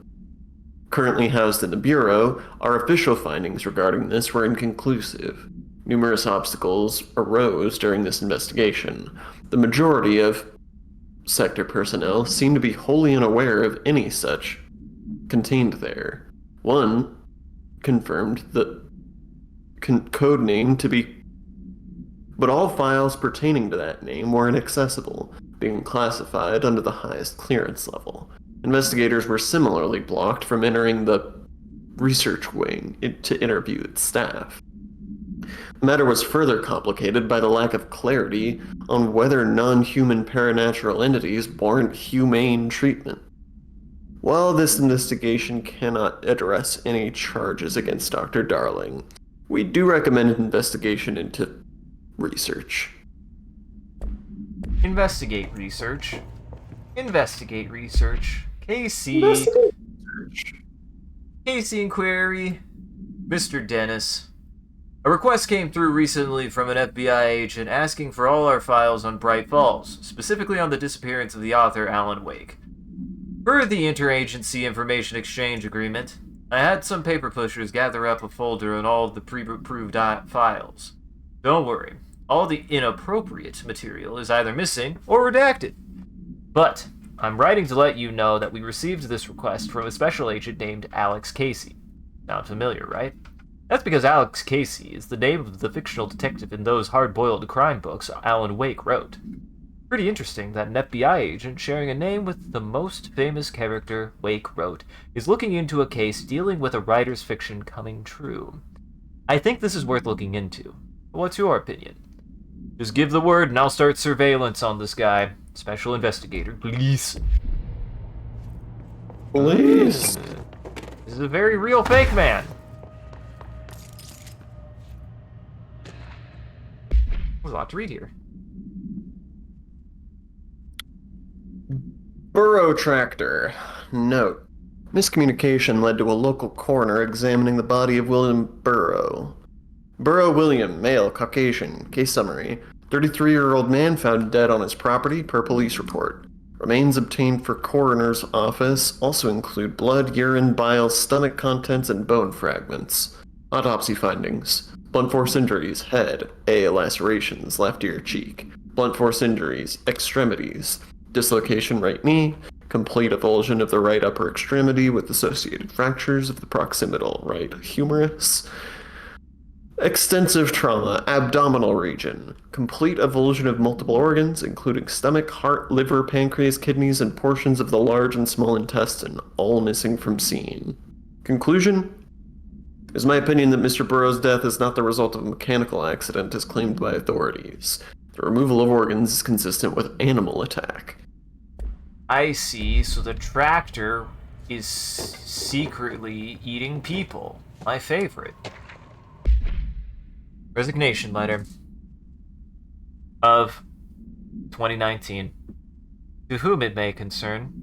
currently housed in the Bureau, our official findings regarding this were inconclusive. Numerous obstacles arose during this investigation. The majority of sector personnel seem to be wholly unaware of any such contained there. One confirmed the code name to be, but all files pertaining to that name were inaccessible, being classified under the highest clearance level. Investigators were similarly blocked from entering the research wing to interview its staff. The matter was further complicated by the lack of clarity on whether non-human paranatural entities warrant humane treatment. While this investigation cannot address any charges against Dr. Darling, we do recommend an investigation into research. Investigate research. Investigate research. Casey. Investigate research. Casey inquiry. Mr. Dennis. A request came through recently from an FBI agent asking for all our files on Bright Falls, specifically on the disappearance of the author Alan Wake. Per the Interagency Information Exchange Agreement, I had some paper pushers gather up a folder on all of the pre-approved files. Don't worry, all the inappropriate material is either missing or redacted. But I'm writing to let you know that we received this request from a special agent named Alex Casey. Sound familiar, right? That's because Alex Casey is the name of the fictional detective in those hard-boiled crime books Alan Wake wrote. Pretty interesting that an FBI agent sharing a name with the most famous character Wake wrote is looking into a case dealing with a writer's fiction coming true. I think this is worth looking into. What's your opinion? Just give the word and I'll start surveillance on this guy. Special investigator, please. Please. This is a very real fake man. There's a lot to read here. Burrow Tractor. Note. Miscommunication led to a local coroner examining the body of William Burrow. Burrow William, male, Caucasian. Case summary. 33-year-old man found dead on his property per police report. Remains obtained for coroner's office also include blood, urine, bile, stomach contents, and bone fragments. Autopsy findings. Blunt force injuries, head, A. Lacerations, left ear, cheek. Blunt force injuries, extremities. Dislocation right knee. Complete avulsion of the right upper extremity with associated fractures of the proximal right humerus. Extensive trauma, abdominal region. Complete avulsion of multiple organs, including stomach, heart, liver, pancreas, kidneys, and portions of the large and small intestine, all missing from scene. Conclusion? It is my opinion that Mr. Burroughs' death is not the result of a mechanical accident as claimed by authorities. The removal of organs is consistent with animal attack. I see, so the tractor is secretly eating people. My favorite. Resignation letter of 2019. To whom it may concern,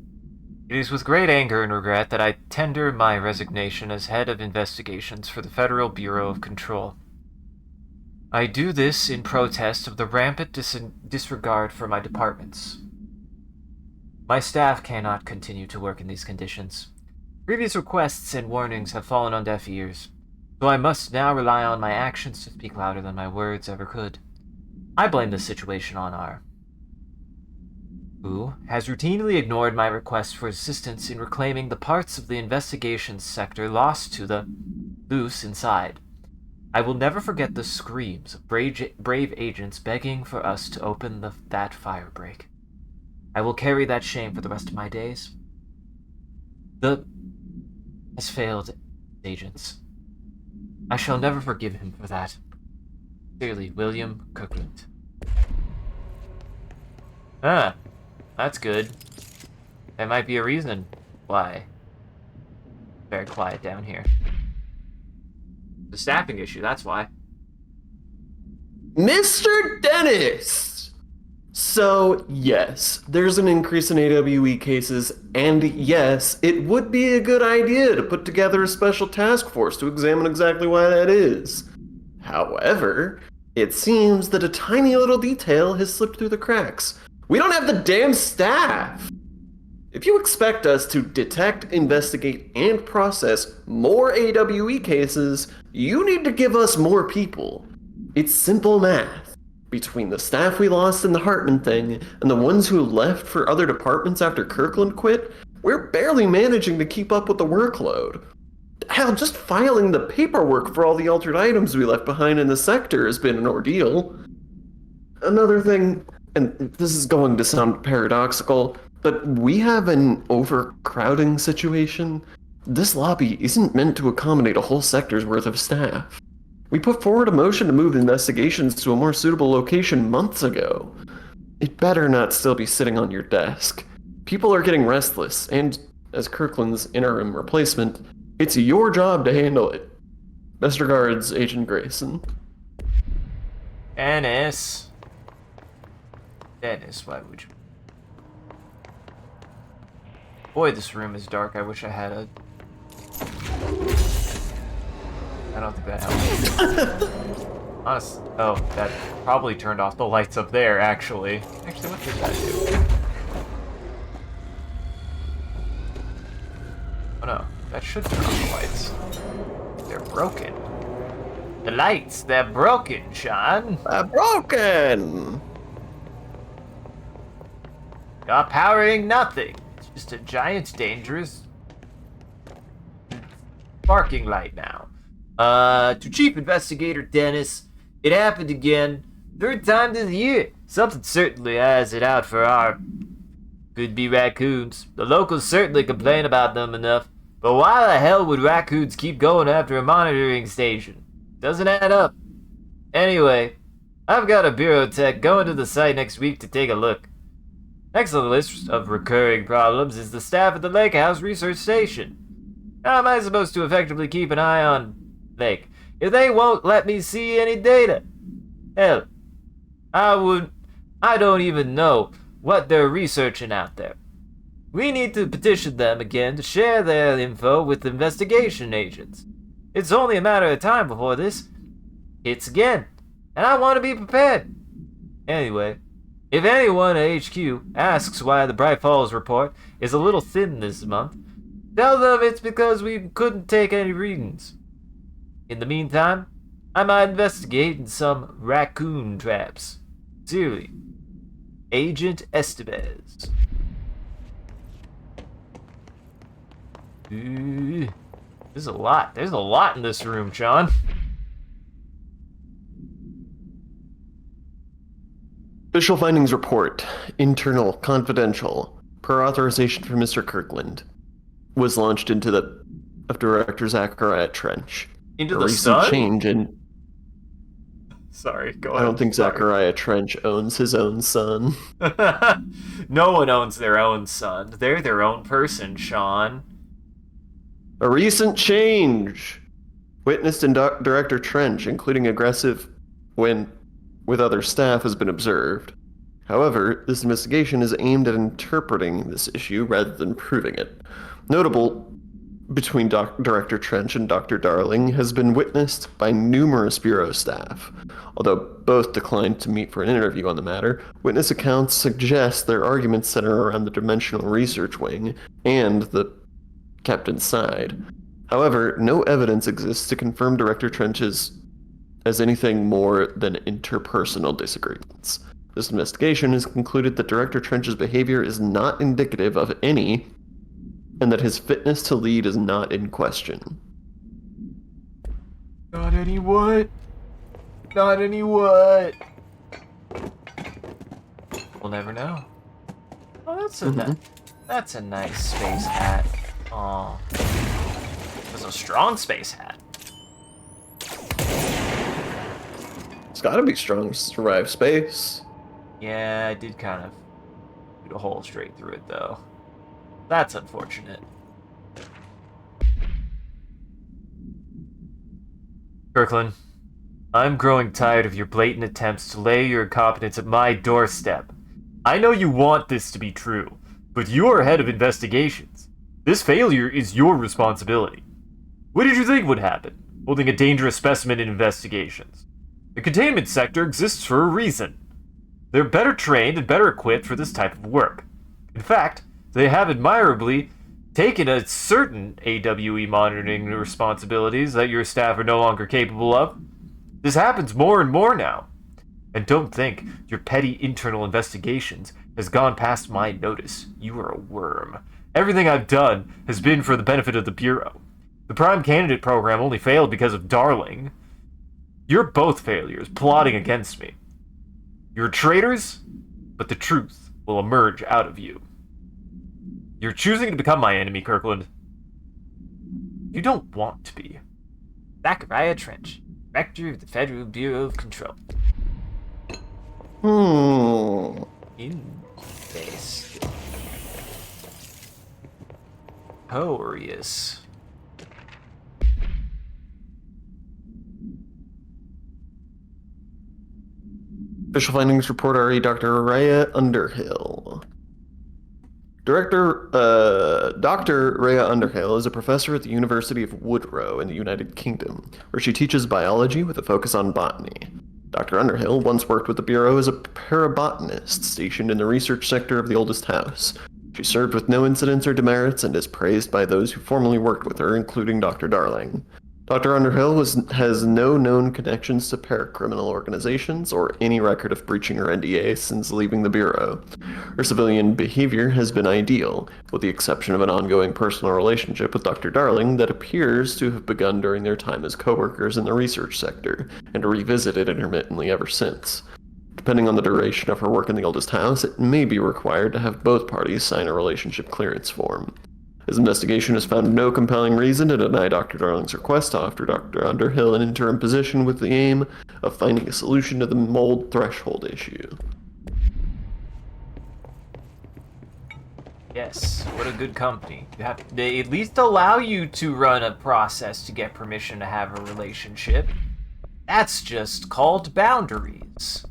it is with great anger and regret that I tender my resignation as head of investigations for the Federal Bureau of Control. I do this in protest of the rampant disregard for my departments. My staff cannot continue to work in these conditions. Previous requests and warnings have fallen on deaf ears, so I must now rely on my actions to speak louder than my words ever could. I blame this situation on R, who has routinely ignored my request for assistance in reclaiming the parts of the investigations sector lost to the loose inside. I will never forget the screams of brave agents begging for us to open that fire break. I will carry that shame for the rest of my days. The has failed agents. I shall never forgive him for that. Sincerely, William Kirkland. Ah, that's good. There might be a reason why. Very quiet down here. The staffing issue, that's why. Mr. Dennis! So, yes, there's an increase in AWE cases, and yes, it would be a good idea to put together a special task force to examine exactly why that is. However, it seems that a tiny little detail has slipped through the cracks. We don't have the damn staff! If you expect us to detect, investigate, and process more AWE cases, you need to give us more people. It's simple math. Between the staff we lost in the Hartman thing and the ones who left for other departments after Kirkland quit, we're barely managing to keep up with the workload. Hell, just filing the paperwork for all the altered items we left behind in the sector has been an ordeal. Another thing, and this is going to sound paradoxical, but we have an overcrowding situation. This lobby isn't meant to accommodate a whole sector's worth of staff. We put forward a motion to move investigations to a more suitable location months ago. It better not still be sitting on your desk. People are getting restless, and as Kirkland's interim replacement, it's your job to handle it. Best regards, Agent Grayson. Dennis, why would you? Boy, this room is dark. I wish I had a... I don't think that helps. Honestly, oh, that probably turned off the lights up there, actually. Actually, what did that do? Oh no, that should turn off the lights. They're broken. The lights, they're broken, Sean. They're broken! You're powering nothing. It's just a giant, dangerous parking light now. To Chief Investigator Dennis, it happened again. Third time this year. Something certainly has it out for our... Could be raccoons. The locals certainly complain about them enough. But why the hell would raccoons keep going after a monitoring station? Doesn't add up. Anyway, I've got a bureau tech going to the site next week to take a look. Next on the list of recurring problems is the staff at the Lake House Research Station. How am I supposed to effectively keep an eye on Lake if they won't let me see any data? Hell, I don't even know what they're researching out there. We need to petition them again to share their info with investigation agents. It's only a matter of time before this hits again, and I want to be prepared. Anyway, if anyone at HQ asks why the Bright Falls report is a little thin this month, tell them it's because we couldn't take any readings. In the meantime, I might investigate in some raccoon traps. Sincerely, Agent Estevez. Ooh, there's a lot in this room, Sean. Official findings report. Internal, confidential. Per authorization from Mr. Kirkland. Was launched into the of Director Zachariah Trench. Into A the recent sun? change in... Sorry, go ahead. I don't think Sorry. Zachariah Trench owns his own son. No one owns their own son. They're their own person, Sean. A recent change witnessed in Director Trench, including aggressive when with other staff, has been observed. However, this investigation is aimed at interpreting this issue rather than proving it. Notable between Director Trench and Dr. Darling has been witnessed by numerous Bureau staff. Although both declined to meet for an interview on the matter, witness accounts suggest their arguments center around the Dimensional Research Wing and the captain's side. However, no evidence exists to confirm Director Trench's as anything more than interpersonal disagreements. This investigation has concluded that Director Trench's behavior is not indicative of any, and that his fitness to lead is not in question. Not any what? Not any what? We'll never know. Oh, that's a nice space hat. Oh, it's a strong space hat. It's gotta be strong to survive space. Yeah, I did kind of shoot a hole straight through it, though. That's unfortunate. Kirkland, I'm growing tired of your blatant attempts to lay your incompetence at my doorstep. I know you want this to be true, but you are head of investigations. This failure is your responsibility. What did you think would happen, holding a dangerous specimen in investigations? The containment sector exists for a reason. They're better trained and better equipped for this type of work. In fact, they have admirably taken a certain AWE monitoring responsibilities that your staff are no longer capable of. This happens more and more now. And don't think your petty internal investigations has gone past my notice. You are a worm. Everything I've done has been for the benefit of the Bureau. The Prime Candidate program only failed because of Darling. You're both failures, plotting against me. You're traitors, but the truth will emerge out of you. You're choosing to become my enemy, Kirkland. You don't want to be. Zachariah Trench, Director of the Federal Bureau of Control. In space. Hilarious. Official findings report RE Dr. Rhea Underhill. Dr. Rhea Underhill is a professor at the University of Woodrow in the United Kingdom, where she teaches biology with a focus on botany. Dr. Underhill once worked with the Bureau as a parabotanist stationed in the research sector of the oldest house. She served with no incidents or demerits and is praised by those who formerly worked with her, including Dr. Darling. Dr. Underhill has no known connections to paracriminal organizations or any record of breaching her NDA since leaving the Bureau. Her civilian behavior has been ideal, with the exception of an ongoing personal relationship with Dr. Darling that appears to have begun during their time as co-workers in the research sector, and revisited intermittently ever since. Depending on the duration of her work in the oldest house, it may be required to have both parties sign a relationship clearance form. His investigation has found no compelling reason to deny Dr. Darling's request to offer Dr. Underhill an interim position with the aim of finding a solution to the mold threshold issue. Yes, what a good company. They at least allow you to run a process to get permission to have a relationship. That's just called boundaries.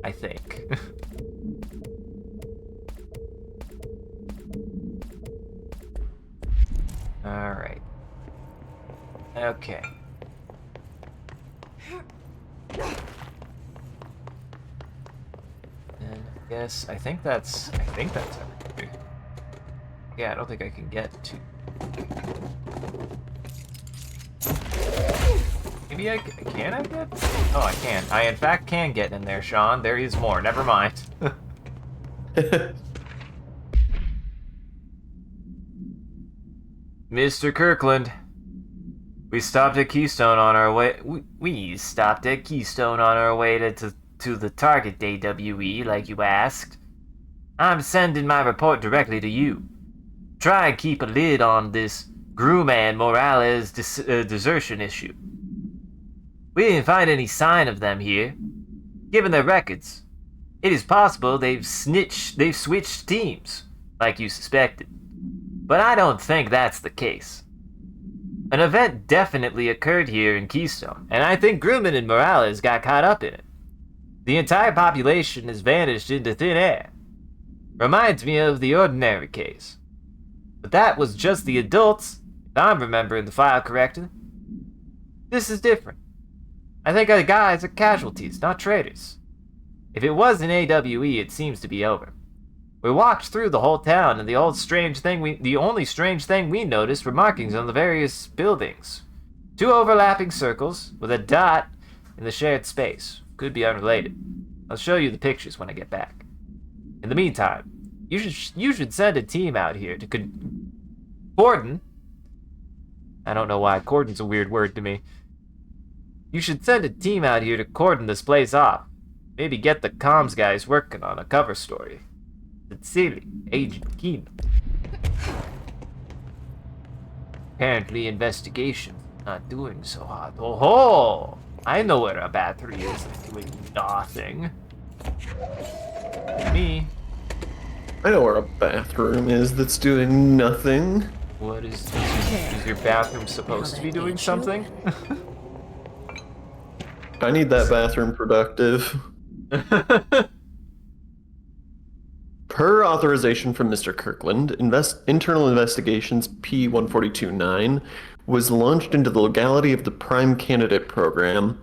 I think. Alright. Okay. And yes, I think that's everything. Yeah, I don't think I can get to. Maybe can I get? Oh, I can. I in fact can get in there, Sean. There is more. Never mind. Mr. Kirkland, We stopped at Keystone on our way. We stopped at Keystone on our way to the target AWE, like you asked. I'm sending my report directly to you. Try and keep a lid on this Grumman Morales desertion issue. We didn't find any sign of them here. Given their records, it is possible they've switched teams, like you suspected. But I don't think that's the case. An event definitely occurred here in Keystone, and I think Grumman and Morales got caught up in it. The entire population has vanished into thin air. Reminds me of the Ordinary case. But that was just the adults, if I'm remembering the file correctly. This is different. I think the guys are casualties, not traitors. If it was an AWE, it seems to be over. We walked through the whole town, and the only strange thing we noticed were markings on the various buildings. 2 overlapping circles with a dot in the shared space. Could be unrelated. I'll show you the pictures when I get back. In the meantime, you should send a team out here to cordon. I don't know why cordon's a weird word to me. You should send a team out here to cordon this place off. Maybe get the comms guys working on a cover story. Sincerely, Agent Keenum. Apparently investigation's not doing so hot. Oh, I know where a battery is doing nothing. Me. I know where a bathroom is that's doing nothing. What is your bathroom supposed to be doing something? I need that bathroom productive. Per authorization from Mr. Kirkland, Internal Investigations P-142-9 was launched into the legality of the Prime Candidate Program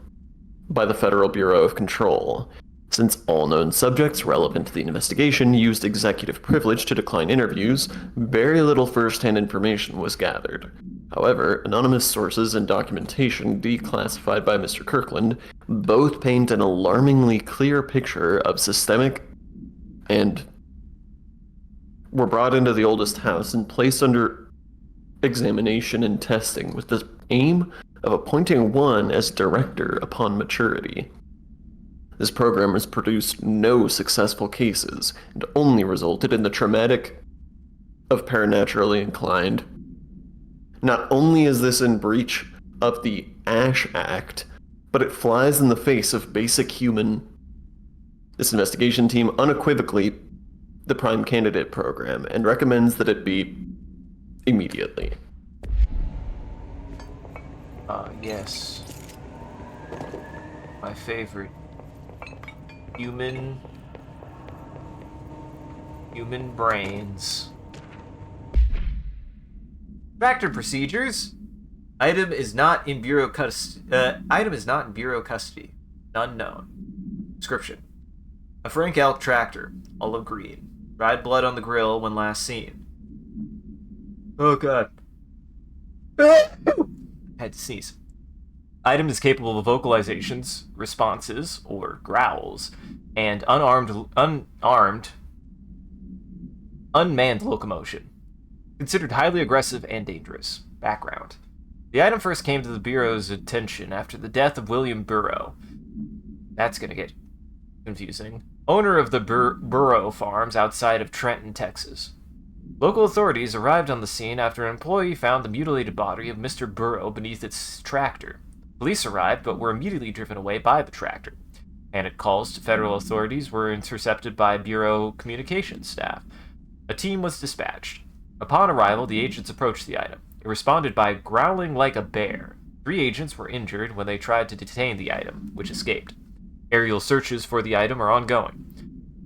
by the Federal Bureau of Control. Since all known subjects relevant to the investigation used executive privilege to decline interviews, very little first-hand information was gathered. However, anonymous sources and documentation declassified by Mr. Kirkland both paint an alarmingly clear picture of systemic and were brought into the oldest house and placed under examination and testing with the aim of appointing one as director upon maturity. This program has produced no successful cases and only resulted in the traumatic of paranaturally inclined. Not only is this in breach of the Ash Act, but it flies in the face of basic human. This investigation team unequivocally the Prime Candidate Program and recommends that it be immediately. Yes. My favorite. Human brains. Factor procedures. Item is not in bureau custody. None known. Description: a Frank Elk tractor, olive green. Dried blood on the grill when last seen. Oh god. Had to sneeze. Item is capable of vocalizations, responses, or growls, and unmanned locomotion. Considered highly aggressive and dangerous. Background: the item first came to the Bureau's attention after the death of William Burrow. That's gonna get confusing. Owner of the Burrow Farms outside of Trenton, Texas. Local authorities arrived on the scene after an employee found the mutilated body of Mr. Burrow beneath its tractor. Police arrived, but were immediately driven away by the tractor. Panic calls to federal authorities were intercepted by Bureau communications staff. A team was dispatched. Upon arrival, the agents approached the item. It responded by growling like a bear. 3 agents were injured when they tried to detain the item, which escaped. Aerial searches for the item are ongoing.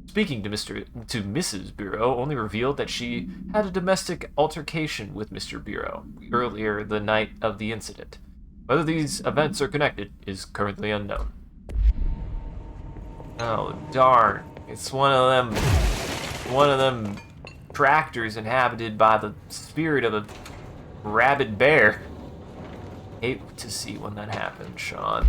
Speaking to Mrs. Bureau only revealed that she had a domestic altercation with Mr. Bureau earlier the night of the incident. Whether these events are connected is currently unknown. Oh darn! It's one of them tractors inhabited by the spirit of a rabid bear. Hate to see when that happens, Sean.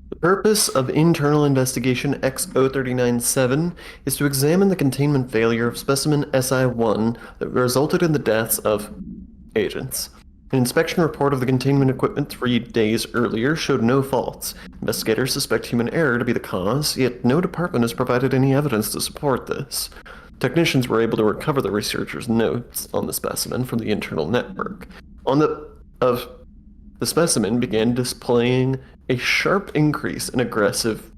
The purpose of Internal Investigation X-039-7 is to examine the containment failure of specimen SI-1 that resulted in the deaths of agents. An inspection report of the containment equipment 3 days earlier showed no faults. Investigators suspect human error to be the cause, yet no department has provided any evidence to support this. Technicians were able to recover the researchers' notes on the specimen from the internal network. The specimen began displaying a sharp increase in aggressive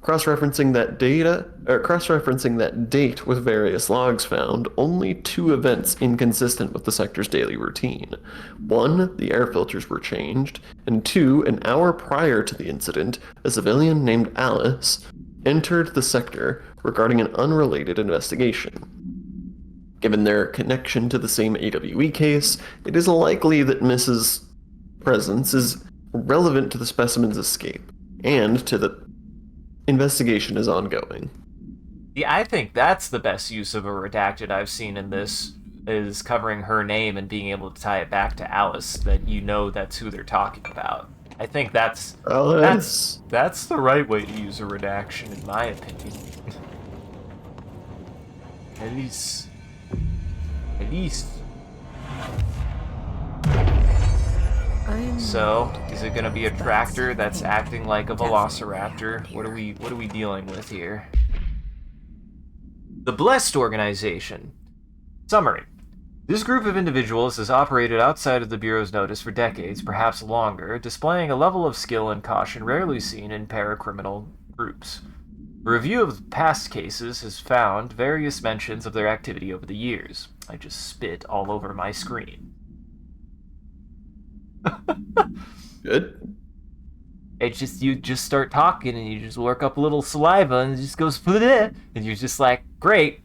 cross-referencing that date with various logs found only 2 events inconsistent with the sector's daily routine. 1, the air filters were changed, and 2, an hour prior to the incident, a civilian named Alice entered the sector regarding an unrelated investigation. Given their connection to the same AWE case, it is likely that Mrs. Presence is relevant to the specimen's escape, and to the investigation is ongoing. Yeah, I think that's the best use of a redacted I've seen in this, is covering her name and being able to tie it back to Alice, that you know that's who they're talking about. I think that's the right way to use a redaction, in my opinion. At least. So, is it gonna be a tractor that's acting like a velociraptor? What are we dealing with here? The Blessed Organization. Summary. This group of individuals has operated outside of the Bureau's notice for decades, perhaps longer, displaying a level of skill and caution rarely seen in paracriminal groups. A review of past cases has found various mentions of their activity over the years. I just spit all over my screen. Good. It's just, you just start talking and you just work up a little saliva and it just goes bleh, and you're just like, great.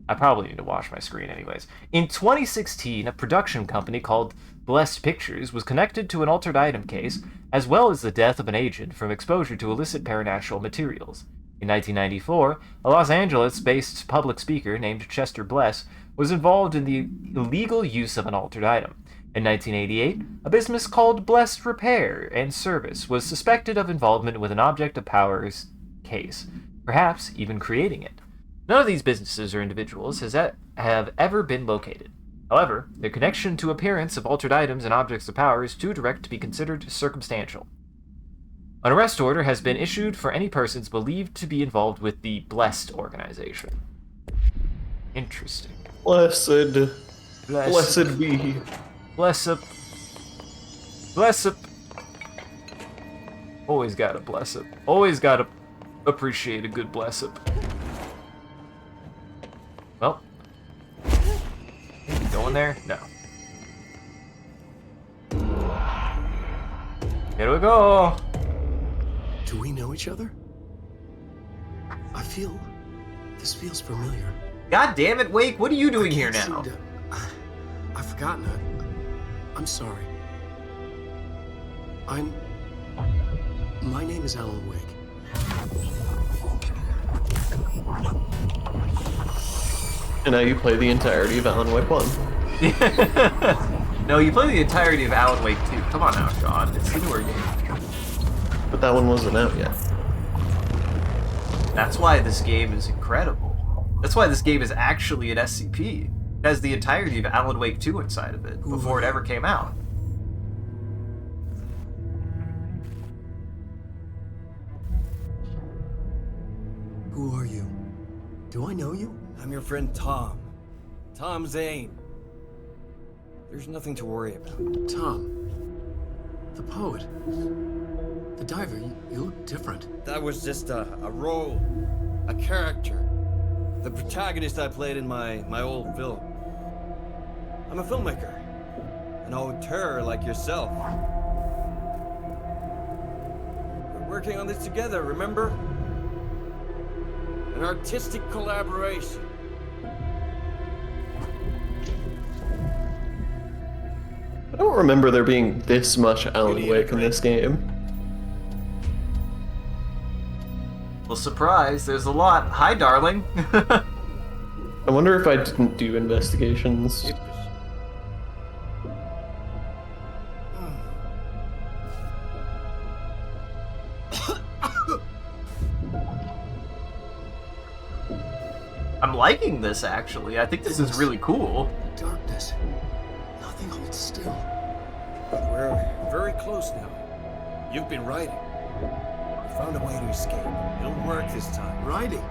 I probably need to wash my screen anyways. In 2016, a production company called Blessed Pictures was connected to an altered item case, as well as the death of an agent from exposure to illicit paranatural materials. In 1994, a Los Angeles-based public speaker named Chester Bless was involved in the illegal use of an altered item. In 1988, a business called Blessed Repair and Service was suspected of involvement with an object of power's case, perhaps even creating it. None of these businesses or individuals have ever been located. However, their connection to appearance of altered items and objects of power is too direct to be considered circumstantial. An arrest order has been issued for any persons believed to be involved with the Blessed Organization. Interesting. Blessed be. Bless up. Bless up. Always gotta bless up. Always gotta appreciate a good bless up. Well. Going there? No. Here we go. Do we know each other? This feels familiar. God damn it, Wake, what are you doing here now? I've forgotten it. I'm sorry. My name is Alan Wake. And now you play the entirety of Alan Wake 1. No, you play the entirety of Alan Wake 2. Come on now, Sean. It's the newer game. But that one wasn't out yet. That's why this game is incredible. That's why this game is actually an SCP. It has the entirety of Alan Wake 2 inside of it, before it ever came out. Who are you? Do I know you? I'm your friend Tom. Tom Zane. There's nothing to worry about. Tom. The poet. The diver. You look different. That was just a role. A character. The protagonist I played in my old film. I'm a filmmaker. An auteur like yourself. We're working on this together, remember? An artistic collaboration. I don't remember there being this much Alan Wake in this game. Well, surprise, there's a lot. Hi, darling. I wonder if I didn't do investigations. liking this, actually. I think this is really cool. Darkness. Nothing holds still. We're very close now. You've been riding. We found a way to escape. It'll work this time. Riding?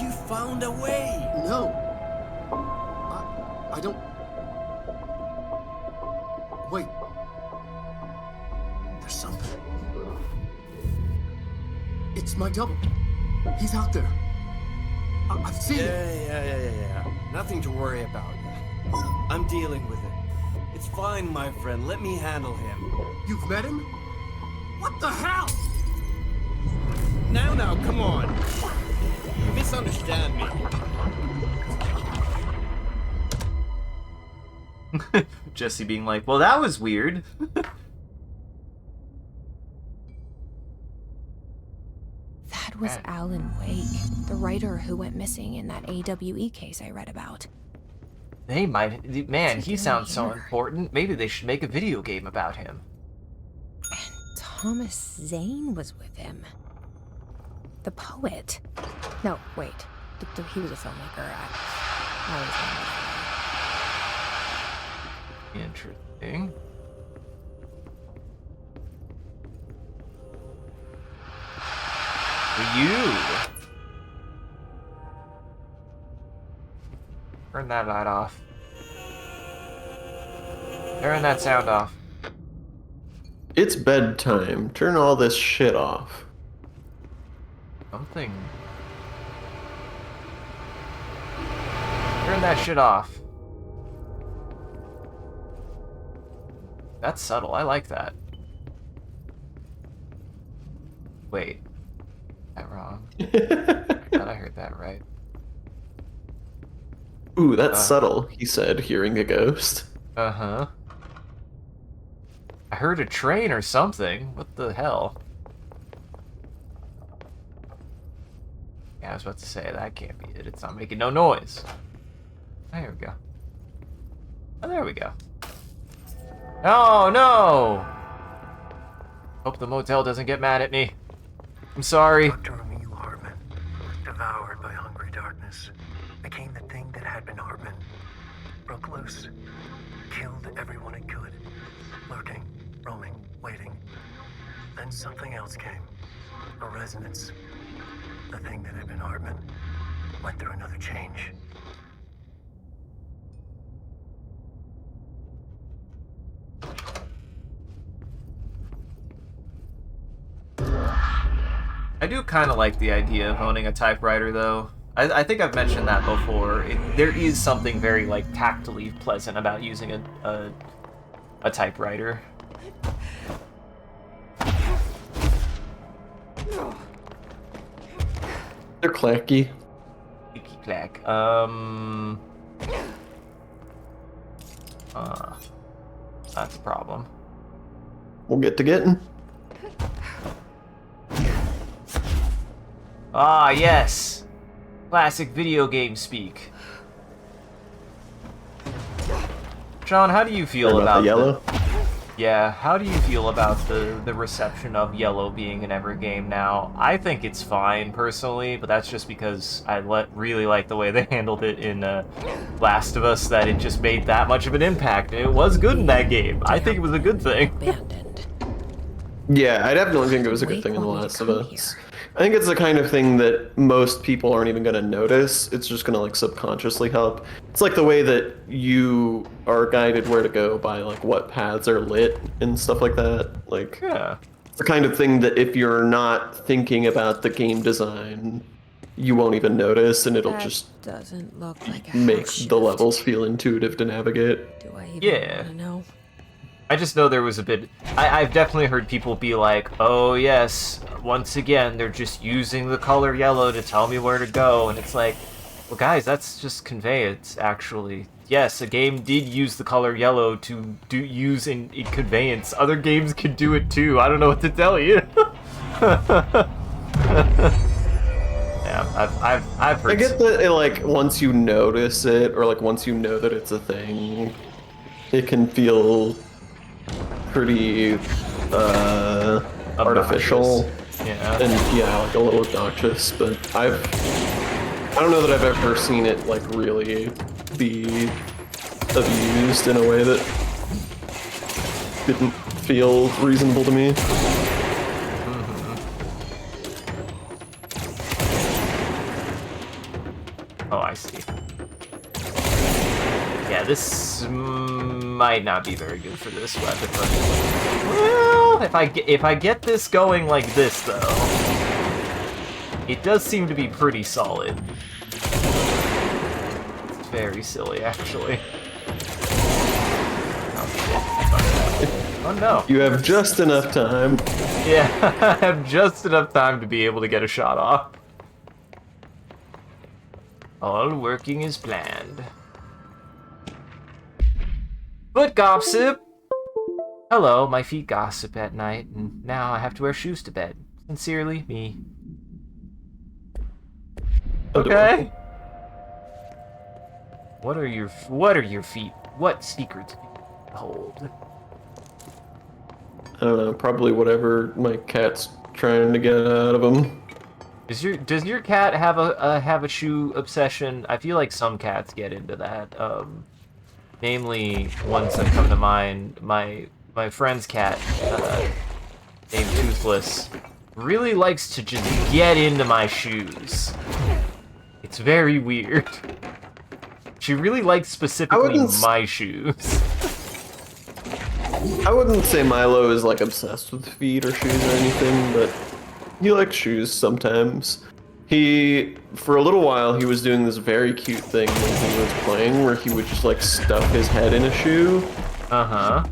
You found a way! No. I don't... Wait. There's something. It's my double. He's out there. I've seen him. Yeah. Nothing to worry about. I'm dealing with it. It's fine, my friend. Let me handle him. You've met him? What the hell? Now, come on. You misunderstand me. Jesse being like, well, that was weird. That was Alan Wake, the writer who went missing in that AWE case I read about. They might... Man, he sounds so important. Maybe they should make a video game about him. And Thomas Zane was with him. The poet. No, wait. He was a filmmaker. Interesting. You. Turn that light off. Turn that sound off. It's bedtime. Turn all this shit off. Something. Turn that shit off. That's subtle. I like that. Wait. That wrong? I thought I heard that right. Ooh, that's subtle, he said, hearing a ghost. Uh-huh. I heard a train or something. What the hell? Yeah, I was about to say, that can't be it. It's not making no noise. There we go. Oh, there we go. Oh, no! Hope the motel doesn't get mad at me. I'm sorry. Devoured by hungry darkness, became the thing that had been Hartman. Broke loose, killed everyone it could, lurking, roaming, waiting. Then something else came, a resonance. The thing that had been Hartman went through another change. I do kind of like the idea of owning a typewriter, though. I think I've mentioned that before. There is something very, like, tactily pleasant about using a typewriter. They're clacky. Clicky clack. That's a problem. We'll get to getting. Ah, yes! Classic video game speak. Sean, how do you feel about the yellow? Yeah, how do you feel about the reception of yellow being in every game now? I think it's fine, personally, but that's just because I really like the way they handled it in Last of Us, that it just made that much of an impact. It was good in that game. I think it was a good thing. Yeah, I definitely think it was a good thing in The Last of Us. I think it's the kind of thing that most people aren't even going to notice. It's just going to, like, subconsciously help. It's like the way that you are guided where to go by, like, what paths are lit and stuff like that. Like, yeah. It's the kind of thing that if you're not thinking about the game design, you won't even notice, and it'll just doesn't look like make the levels feel intuitive to navigate. Do I even want to know? I just know there was a bit... I've definitely heard people be like, oh yes, once again, they're just using the color yellow to tell me where to go, and it's like, well guys, that's just conveyance, actually. Yes, a game did use the color yellow to use in conveyance. Other games could do it too, I don't know what to tell you. Yeah, I've heard... I get that, like, once you notice it, or like once you know that it's a thing, it can feel pretty artificial. Yeah. And yeah, like a little obnoxious, but I don't know that I've ever seen it like really be abused in a way that didn't feel reasonable to me. Oh, I see. Yeah, this might not be very good for this weapon, but well, if I get this going like this though, it does seem to be pretty solid. It's very silly, actually. Oh no. You have just enough time. Yeah, I have just enough time to be able to get a shot off. All working as planned. Foot gossip! Hello, my feet gossip at night, and now I have to wear shoes to bed. Sincerely, me. Okay. What are your feet? What secrets do you hold? I don't know, probably whatever my cat's trying to get out of him. Does your cat have a shoe obsession? I feel like some cats get into that. Namely, ones that come to mind. My friend's cat, named Toothless, really likes to just get into my shoes. It's very weird. She really likes specifically my shoes. I wouldn't say Milo is like obsessed with feet or shoes or anything, but he likes shoes sometimes. For a little while, he was doing this very cute thing when he was playing where he would just like stuff his head in a shoe. Uh-huh.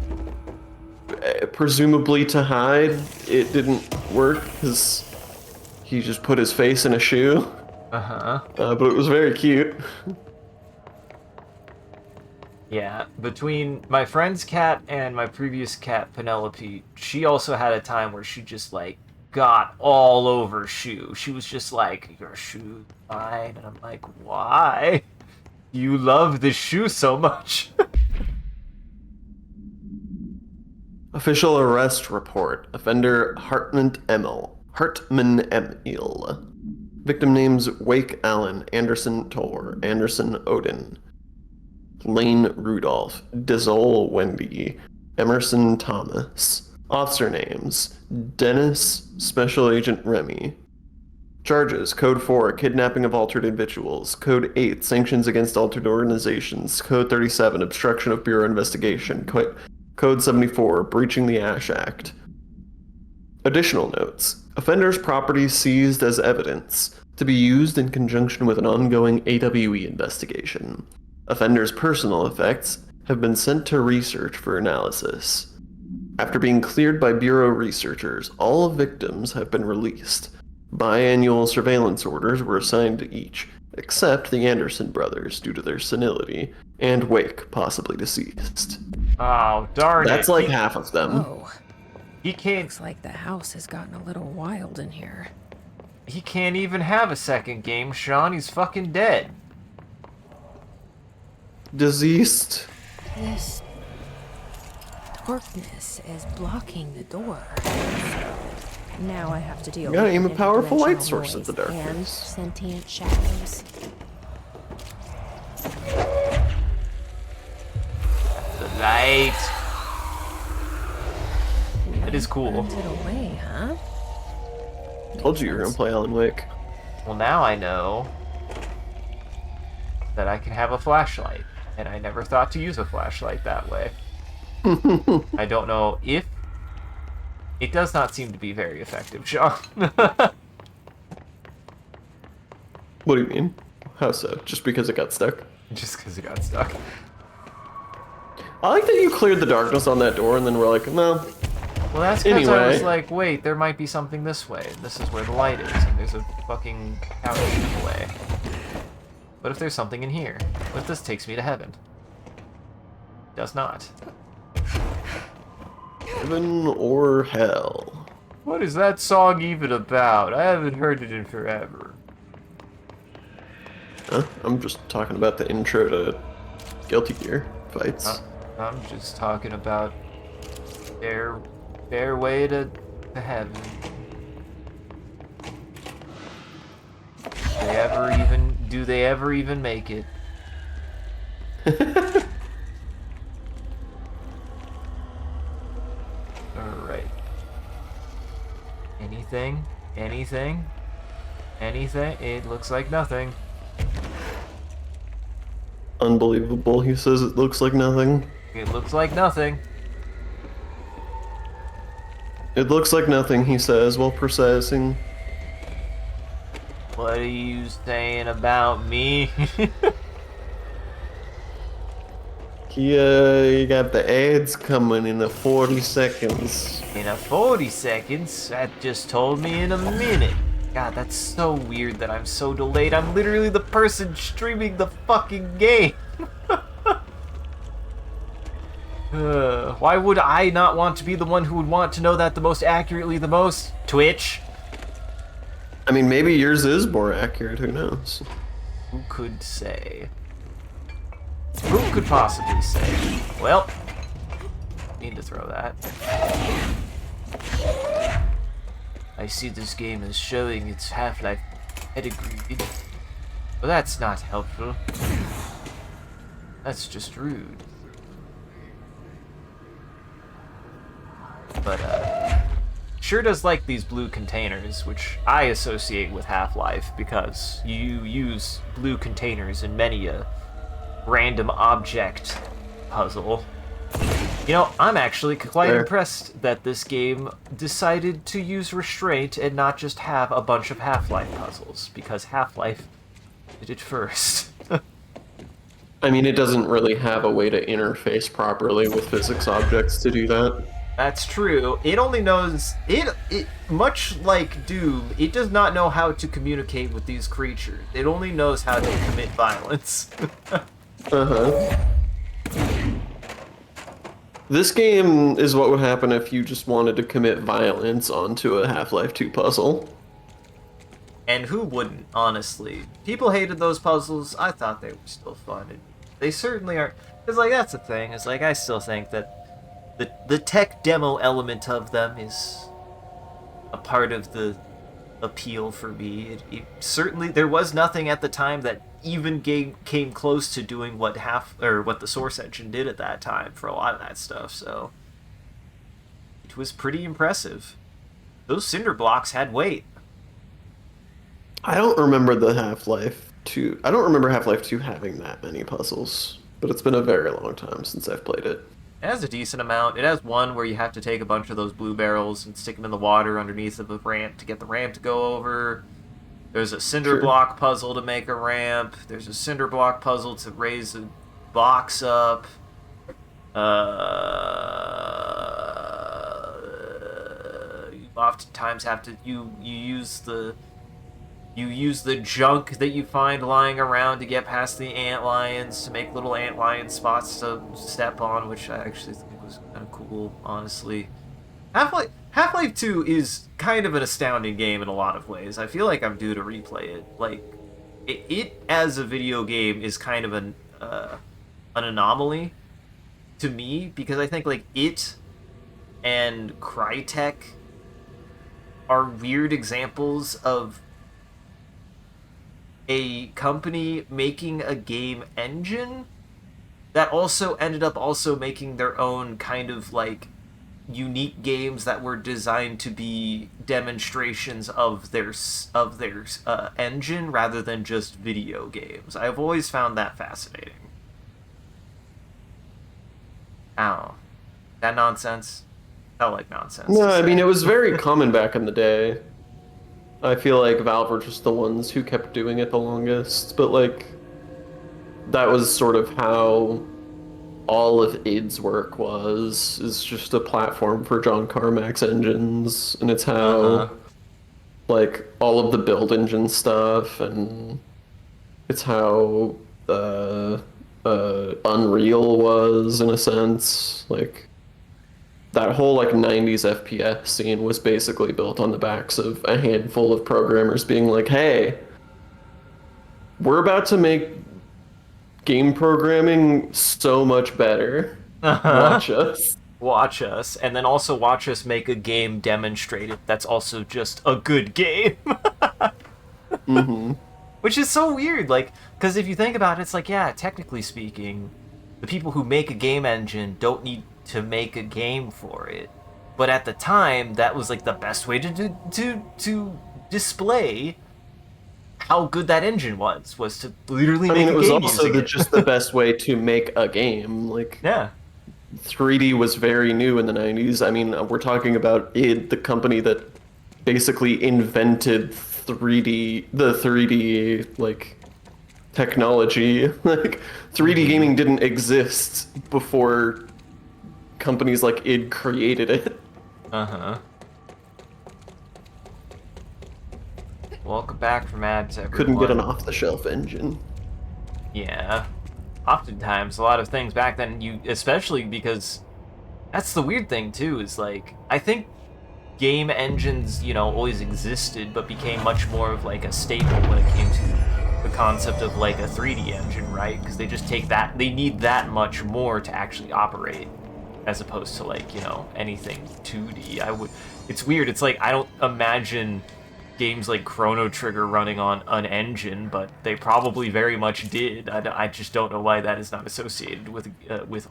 Presumably to hide. It didn't work because he just put his face in a shoe. Uh-huh. But it was very cute. Yeah, between my friend's cat and my previous cat, Penelope, she also had a time where she just, like, got all over shoe. She was just like, your shoe's fine. And I'm like, why? You love this shoe so much. Official arrest report. Offender Hartman Emil. Victim names Wake Allen, Anderson Tor, Anderson Odin, Lane Rudolph, Dizole Wendy, Emerson Thomas. Officer names Dennis, Special Agent Remy. Charges: Code 4, kidnapping of altered individuals. Code 8, sanctions against altered organizations. Code 37, obstruction of Bureau investigation. Code 74, breaching the Ash Act. Additional notes: offenders' property seized as evidence to be used in conjunction with an ongoing AWE investigation. Offenders' personal effects have been sent to research for analysis. After being cleared by Bureau researchers, all victims have been released. Biannual surveillance orders were assigned to each, except the Anderson brothers due to their senility, and Wake, possibly deceased. Oh, darn it. That's like half of them. Whoa. He can't... Looks like the house has gotten a little wild in here. He can't even have a second game, Sean. He's fucking dead. Deceased. This darkness is blocking the door. Now I have to deal You gotta with aim a powerful light interdimensional source at the noise darkness. and sentient shadows. The light. That is cool. Burnt it away, huh? Told you were gonna play Alan Wake. Well, now I know that I can have a flashlight, and I never thought to use a flashlight that way. I don't know if... It does not seem to be very effective, Sean. What do you mean? How so? Just because it got stuck? Just because it got stuck. I like that you cleared the darkness on that door and then we're like, no. Well, that's because anyway. I was like, wait, there might be something this way, and this is where the light is, and there's a fucking couch in the way. What if there's something in here? What if this takes me to heaven? Does not. Heaven or hell? What is that song even about? I haven't heard it in forever. Huh? I'm just talking about the intro to Guilty Gear fights. I'm just talking about their way to heaven. Do they ever even make it? Alright. Anything? Anything? Anything? It looks like nothing. Unbelievable. He says it looks like nothing. It looks like nothing. It looks like nothing, he says, while processing. What are you saying about me? You got the ads coming in 40 seconds. In 40 seconds? That just told me in a minute. God, that's so weird that I'm so delayed. I'm literally the person streaming the fucking game. Why would I not want to be the one who would want to know that the most accurately the most? Twitch? I mean, maybe yours is more accurate, who knows? Who could say? Who could possibly say? Well, need to throw that. I see this game is showing its Half-Life pedigree. Well, that's not helpful. That's just rude. But, sure does like these blue containers, which I associate with Half-Life because you use blue containers in many a random object puzzle. You know, I'm actually quite impressed that this game decided to use restraint and not just have a bunch of Half-Life puzzles, because Half-Life did it first. I mean, it doesn't really have a way to interface properly with physics objects to do that. That's true. It only knows... It much like Doom, it does not know how to communicate with these creatures. It only knows how to commit violence. Uh-huh. This game is what would happen if you just wanted to commit violence onto a Half-Life 2 puzzle. And who wouldn't, honestly? People hated those puzzles. I thought they were still fun. They certainly are. Because, like, that's the thing. It's like, I still think that the tech demo element of them is a part of the appeal for me. It certainly, there was nothing at the time that even came close to doing what the Source Engine did at that time for a lot of that stuff, so it was pretty impressive. Those cinder blocks had weight. I don't remember the Half-Life 2. I don't remember Half-Life 2 having that many puzzles, but it's been a very long time since I've played it. It has a decent amount. It has one where you have to take a bunch of those blue barrels and stick them in the water underneath of the ramp to get the ramp to go over. There's a cinder block puzzle to make a ramp. There's a cinder block puzzle to raise a box up. You oftentimes have to you use the junk that you find lying around to get past the antlions to make little antlion spots to step on, which I actually think was kind of cool, honestly. Half-Life 2 is kind of an astounding game in a lot of ways. I feel like I'm due to replay it. Like, it as a video game is kind of an anomaly to me, because I think, like, it and Crytek are weird examples of a company making a game engine that also ended up making their own kind of, like, unique games that were designed to be demonstrations of their engine rather than just video games. I've always found that fascinating. Ow. That nonsense? Felt like nonsense. No, I mean, it was very common back in the day. I feel like Valve were just the ones who kept doing it the longest, but, like, that was sort of how all of id's work is just a platform for John Carmack's engines, and it's how like all of the build engine stuff, and it's how Unreal was, in a sense. Like, that whole, like, 90s FPS scene was basically built on the backs of a handful of programmers being like, hey, we're about to make game programming so much better. Watch us. Watch us, and then also watch us make a game demonstrated that's also just a good game. Mm-hmm. Which is so weird, like, because if you think about it, it's like, yeah, technically speaking, the people who make a game engine don't need to make a game for it. But at the time, that was like the best way to display how good that engine was to literally make a game. I mean, it was also using it. just the best way to make a game. Like, yeah. 3D was very new in the 90s. I mean, we're talking about id, the company that basically invented 3D, the 3D, like, technology. Like, 3D gaming didn't exist before companies like id created it. Uh-huh. Welcome back from ads, everyone. Couldn't get an off-the-shelf engine. Yeah. Oftentimes, a lot of things back then, especially because that's the weird thing, too, is like, I think game engines, always existed, but became much more of like a staple when it came to the concept of like a 3D engine, right? Because they just take that, they need that much more to actually operate, as opposed to like, anything 2D. It's weird, it's like, I don't imagine games like Chrono Trigger running on an engine, but they probably very much did. I just don't know why that is not associated with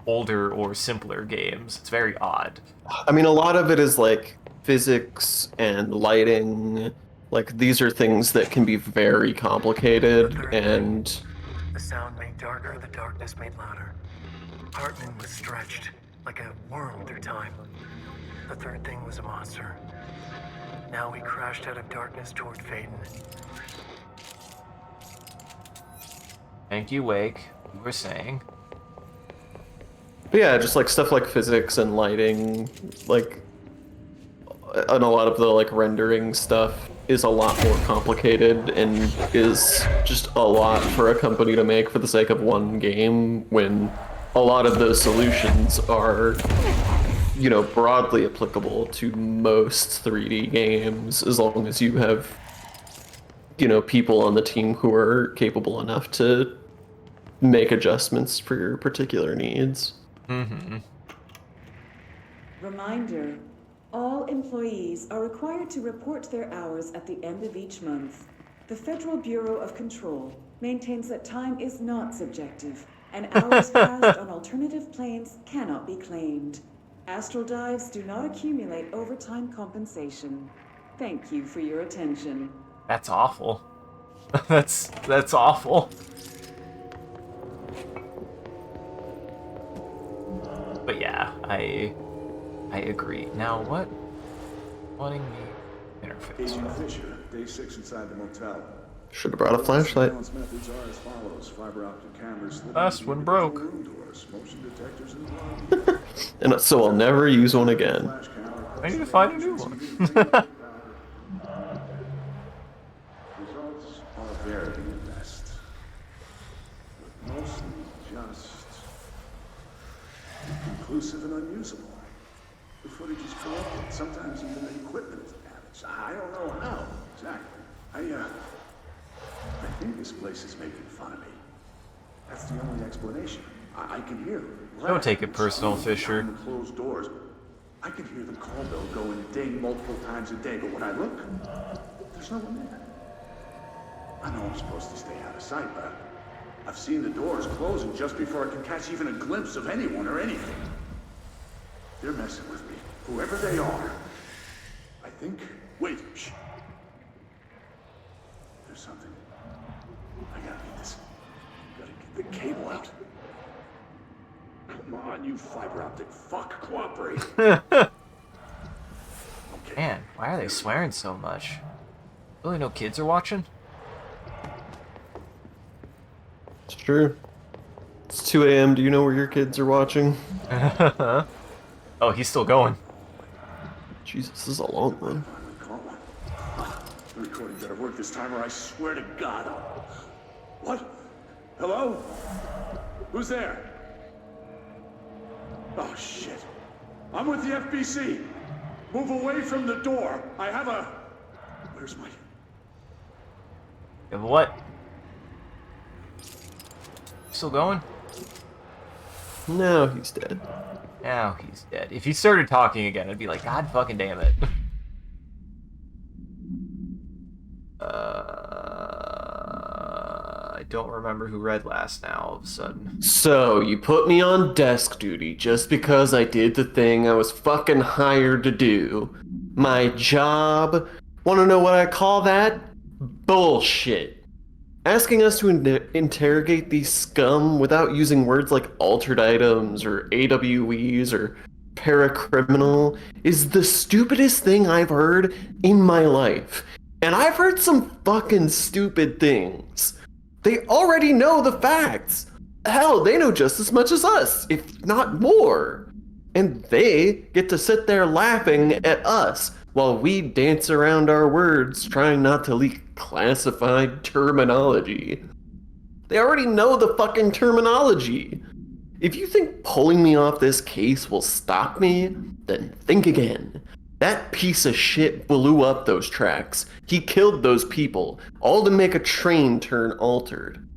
older or simpler games. It's very odd. I mean, a lot of it is like physics and lighting. Like, these are things that can be very complicated, and the sound made darker, the darkness made louder. Hartman was stretched like a worm through time. The third thing was a monster. Now we crashed out of darkness toward Faden. Thank you, Wake. You were saying. But yeah, just like stuff like physics and lighting, like, and a lot of the like rendering stuff is a lot more complicated and is just a lot for a company to make for the sake of one game, when a lot of those solutions are, broadly applicable to most 3D games, as long as you have, people on the team who are capable enough to make adjustments for your particular needs. Mm-hmm. Reminder, all employees are required to report their hours at the end of each month. The Federal Bureau of Control maintains that time is not subjective, and hours passed on alternative planes cannot be claimed. Astral dives do not accumulate overtime compensation. Thank you for your attention. That's awful. That's awful. But yeah, I agree. Now what? Wanting the interface. Agent Fisher, day 6 inside the motel. Should have brought a flashlight. Methods are as follows: fiber optic cameras. Last one broke. Motion detectors in the lobby. And so I'll never use one again. I need to find a new one. Results are very best, but mostly just inconclusive and unusable. The footage is corrupted. Sometimes even the equipment is damaged. I don't know how exactly. I think this place is making fun of me. That's the only explanation. I can hear. Don't take it personal, Fisher. Behind the closed doors. I can hear the call bell go and ding multiple times a day, but when I look, there's no one there. I know I'm supposed to stay out of sight, but I've seen the doors closing just before I can catch even a glimpse of anyone or anything. They're messing with me, whoever they are. I think. Wait. Shh. There's something. I gotta get this. Gotta get the cable out. Come on, you fiber optic fuck, cooperate. Man, why are they swearing so much? Really, no kids are watching? It's true. It's 2 a.m. Do you know where your kids are watching? Oh, he's still going. Jesus, this is a long one. The recording better work this time, or I swear to God I'll... What? Hello? Who's there? Oh, shit. I'm with the FBC. Move away from the door. I have a... Where's my... What? Still going? No, he's dead. Now he's dead. If he started talking again, I'd be like, God fucking damn it. don't remember who read last now all of a sudden. So, you put me on desk duty just because I did the thing I was fucking hired to do. My job? Want to know what I call that? Bullshit. Asking us to interrogate these scum without using words like altered items or AWEs or paracriminal is the stupidest thing I've heard in my life. And I've heard some fucking stupid things. They already know the facts. Hell, they know just as much as us, if not more. And they get to sit there laughing at us while we dance around our words trying not to leak classified terminology. They already know the fucking terminology. If you think pulling me off this case will stop me, then think again. That piece of shit blew up those tracks. He killed those people, all to make a train turn altered.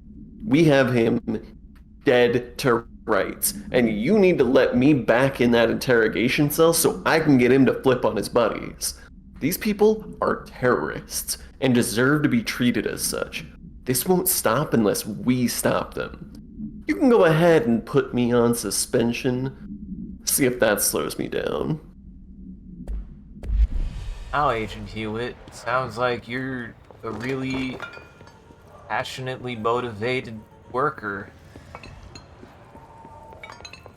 We have him dead to rights, and you need to let me back in that interrogation cell so I can get him to flip on his buddies. These people are terrorists and deserve to be treated as such. This won't stop unless we stop them. You can go ahead and put me on suspension. See if that slows me down. Now, Agent Hewitt, sounds like you're a really passionately motivated worker.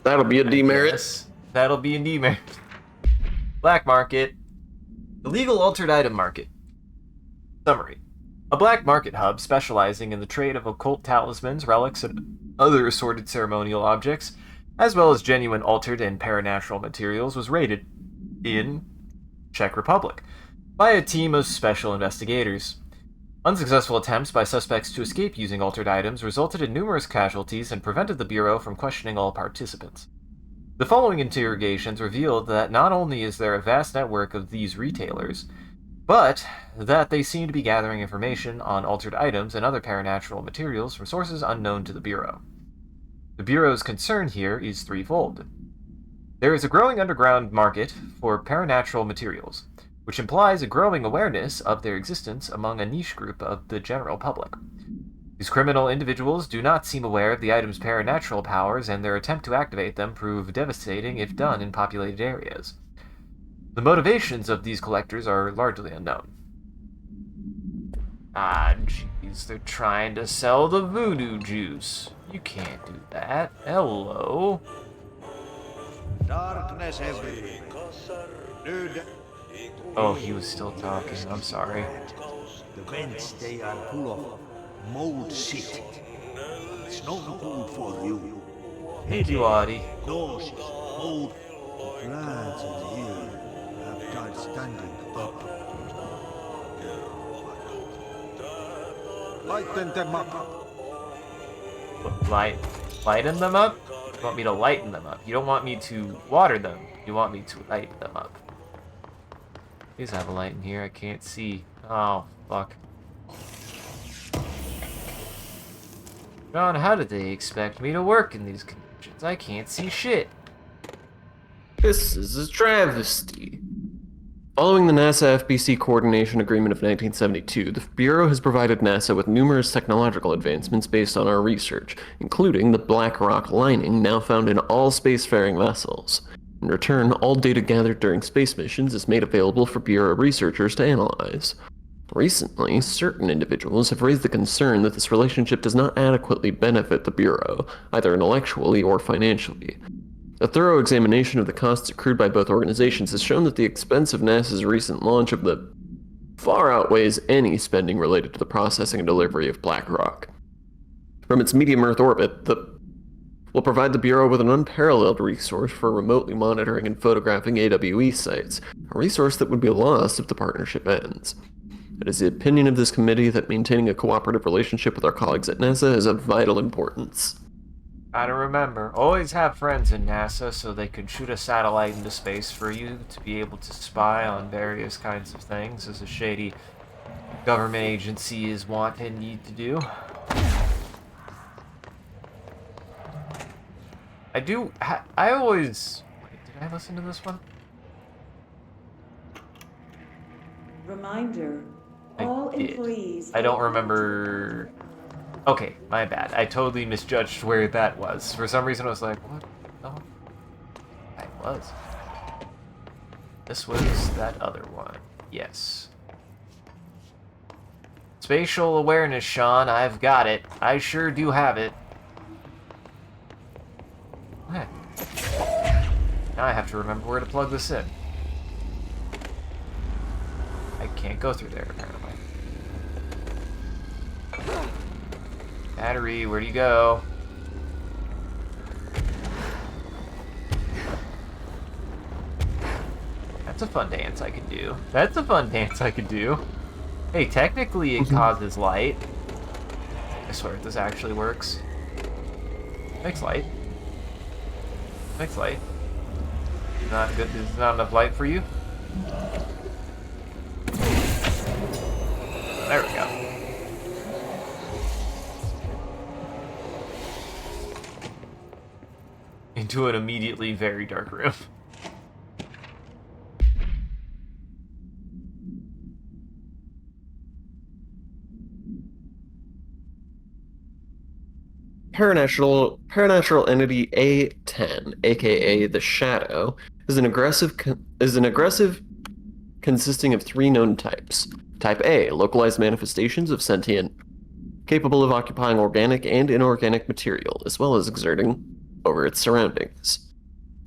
That'll be a demerit. That'll be a demerit. Black market. Illegal altered item market. Summary. A black market hub specializing in the trade of occult talismans, relics, and other assorted ceremonial objects, as well as genuine altered and paranatural materials, was raided in Czech Republic by a team of special investigators. Unsuccessful attempts by suspects to escape using altered items resulted in numerous casualties and prevented the Bureau from questioning all participants. The following interrogations revealed that not only is there a vast network of these retailers, but that they seem to be gathering information on altered items and other paranatural materials from sources unknown to the Bureau. The Bureau's concern here is threefold. There is a growing underground market for paranatural materials, which implies a growing awareness of their existence among a niche group of the general public. These criminal individuals do not seem aware of the item's paranatural powers, and their attempt to activate them prove devastating if done in populated areas. The motivations of these collectors are largely unknown. Ah, jeez, they're trying to sell the voodoo juice. You can't do that. Hello. Darkness everywhere. Oh, he was still talking. I'm sorry. The vents, they are full of mold shit. It's not good for you. Thank you, Audie. Nauseous, mold. The plants in here have died standing up. Lighten them up. Lighten them up? You want me to lighten them up? You don't want me to water them. You want me to lighten them up. Please have a light in here. I can't see. Oh, fuck. John, how did they expect me to work in these conditions? I can't see shit. This is a travesty. Following the NASA FBC Coordination Agreement of 1972, the Bureau has provided NASA with numerous technological advancements based on our research, including the black rock lining now found in all spacefaring vessels. In return, all data gathered during space missions is made available for Bureau researchers to analyze. Recently, certain individuals have raised the concern that this relationship does not adequately benefit the Bureau, either intellectually or financially. A thorough examination of the costs accrued by both organizations has shown that the expense of NASA's recent launch of the far outweighs any spending related to the processing and delivery of black rock. From its medium Earth orbit, will provide the Bureau with an unparalleled resource for remotely monitoring and photographing AWE sites, a resource that would be lost if the partnership ends. It is the opinion of this committee that maintaining a cooperative relationship with our colleagues at NASA is of vital importance. Gotta remember, always have friends in NASA so they can shoot a satellite into space for you to be able to spy on various kinds of things, as a shady government agency is wanting you to do. I always... Wait, did I listen to this one? Reminder, all employees... I don't remember Okay, my bad. I totally misjudged where that was. For some reason I was like, what? No. That was. This was that other one. Yes. Spatial awareness, Sean. I've got it. I sure do have it. Okay. Now I have to remember where to plug this in. I can't go through there, apparently. Battery, where do you go? That's a fun dance I could do. That's a fun dance I could do. Hey, technically it causes light. I swear this actually works. Makes light. Makes light. Not good. Is not enough light for you? There we go. Into an immediately very dark room. Paranatural entity A10, aka the Shadow, is an aggressive consisting of 3 known types. Type A, localized manifestations of sentient, capable of occupying organic and inorganic material, as well as exerting over its surroundings.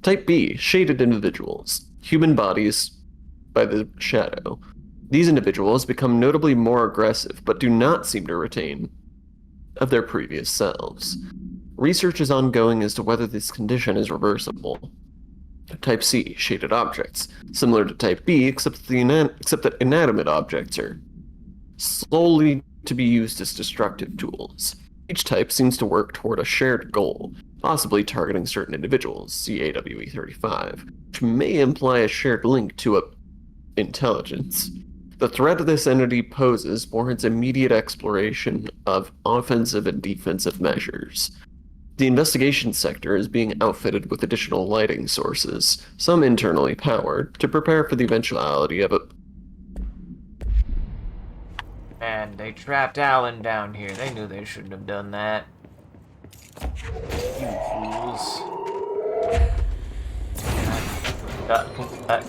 Type B, shaded individuals, human bodies by the Shadow. These individuals become notably more aggressive, but do not seem to retain of their previous selves. Research is ongoing as to whether this condition is reversible. Type C, shaded objects, similar to Type B, except that inanimate objects are solely to be used as destructive tools. Each type seems to work toward a shared goal, possibly targeting certain individuals, see AWE 35, which may imply a shared link to intelligence. The threat this entity poses warrants immediate exploration of offensive and defensive measures. The investigation sector is being outfitted with additional lighting sources, some internally powered, to prepare for the eventuality of it. And they trapped Alan down here. They knew they shouldn't have done that. You fools.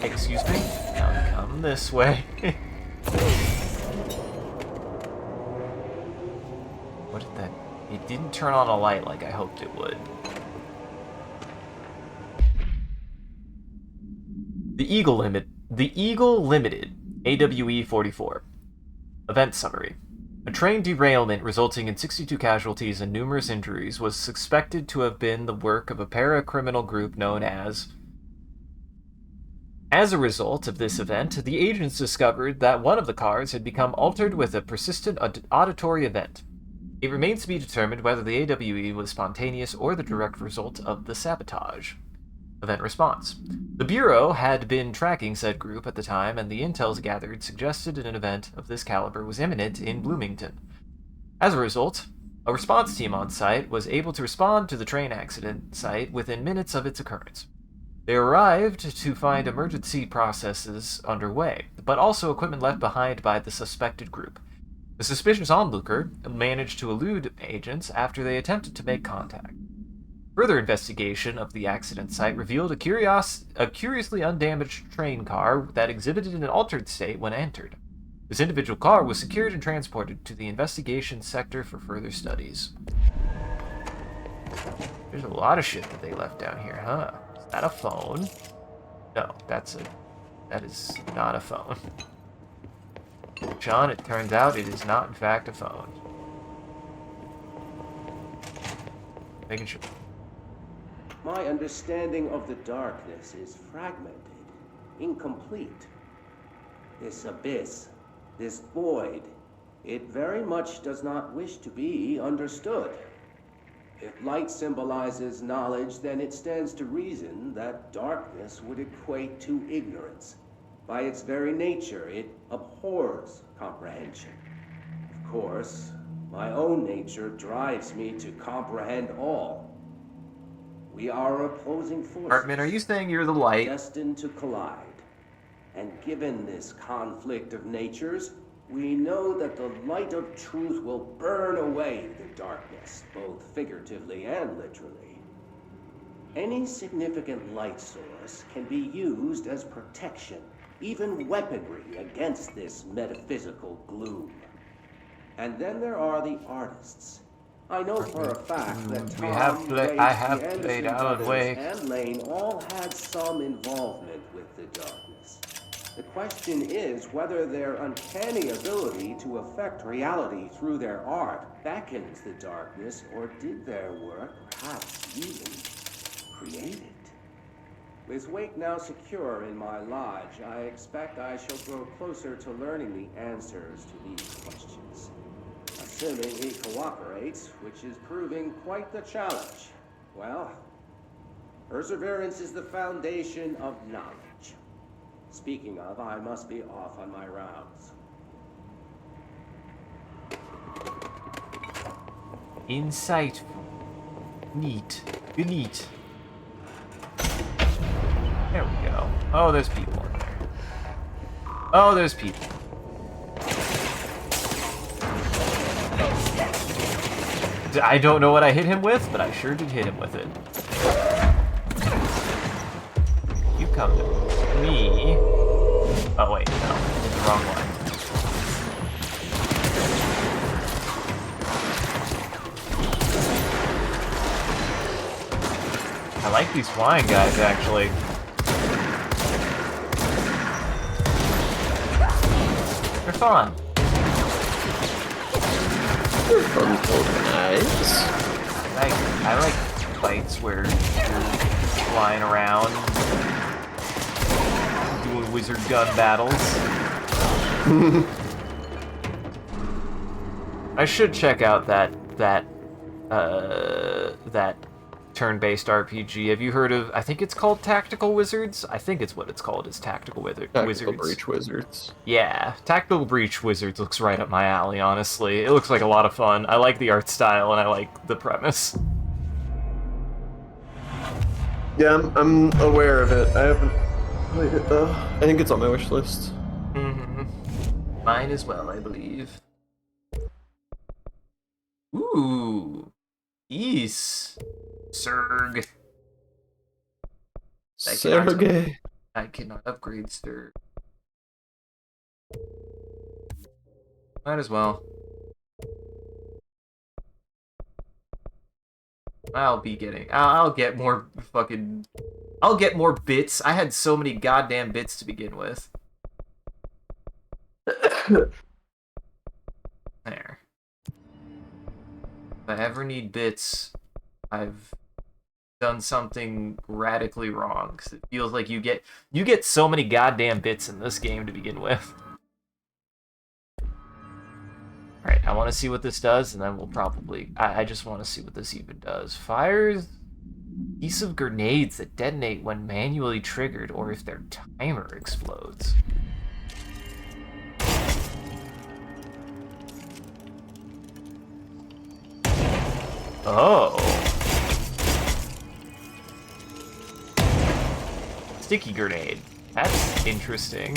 Excuse me? Now come this way. What did that... It didn't turn on a light like I hoped it would. The Eagle Limited, AWE 44. Event summary. A train derailment resulting in 62 casualties and numerous injuries was suspected to have been the work of a para-criminal group known as... As a result of this event, the agents discovered that one of the cars had become altered with a persistent auditory event. It remains to be determined whether the AWE was spontaneous or the direct result of the sabotage. Event response. The Bureau had been tracking said group at the time, and the intels gathered suggested an event of this caliber was imminent in Bloomington. As a result, a response team on site was able to respond to the train accident site within minutes of its occurrence. They arrived to find emergency processes underway, but also equipment left behind by the suspected group. The suspicious onlooker managed to elude agents after they attempted to make contact. Further investigation of the accident site revealed a curiously undamaged train car that exhibited an altered state when entered. This individual car was secured and transported to the investigation sector for further studies. There's a lot of shit that they left down here, huh? Is that a phone? No, that is not a phone. John, it turns out it is not in fact a phone. Making sure. My understanding of the darkness is fragmented, incomplete. This abyss, this void, it very much does not wish to be understood. If light symbolizes knowledge, then it stands to reason that darkness would equate to ignorance. By its very nature, it abhors comprehension. Of course, my own nature drives me to comprehend all. We are opposing forces. Hartman, are you saying you're the light? Destined to collide. And given this conflict of natures, We know that the light of truth will burn away the darkness, both figuratively and literally. Any significant light source can be used as protection, even weaponry against this metaphysical gloom. And then there are the artists. I know for a fact that Tom, Waite, I have the played Anderson Alan brothers, Wake. and Lane all had some involvement with the darkness. The question is whether their uncanny ability to affect reality through their art beckons the darkness, or did their work perhaps even create it? With Wake now secure in my lodge, I expect I shall grow closer to learning the answers to these questions. Assuming he cooperates, which is proving quite the challenge. Well, perseverance is the foundation of knowledge. Speaking of, I must be off on my rounds. Insightful. Neat. Neat. There we go. Oh, there's people in there. Oh, there's people. I don't know what I hit him with, but I sure did hit him with it. You come to me. Oh, wait, no. I did the wrong one. I like these flying guys, actually. They're fun. Nice. I like fights where you're flying around, doing wizard gun battles. I should check out that turn-based RPG. Have you heard of? I think it's called Tactical Wizards. I think it's what it's called is Tactical Wizards. Tactical Breach Wizards. Yeah, Tactical Breach Wizards looks right up my alley, honestly. It looks like a lot of fun. I like the art style, and I like the premise. Yeah, I'm aware of it. I haven't played it, though. I think it's on my wish list. Mm-hmm. Mine as well, I believe. Ooh. Ease. Surg. Sergey. I cannot upgrade Surg. Might as well. I'll get more fucking... I'll get more bits. I had so many goddamn bits to begin with. There. If I ever need bits, I've done something radically wrong, because it feels like you get so many goddamn bits in this game to begin with. Alright, I want to see what this does, and then we'll probably... I just want to see what this even does. Fires piece of grenades that detonate when manually triggered, or if their timer explodes. Oh. Sticky grenade. That's interesting.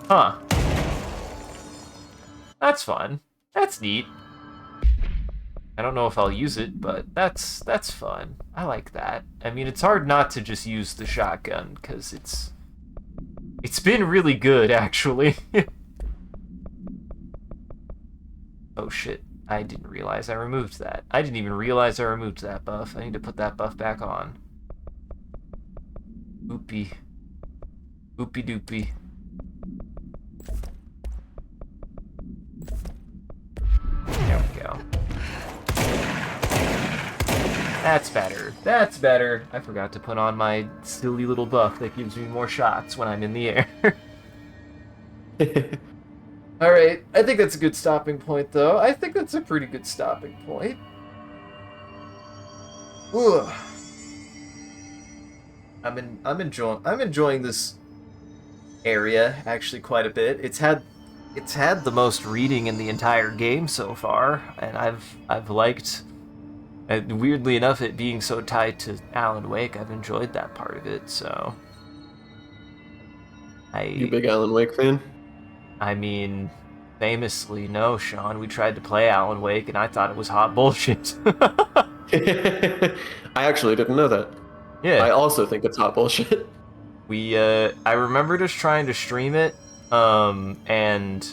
Huh. That's fun. That's neat. I don't know if I'll use it, but that's fun. I like that. I mean, it's hard not to just use the shotgun, because it's been really good, actually. Oh shit. I didn't realize I removed that. I didn't even realize I removed that buff. I need to put that buff back on. Oopie. Oopie doopie. There we go. That's better. That's better. I forgot to put on my silly little buff that gives me more shots when I'm in the air. Alright, I think that's a good stopping point, though. I think that's a pretty good stopping point. Ugh. I'm enjoying this area actually quite a bit. It's had the most reading in the entire game so far, and I've liked. And weirdly enough, it being so tied to Alan Wake, I've enjoyed that part of it. So You big Alan Wake fan? I mean, famously, no, Sean. We tried to play Alan Wake, and I thought it was hot bullshit. I actually didn't know that. Yeah. I also think it's hot bullshit. I remember just trying to stream it, and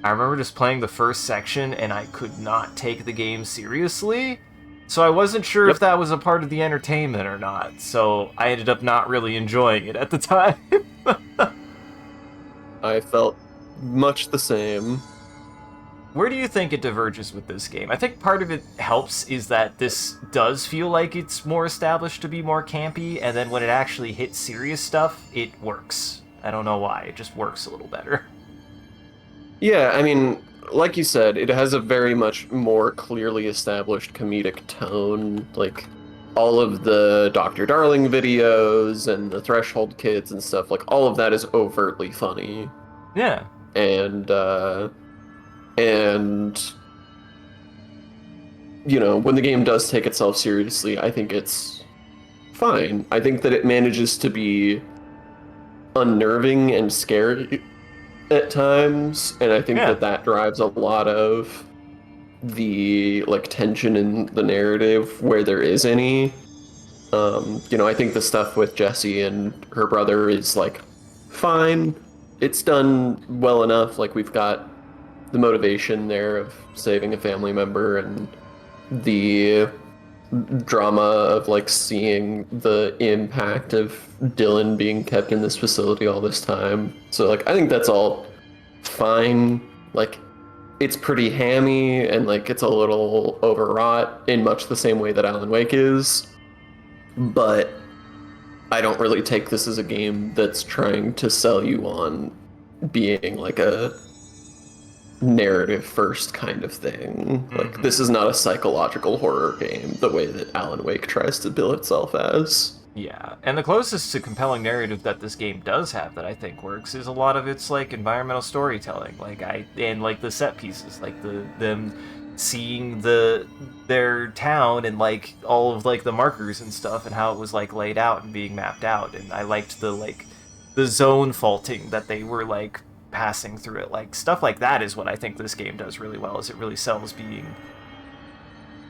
I remember just playing the first section, and I could not take the game seriously, so I wasn't sure if that was a part of the entertainment or not, so I ended up not really enjoying it at the time. I felt much the same. Where do you think it diverges with this game? I think part of it helps is that this does feel like it's more established to be more campy, and then when it actually hits serious stuff, it works. I don't know why, it just works a little better. Yeah, I mean, like you said, it has a very much more clearly established comedic tone. Like, all of the Dr. Darling videos and the Threshold kids and stuff, like, all of that is overtly funny. Yeah. And you know, when the game does take itself seriously, I think it's fine. I think that it manages to be unnerving and scary at times, and I think that drives a lot of the like tension in the narrative where there is any. You know, I think the stuff with Jessie and her brother is like fine. It's done well enough. Like we've got the motivation there of saving a family member and the drama of like seeing the impact of Dylan being kept in this facility all this time. So like I think that's all fine. Like it's pretty hammy and like it's a little overwrought in much the same way that Alan Wake is. But I don't really take this as a game that's trying to sell you on being like a narrative first kind of thing. Like this is not a psychological horror game the way that Alan Wake tries to bill itself as. Yeah, and the closest to compelling narrative that this game does have that I think works is a lot of its like environmental storytelling, and like the set pieces, like them seeing their town and like all of like the markers and stuff and how it was like laid out and being mapped out, and I liked the zone faulting that they were like passing through it. Like stuff like that is what I think this game does really well. Is it really sells being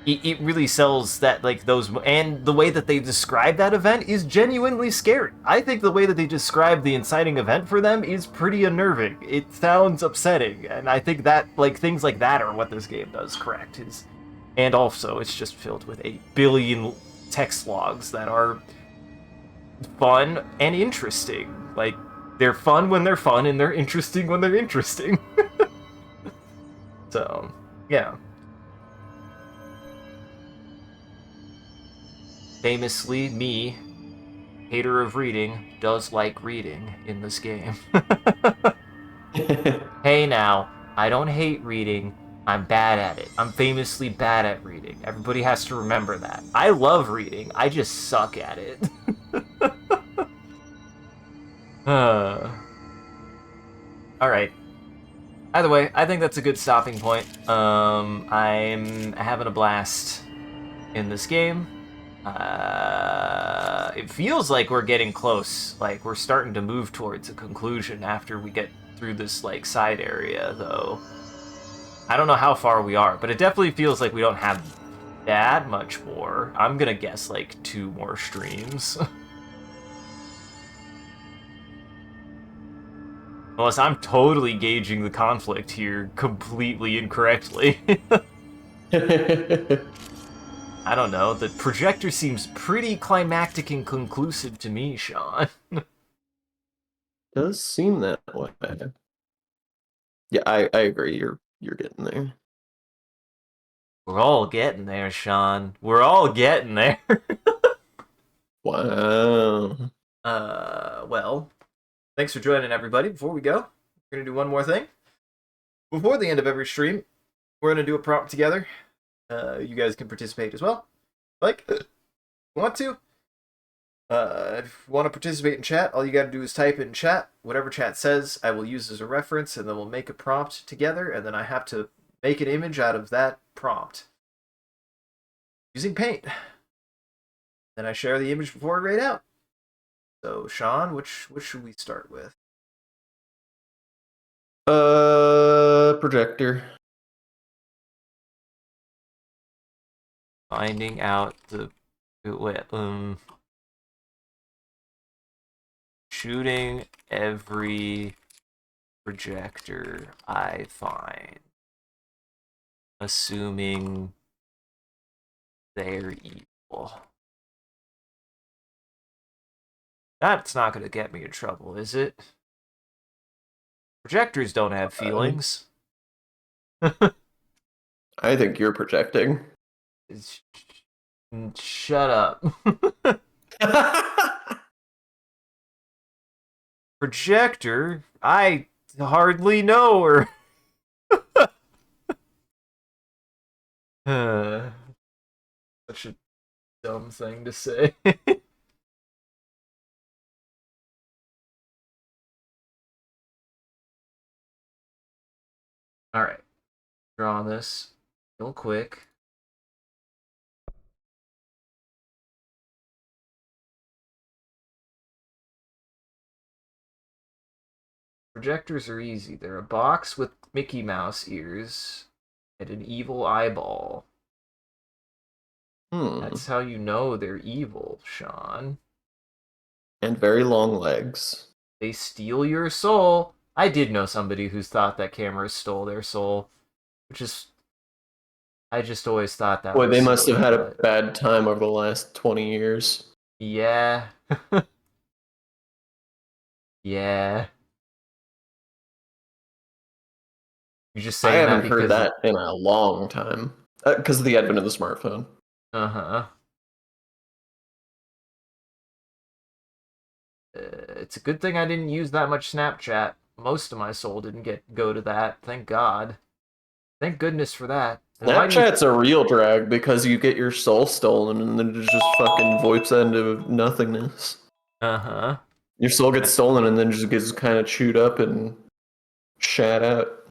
it really sells that, like, those, and the way that they describe that event is genuinely scary. I think the way that they describe the inciting event for them is pretty unnerving. It sounds upsetting, and I think that, like, things like that are what this game does correct. And also, it's just filled with 8 billion text logs that are fun and interesting. Like, they're fun when they're fun, and they're interesting when they're interesting. So, yeah. Famously, me, hater of reading, does like reading in this game. Hey now, I don't hate reading, I'm bad at it. I'm famously bad at reading. Everybody has to remember that. I love reading, I just suck at it. Alright. Either way, I think that's a good stopping point. I'm having a blast in this game. It feels like we're getting close. Like, we're starting to move towards a conclusion after we get through this, like, side area, though. I don't know how far we are, but it definitely feels like we don't have that much more. I'm gonna guess, like, 2 more streams. Unless I'm totally gauging the conflict here completely incorrectly. I don't know, the projector seems pretty climactic and conclusive to me, Sean. Does seem that way. Yeah, I agree, you're getting there. We're all getting there, Sean. We're all getting there. Wow. Well, thanks for joining, everybody. Before we go, we're going to do one more thing. Before the end of every stream, we're going to do a prompt together. You guys can participate as well. Like, want to? If you want to participate in chat, all you got to do is type in chat. Whatever chat says, I will use as a reference, and then we'll make a prompt together, and then I have to make an image out of that prompt using Paint. Then I share the image before I grade out. So, Sean, which should we start with? Projector. Finding out the shooting every projector I find, assuming they're evil. That's not going to get me in trouble, is it? Projectors don't have feelings. I think you're projecting. Shut up. Projector? I hardly know her. Such a dumb thing to say. Alright. Draw this real quick. Projectors are easy. They're a box with Mickey Mouse ears and an evil eyeball. That's how you know they're evil, Sean. And very long legs. They steal your soul. I did know somebody who's thought that cameras stole their soul, which is... I just always thought that Boy, was they must silly, have had but... a bad time over the last 20 years. Yeah. Yeah. You just I saying that haven't heard because... that in a long time. Because of the advent of the smartphone. Uh-huh. It's a good thing I didn't use that much Snapchat. Most of my soul didn't go to that. Thank God. Thank goodness for that. Snapchat's a real drag because you get your soul stolen and then it just fucking voips into nothingness. Uh-huh. Your soul gets stolen and then just gets kind of chewed up and shat out.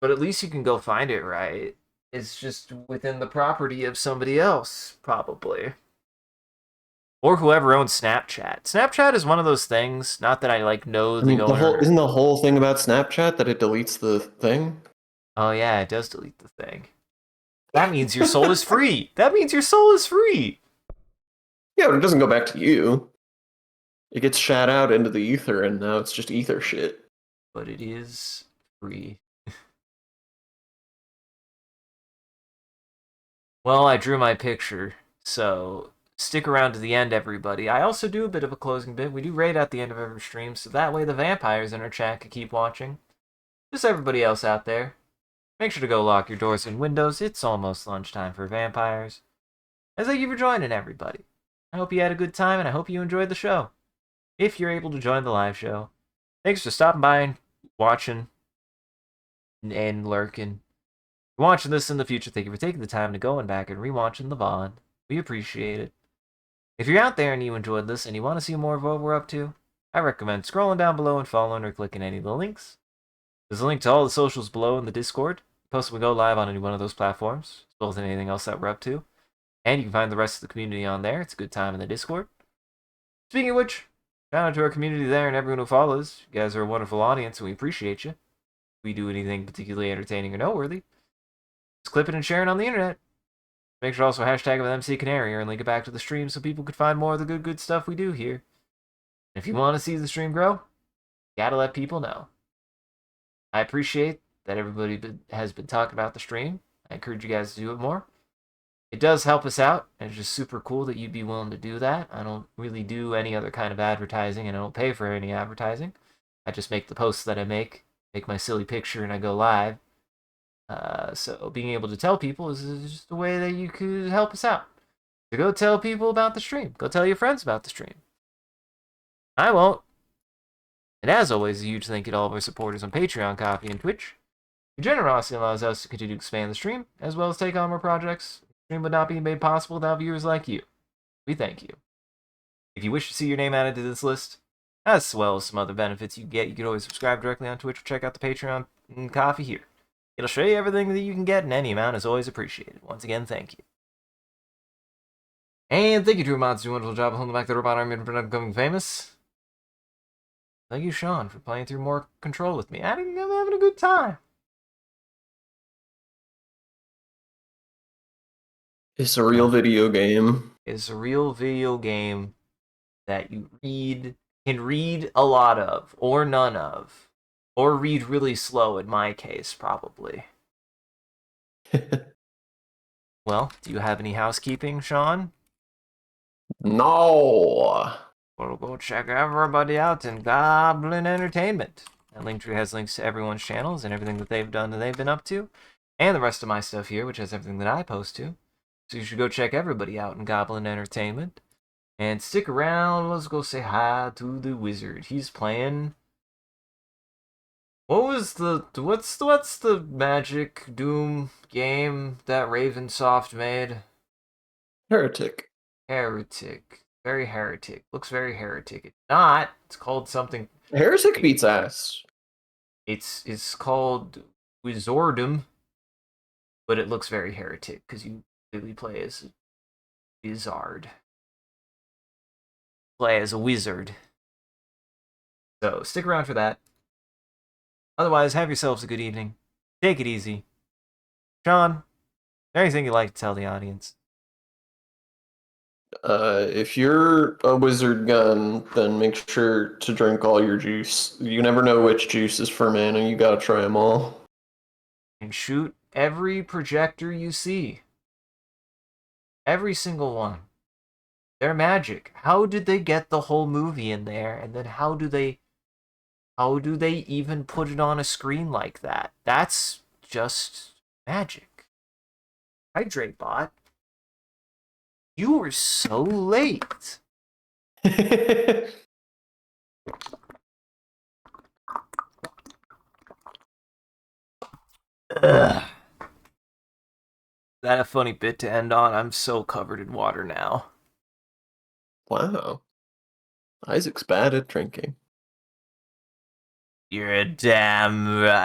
But at least you can go find it, right? It's just within the property of somebody else, probably. Or whoever owns Snapchat. Snapchat is one of those things, not that I know the owner. Isn't the whole thing about Snapchat that it deletes the thing? Oh yeah, it does delete the thing. That means your soul is free. That means your soul is free. Yeah, but it doesn't go back to you. It gets shat out into the ether and now it's just ether shit. But it is free. Well, I drew my picture, so stick around to the end, everybody. I also do a bit of a closing bit. We do raid at the end of every stream, so that way the vampires in our chat can keep watching. Just everybody else out there, make sure to go lock your doors and windows. It's almost lunchtime for vampires. And thank you for joining, everybody. I hope you had a good time, and I hope you enjoyed the show. If you're able to join the live show, thanks for stopping by and watching and lurking. If you're watching this in the future, thank you for taking the time to go and back and rewatching the VOD. We appreciate it. If you're out there and you enjoyed this and you want to see more of what we're up to, I recommend scrolling down below and following or clicking any of the links. There's a link to all the socials below in the Discord. Post when we go live on any one of those platforms, as well as anything else that we're up to. And you can find the rest of the community on there. It's a good time in the Discord. Speaking of which, shout out to our community there and everyone who follows. You guys are a wonderful audience and we appreciate you. If we do anything particularly entertaining or noteworthy, just clip it and share it on the internet. Make sure also hashtag it with MCCanary or link it back to the stream so people could find more of the good stuff we do here. And if you want to see the stream grow, you gotta let people know. I appreciate that everybody has been talking about the stream. I encourage you guys to do it more. It does help us out, and it's just super cool that you'd be willing to do that. I don't really do any other kind of advertising, and I don't pay for any advertising. I just make the posts that I make my silly picture, and I go live. So being able to tell people is just a way that you could help us out. So go tell people about the stream. Go tell your friends about the stream. I won't. And as always, a huge thank you to all of our supporters on Patreon, Ko-fi, and Twitch. Your generosity allows us to continue to expand the stream, as well as take on more projects. The stream would not be made possible without viewers like you. We thank you. If you wish to see your name added to this list, as well as some other benefits you get, you can always subscribe directly on Twitch or check out the Patreon and Ko-fi here. It'll show you everything that you can get, and any amount is always appreciated. Once again, thank you. And thank you to your mods doing a wonderful job of holding back the robot army and becoming famous. Thank you, Sean, for playing through more Control with me. I'm having a good time. It's a real video game. It's a real video game that you can read a lot of, or none of, or read really slow in my case, probably. Well, do you have any housekeeping, Sean? No. We'll go check everybody out in Goblin Entertainment. That Linktree has links to everyone's channels and everything that they've done and they've been up to, and the rest of my stuff here, which has everything that I post to. So you should go check everybody out in Goblin Entertainment. And stick around, let's go say hi to the wizard. He's playing... what's the Magic Doom game that Ravensoft made? Heretic. Heretic. Very heretic. Looks very heretic. It's not. It's called something... Heretic beats ass. It's called Wizardum, but it looks very heretic because you clearly play as a wizard. Play as a wizard. So stick around for that. Otherwise, have yourselves a good evening. Take it easy. Sean, anything you'd like to tell the audience? If you're a wizard gun, then make sure to drink all your juice. You never know which juice is for mana. You gotta try them all. And shoot every projector you see. Every single one. They're magic. How did they get the whole movie in there? And then how do they even put it on a screen like that? That's just magic. Hydrate bot. You were so late. Is that a funny bit to end on? I'm so covered in water now. Wow. Isaac's bad at drinking. You're a damn right.